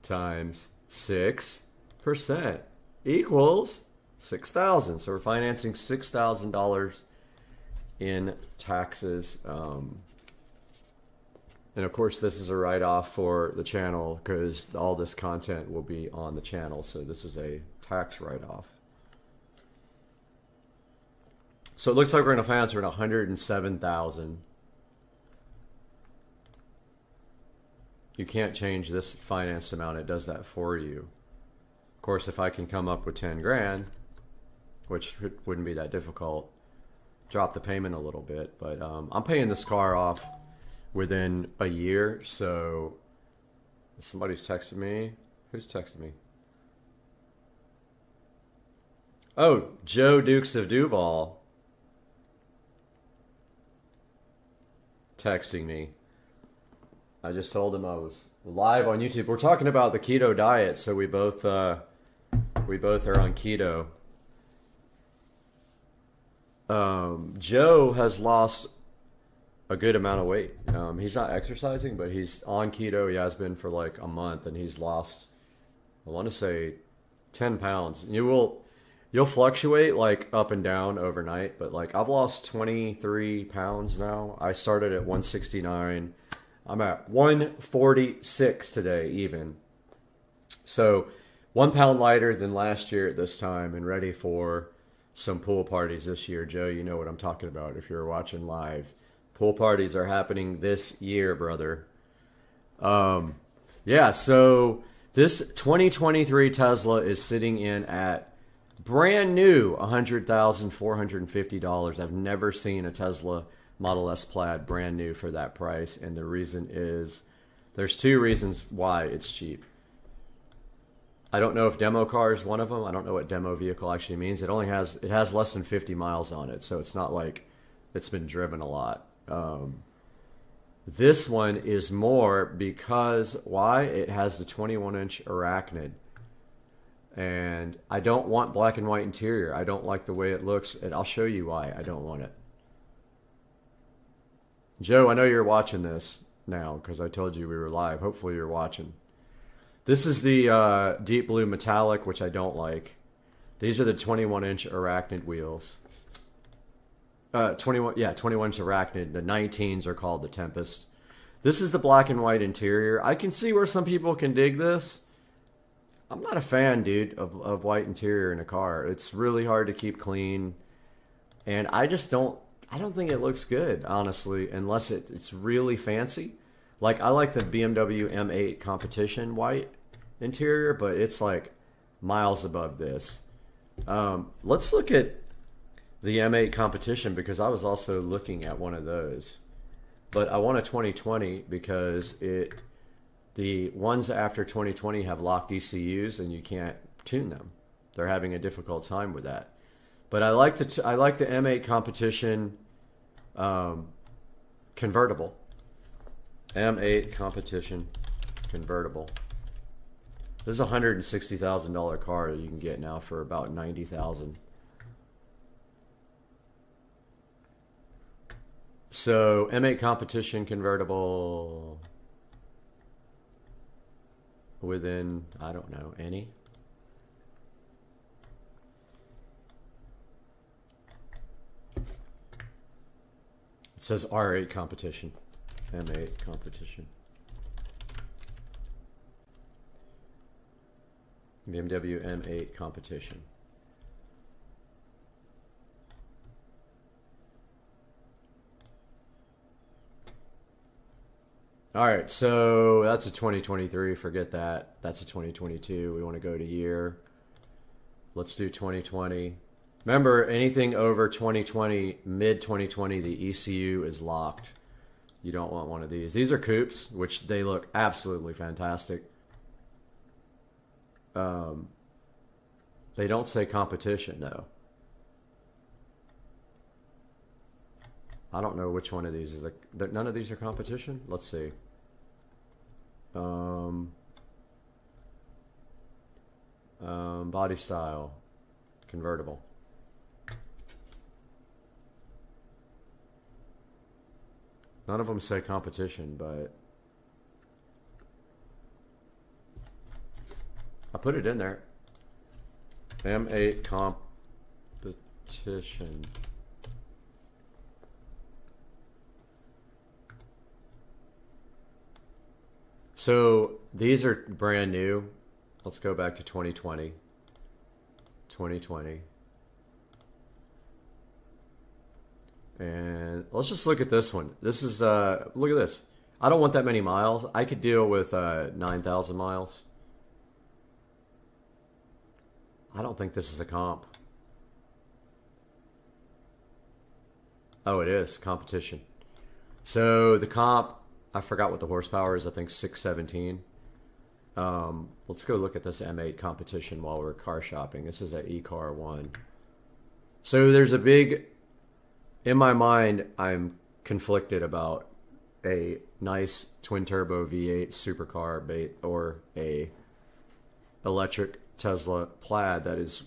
times 6% equals 6,000. So we're financing $6,000 in taxes. And of course, this is a write-off for the channel because all this content will be on the channel. So this is a tax write-off. So it looks like we're going to finance around 107,000. You can't change this finance amount. It does that for you. Of course, if I can come up with 10 grand, which wouldn't be that difficult, drop the payment a little bit. But I'm paying this car off within a year. So somebody's texted me. Who's texted me? Oh, Joe Dukes of Duval texting me. I just told him I was live on YouTube. We're talking about the keto diet, so we both are on keto. Joe has lost a good amount of weight. He's not exercising, but he's on keto. He has been for like a month, and he's lost, I want to say, 10 pounds. You'll fluctuate like up and down overnight, but like I've lost 23 pounds now. I started at 169. I'm at 146 today even. So 1 pound lighter than last year at this time and ready for some pool parties this year. Joe, you know what I'm talking about if you're watching live. Pool parties are happening this year, brother. Yeah, so this 2023 Tesla is sitting in at brand new $100,450. I've never seen a Tesla Model S Plaid brand new for that price, and the reason is there's two reasons why it's cheap. I don't know if demo car is one of them. I don't know what demo vehicle actually means. It has less than 50 miles on it, so it's not like it's been driven a lot. This one is more because why? It has the 21-inch Arachnid. And I don't want black and white interior. I don't like the way it looks, and I'll show you why I don't want it. Joe, I know you're watching this now because I told you we were live. Hopefully you're watching. This is the deep blue metallic, which I don't like. These are the 21-inch Arachnid wheels. 21-inch Arachnid. The 19s are called the Tempest. This is the black and white interior. I can see where some people can dig this. I'm not a fan, dude, of white interior in a car. It's really hard to keep clean. And I don't think it looks good, honestly, unless it's really fancy. Like, I like the BMW M8 Competition white interior, but it's like miles above this. Let's look at the M8 Competition because I was also looking at one of those. But I want a 2020 because it The ones after 2020 have locked ECUs and you can't tune them. They're having a difficult time with that. But I like the M8 competition convertible. M8 competition convertible. This is a $160,000 car that you can get now for about $90,000. So M8 competition convertible within, I don't know, any. It says R8 competition, M8 competition. BMW M8 competition. All right, so that's a 2023. Forget that. That's a 2022. We want to go to year. Let's do 2020. Remember, anything over 2020, mid 2020, the ECU is locked. You don't want one of these. These are coupes, which they look absolutely fantastic. They don't say competition though. I don't know which one of these is none of these are competition. Let's see. Body style, convertible. None of them say competition, but I put it in there. M8 competition. So these are brand new. Let's go back to 2020. 2020. And let's just look at this one. This is, look at this. I don't want that many miles. I could deal with 9,000 miles. I don't think this is a comp. Oh, it is competition. So the comp, I forgot what the horsepower is. I think 617. Let's go look at this M8 competition while we're car shopping. This is an eCar 1. So there's a big, in my mind, I'm conflicted about a nice twin turbo V8 supercar or a electric Tesla Plaid that is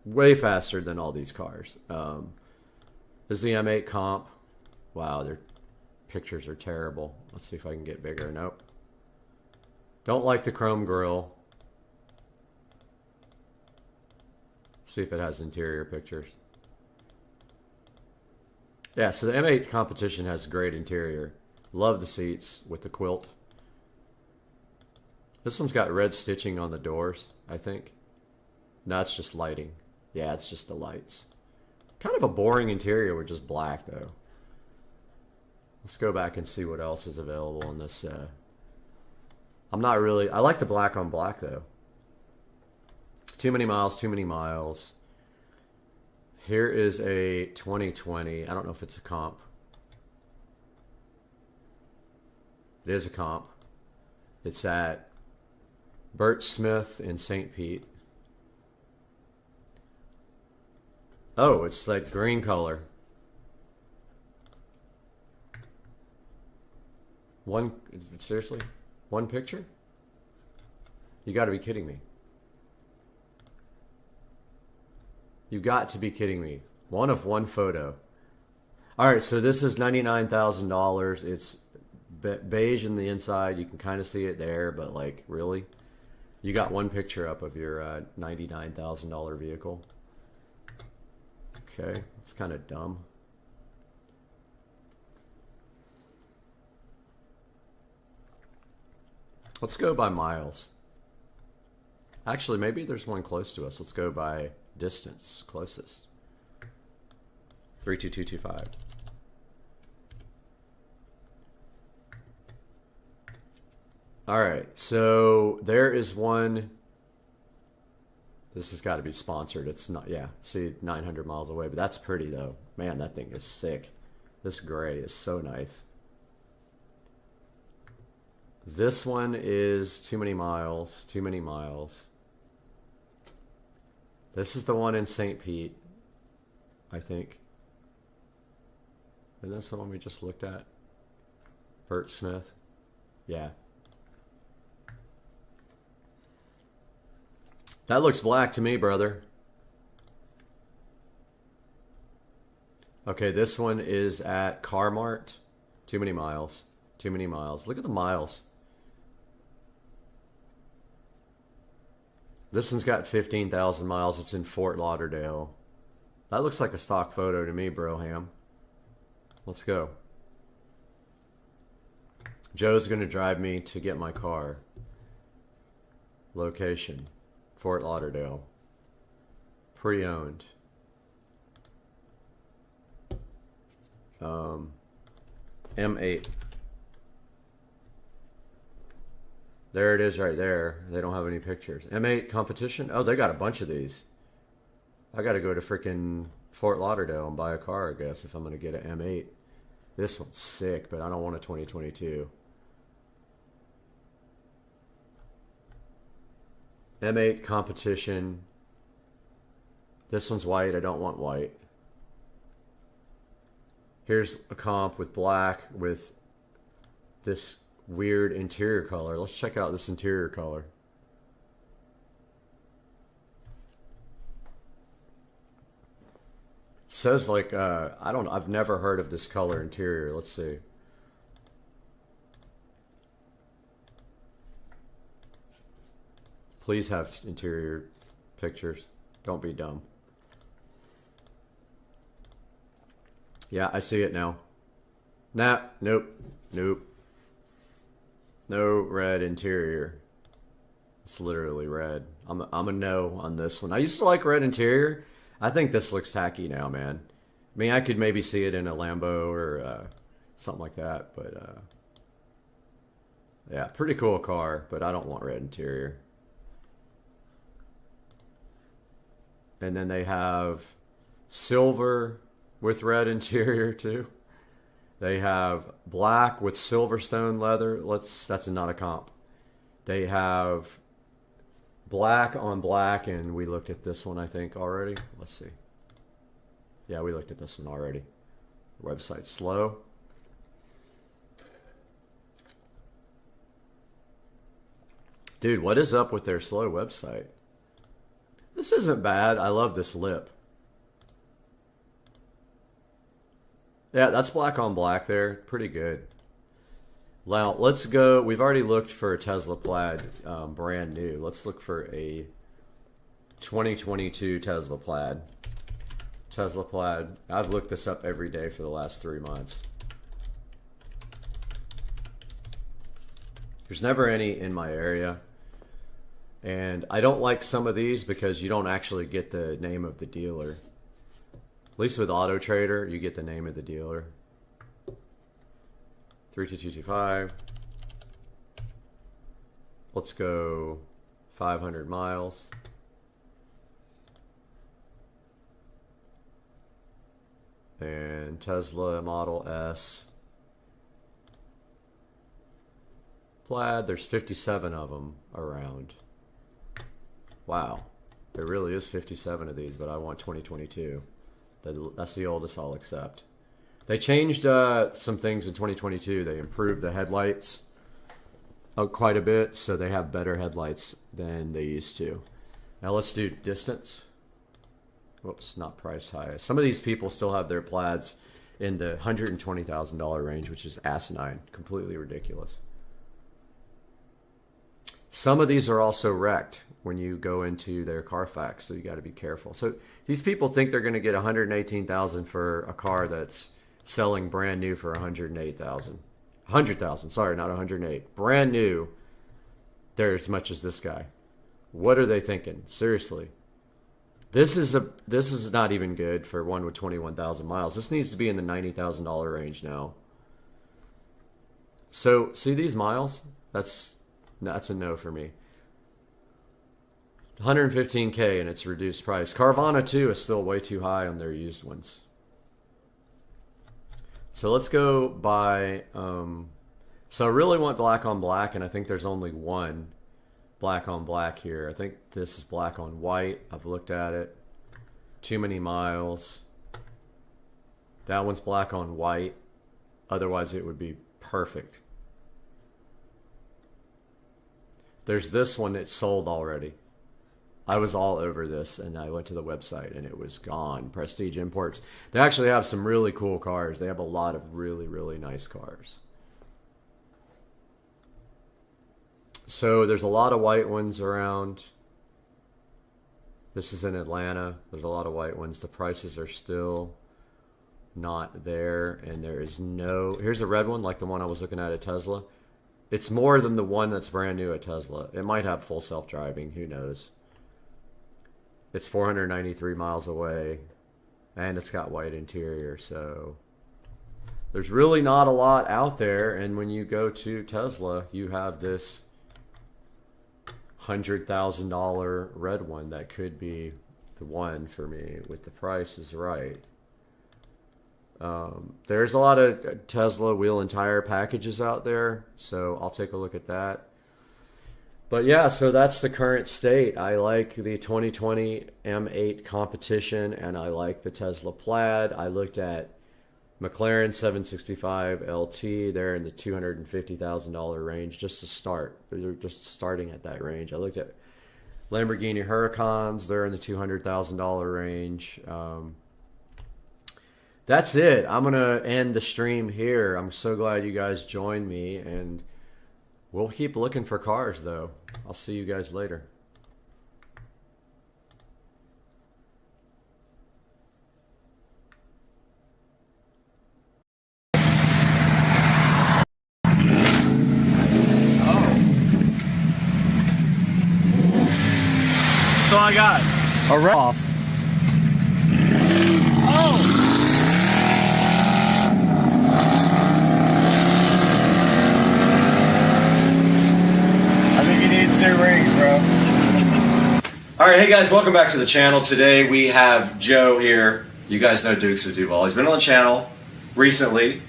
way faster than all these cars. This is the M8 comp. Wow, their pictures are terrible. Let's see if I can get bigger. Nope. Don't like the chrome grille. See if it has interior pictures. Yeah, so the M8 competition has a great interior. Love the seats with the quilt. This one's got red stitching on the doors, I think. No, it's just lighting. Yeah, it's just the lights. Kind of a boring interior with just black, though. Let's go back and see what else is available in this. I'm not really... I like the black on black, though. Too many miles, too many miles. Here is a 2020. I don't know if it's a comp. It is a comp. It's at Burt Smith in St. Pete. Oh, it's like green color. Seriously? One picture? You got to be kidding me. You got to be kidding me. One of one photo. All right, so this is $99,000. It's beige in the inside. You can kind of see it there, but like, really? You got one picture up of your $99,000 vehicle. Okay, it's kind of dumb. Let's go by miles. Actually, maybe there's one close to us. Let's go by distance closest. 32225. All right, so there is one. This has got to be sponsored. It's not, yeah, see, 900 miles away, but that's pretty though. Man, that thing is sick. This gray is so nice. This one is too many miles. Too many miles. This is the one in St. Pete, I think. And that's the one we just looked at. Bert Smith. Yeah. That looks black to me, brother. Okay, this one is at Carmart. Too many miles. Too many miles. Look at the miles. This one's got 15,000 miles. It's in Fort Lauderdale. That looks like a stock photo to me, Broham. Let's go. Joe's going to drive me to get my car. Location. Fort Lauderdale. Pre-owned. M8. There it is right there. They don't have any pictures. M8 competition? Oh, they got a bunch of these. I got to go to freaking Fort Lauderdale and buy a car, I guess, if I'm going to get an M8. This one's sick, but I don't want a 2022. M8 competition. This one's white. I don't want white. Here's a comp with black with this weird interior color. Let's check out this interior color. It says like I've never heard of this color interior. Let's see. Please have interior pictures. Don't be dumb. Yeah, I see it now. Nah, nope, nope. No red interior. It's literally red. I'm a no on this one. I used to like red interior. I think this looks tacky now, man. I mean, I could maybe see it in a Lambo or something like that, but yeah, pretty cool car, but I don't want red interior. And then they have silver with red interior too. They have black with Silverstone leather. That's not a comp. They have black on black, and we looked at this one, I think, already. Let's see. Yeah, we looked at this one already. The website's slow. Dude, what is up with their slow website? This isn't bad. I love this lip. Yeah, that's black on black there. Pretty good. Now, let's go. We've already looked for a Tesla Plaid brand new. Let's look for a 2022 Tesla Plaid. Tesla Plaid. I've looked this up every day for the last 3 months. There's never any in my area. And I don't like some of these because you don't actually get the name of the dealer. At least with Auto Trader, you get the name of the dealer. 32225. Let's go 500 miles. And Tesla Model S. Plaid, there's 57 of them around. Wow. There really is 57 of these, but I want 2022. That's the oldest I'll accept. They changed some things in 2022. They improved the headlights quite a bit, so they have better headlights than they used to. Now let's do distance. Whoops, not price high. Some of these people still have their Plaids in the $120,000 range, which is asinine, completely ridiculous. Some of these are also wrecked when you go into their Carfax, so you got to be careful. So these people think they're going to get $118,000 for a car that's selling brand new for $108,000. $100,000, sorry, not $108,000. Brand new. They're as much as this guy. What are they thinking? Seriously. This is not even good for one with 21,000 miles. This needs to be in the $90,000 range now. So, see these miles? That's a no for me. 115K and it's reduced price. Carvana too is still way too high on their used ones. So let's go buy So I really want black on black, and I think there's only one black on black here. I think this is black on white. I've looked at it. Too many miles. That one's black on white. Otherwise, it would be perfect. There's this one that's sold already. I was all over this, and I went to the website, and it was gone. Prestige Imports. They actually have some really cool cars. They have a lot of really, really nice cars. So there's a lot of white ones around. This is in Atlanta. There's a lot of white ones. The prices are still not there, and there is no... Here's a red one, like the one I was looking at Tesla. It's more than the one that's brand new at Tesla. It might have full self-driving. Who knows? It's 493 miles away, and it's got white interior, so there's really not a lot out there. And when you go to Tesla, you have this $100,000 red one that could be the one for me with the price is right. There's a lot of Tesla wheel and tire packages out there, so I'll take a look at that. But yeah, so that's the current state. I like the 2020 M8 competition, and I like the Tesla Plaid. I looked at McLaren 765 LT. They're in the $250,000 range just to start. They're just starting at that range. I looked at Lamborghini Huracans. They're in the $200,000 range. That's it. I'm going to end the stream here. I'm so glad you guys joined me, and we'll keep looking for cars, though. I'll see you guys later. That's all I got. A wrap off. New rings, bro. All right, hey guys, welcome back to the channel. Today we have Joe here. You guys know Dukes of Duval. He's been on the channel recently.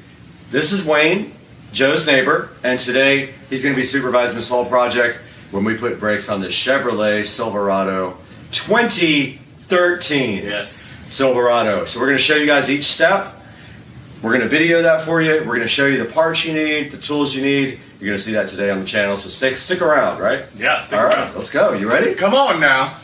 This is Wayne, Joe's neighbor, and today he's going to be supervising this whole project when we put brakes on this Chevrolet Silverado 2013. Yes. Silverado. So we're going to show you guys each step. We're going to video that for you. We're going to show you the parts you need, the tools you need. You're going to see that today on the channel, so stick around, right? Yeah, stick around. around. All right, let's go. You ready? Come on now.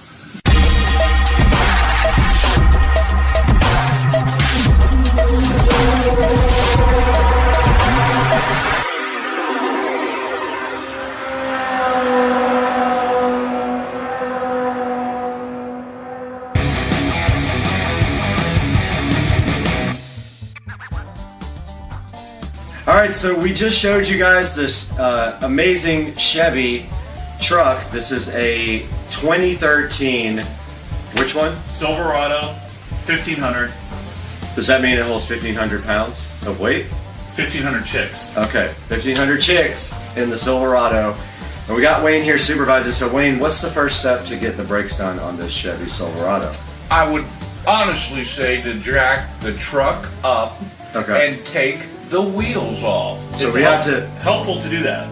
All right, so we just showed you guys this amazing Chevy truck. This is a 2013, which one? Silverado 1500. Does that mean it holds 1,500 pounds of weight? 1500 chicks. Okay, 1,500 chicks in the Silverado. And we got Wayne here supervising. So Wayne, what's the first step to get the brakes done on this Chevy Silverado? I would honestly say to jack the truck up and take the wheels off. So we have to... Helpful to do that.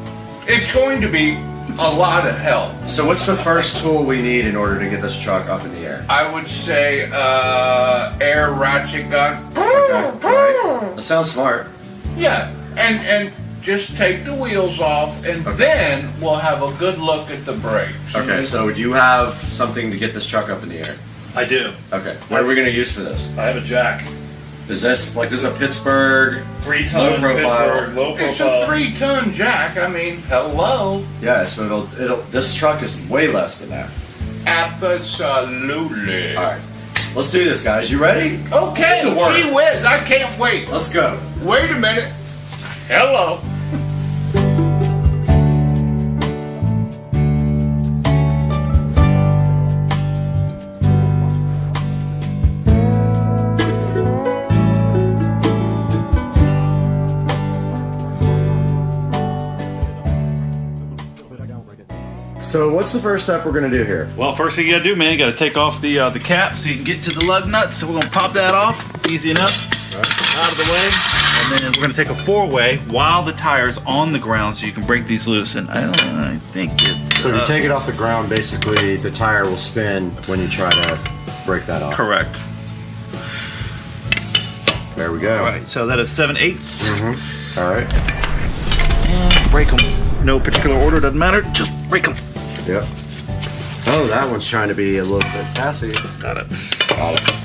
It's going to be a lot of help. So what's the first tool we need in order to get this truck up in the air? I would say air ratchet gun. Right. That sounds smart. Yeah, and just take the wheels off, and then we'll have a good look at the brakes. Okay, so do you have something to get this truck up in the air? I do. Okay, what are we going to use for this? I have a jack. Is this a Pittsburgh 3-ton low profile? Pittsburgh, low It's profile. a 3-ton jack. I mean, hello. Yeah, so it'll. This truck is way less than that. Absolutely. All right, let's do this, guys. You ready? Okay, Let's get to work. gee whiz, I can't wait. Let's go. Wait a minute. Hello. So what's the first step we're going to do here? Well, first thing you gotta do, man, you gotta take off the cap so you can get to the lug nuts. So we're gonna pop that off, easy enough. Out of the way. And then we're gonna take a 4-way while the tire's on the ground so you can break these loose. And I think it's... So if you take it off the ground, basically the tire will spin when you try to break that off. Correct. There we go. All right, so that is 7/8. All right. And break them. No particular order, doesn't matter. Just break them. Yep. Oh, that one's trying to be a little bit sassy. Got it. Got it.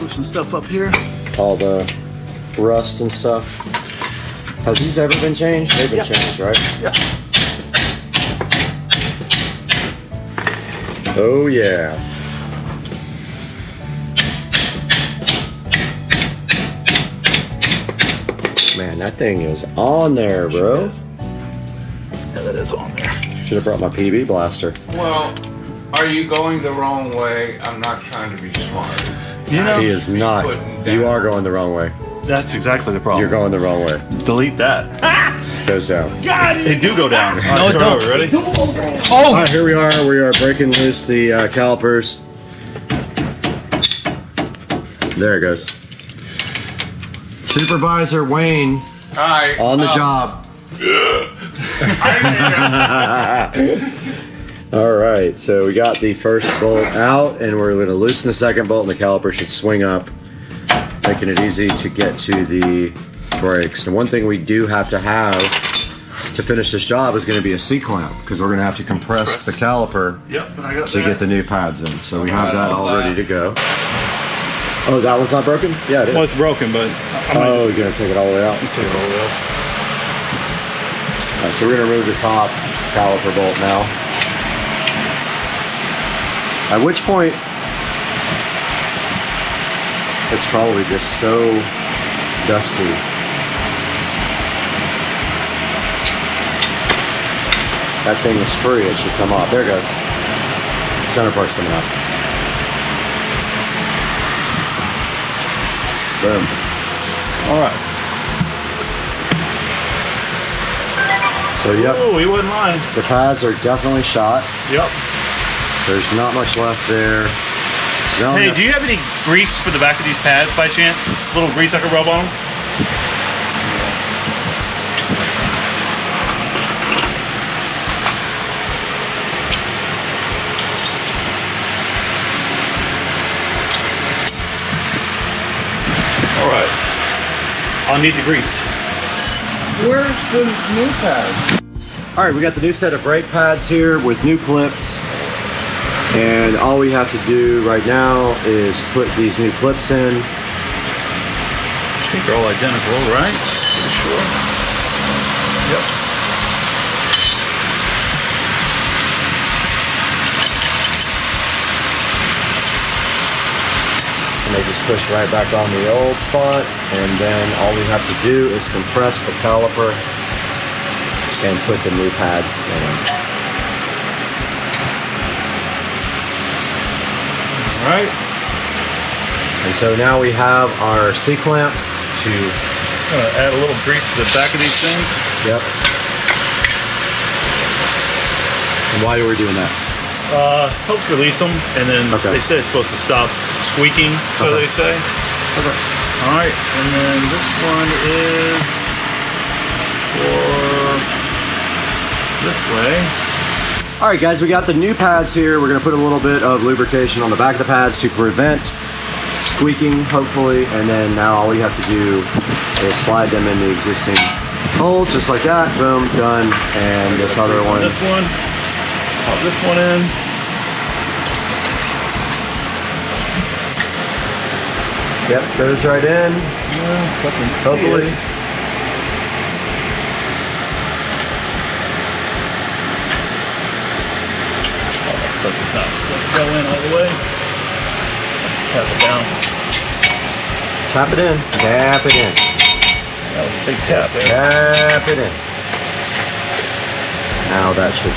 Some stuff up here. All the rust and stuff. Has these ever been changed? They've been changed, right? Yeah. Oh yeah. Man, that thing is on there, bro. Yeah, that is on there. Should have brought my PB blaster. Well, are you going the wrong way? I'm not trying to be smart. You know, He is not. You are going the wrong way. that's exactly the problem. You're going the wrong way. Delete that. Goes down. They do go down. No, it don't. Ready? All right, here we are. We are breaking loose the calipers. There it goes. Supervisor Wayne Hi. on the job. All right, so we got the first bolt out, and we're going to loosen the second bolt, and the caliper should swing up, making it easy to get to the brakes. And one thing we do have to finish this job is going to be a C-clamp, because we're going to have to compress the caliper Yep, I got to that. get the new pads in. So we have that all ready to go. Oh, that one's not broken? Yeah, it is. Well, it's broken, but Oh, you're going to take it all the way out? take it all the way out. All right, so we're going to remove the top caliper bolt now. At which point, it's probably just so dusty. That thing is free, it should come off. There it goes. Center part's coming out. Boom. All right. So yep, Oh, he wasn't lying. the pads are definitely shot. Yep. There's not much left there. So now Hey, do you have any grease for the back of these pads by chance? A little grease I could rub on them? All right. I'll need the grease. Where's the new pad? All right, we got the new set of brake pads here with new clips. And all we have to do right now is put these new clips in. I think they're all identical, right? Sure. Yep. And they just push right back on the old spot. And then all we have to do is compress the caliper and put the new pads in. All right. And so now we have our C-clamps to I'm gonna add a little grease to the back of these things. Yep. And why are we doing that? Helps release them, and then they say it's supposed to stop squeaking, so they say. Okay. All right, and then this one is for this way. All right, guys, we got the new pads here. We're gonna put a little bit of lubrication on the back of the pads to prevent squeaking, hopefully, and then now all we have to do is slide them in the existing holes, just like that. Boom, done. And this other one. This one, pop this one in. Yep, goes right in. Hopefully. But it's not go in all the way. Tap it down. Tap it in. Tap it in. That was a big tap there. Tap it in. Now that should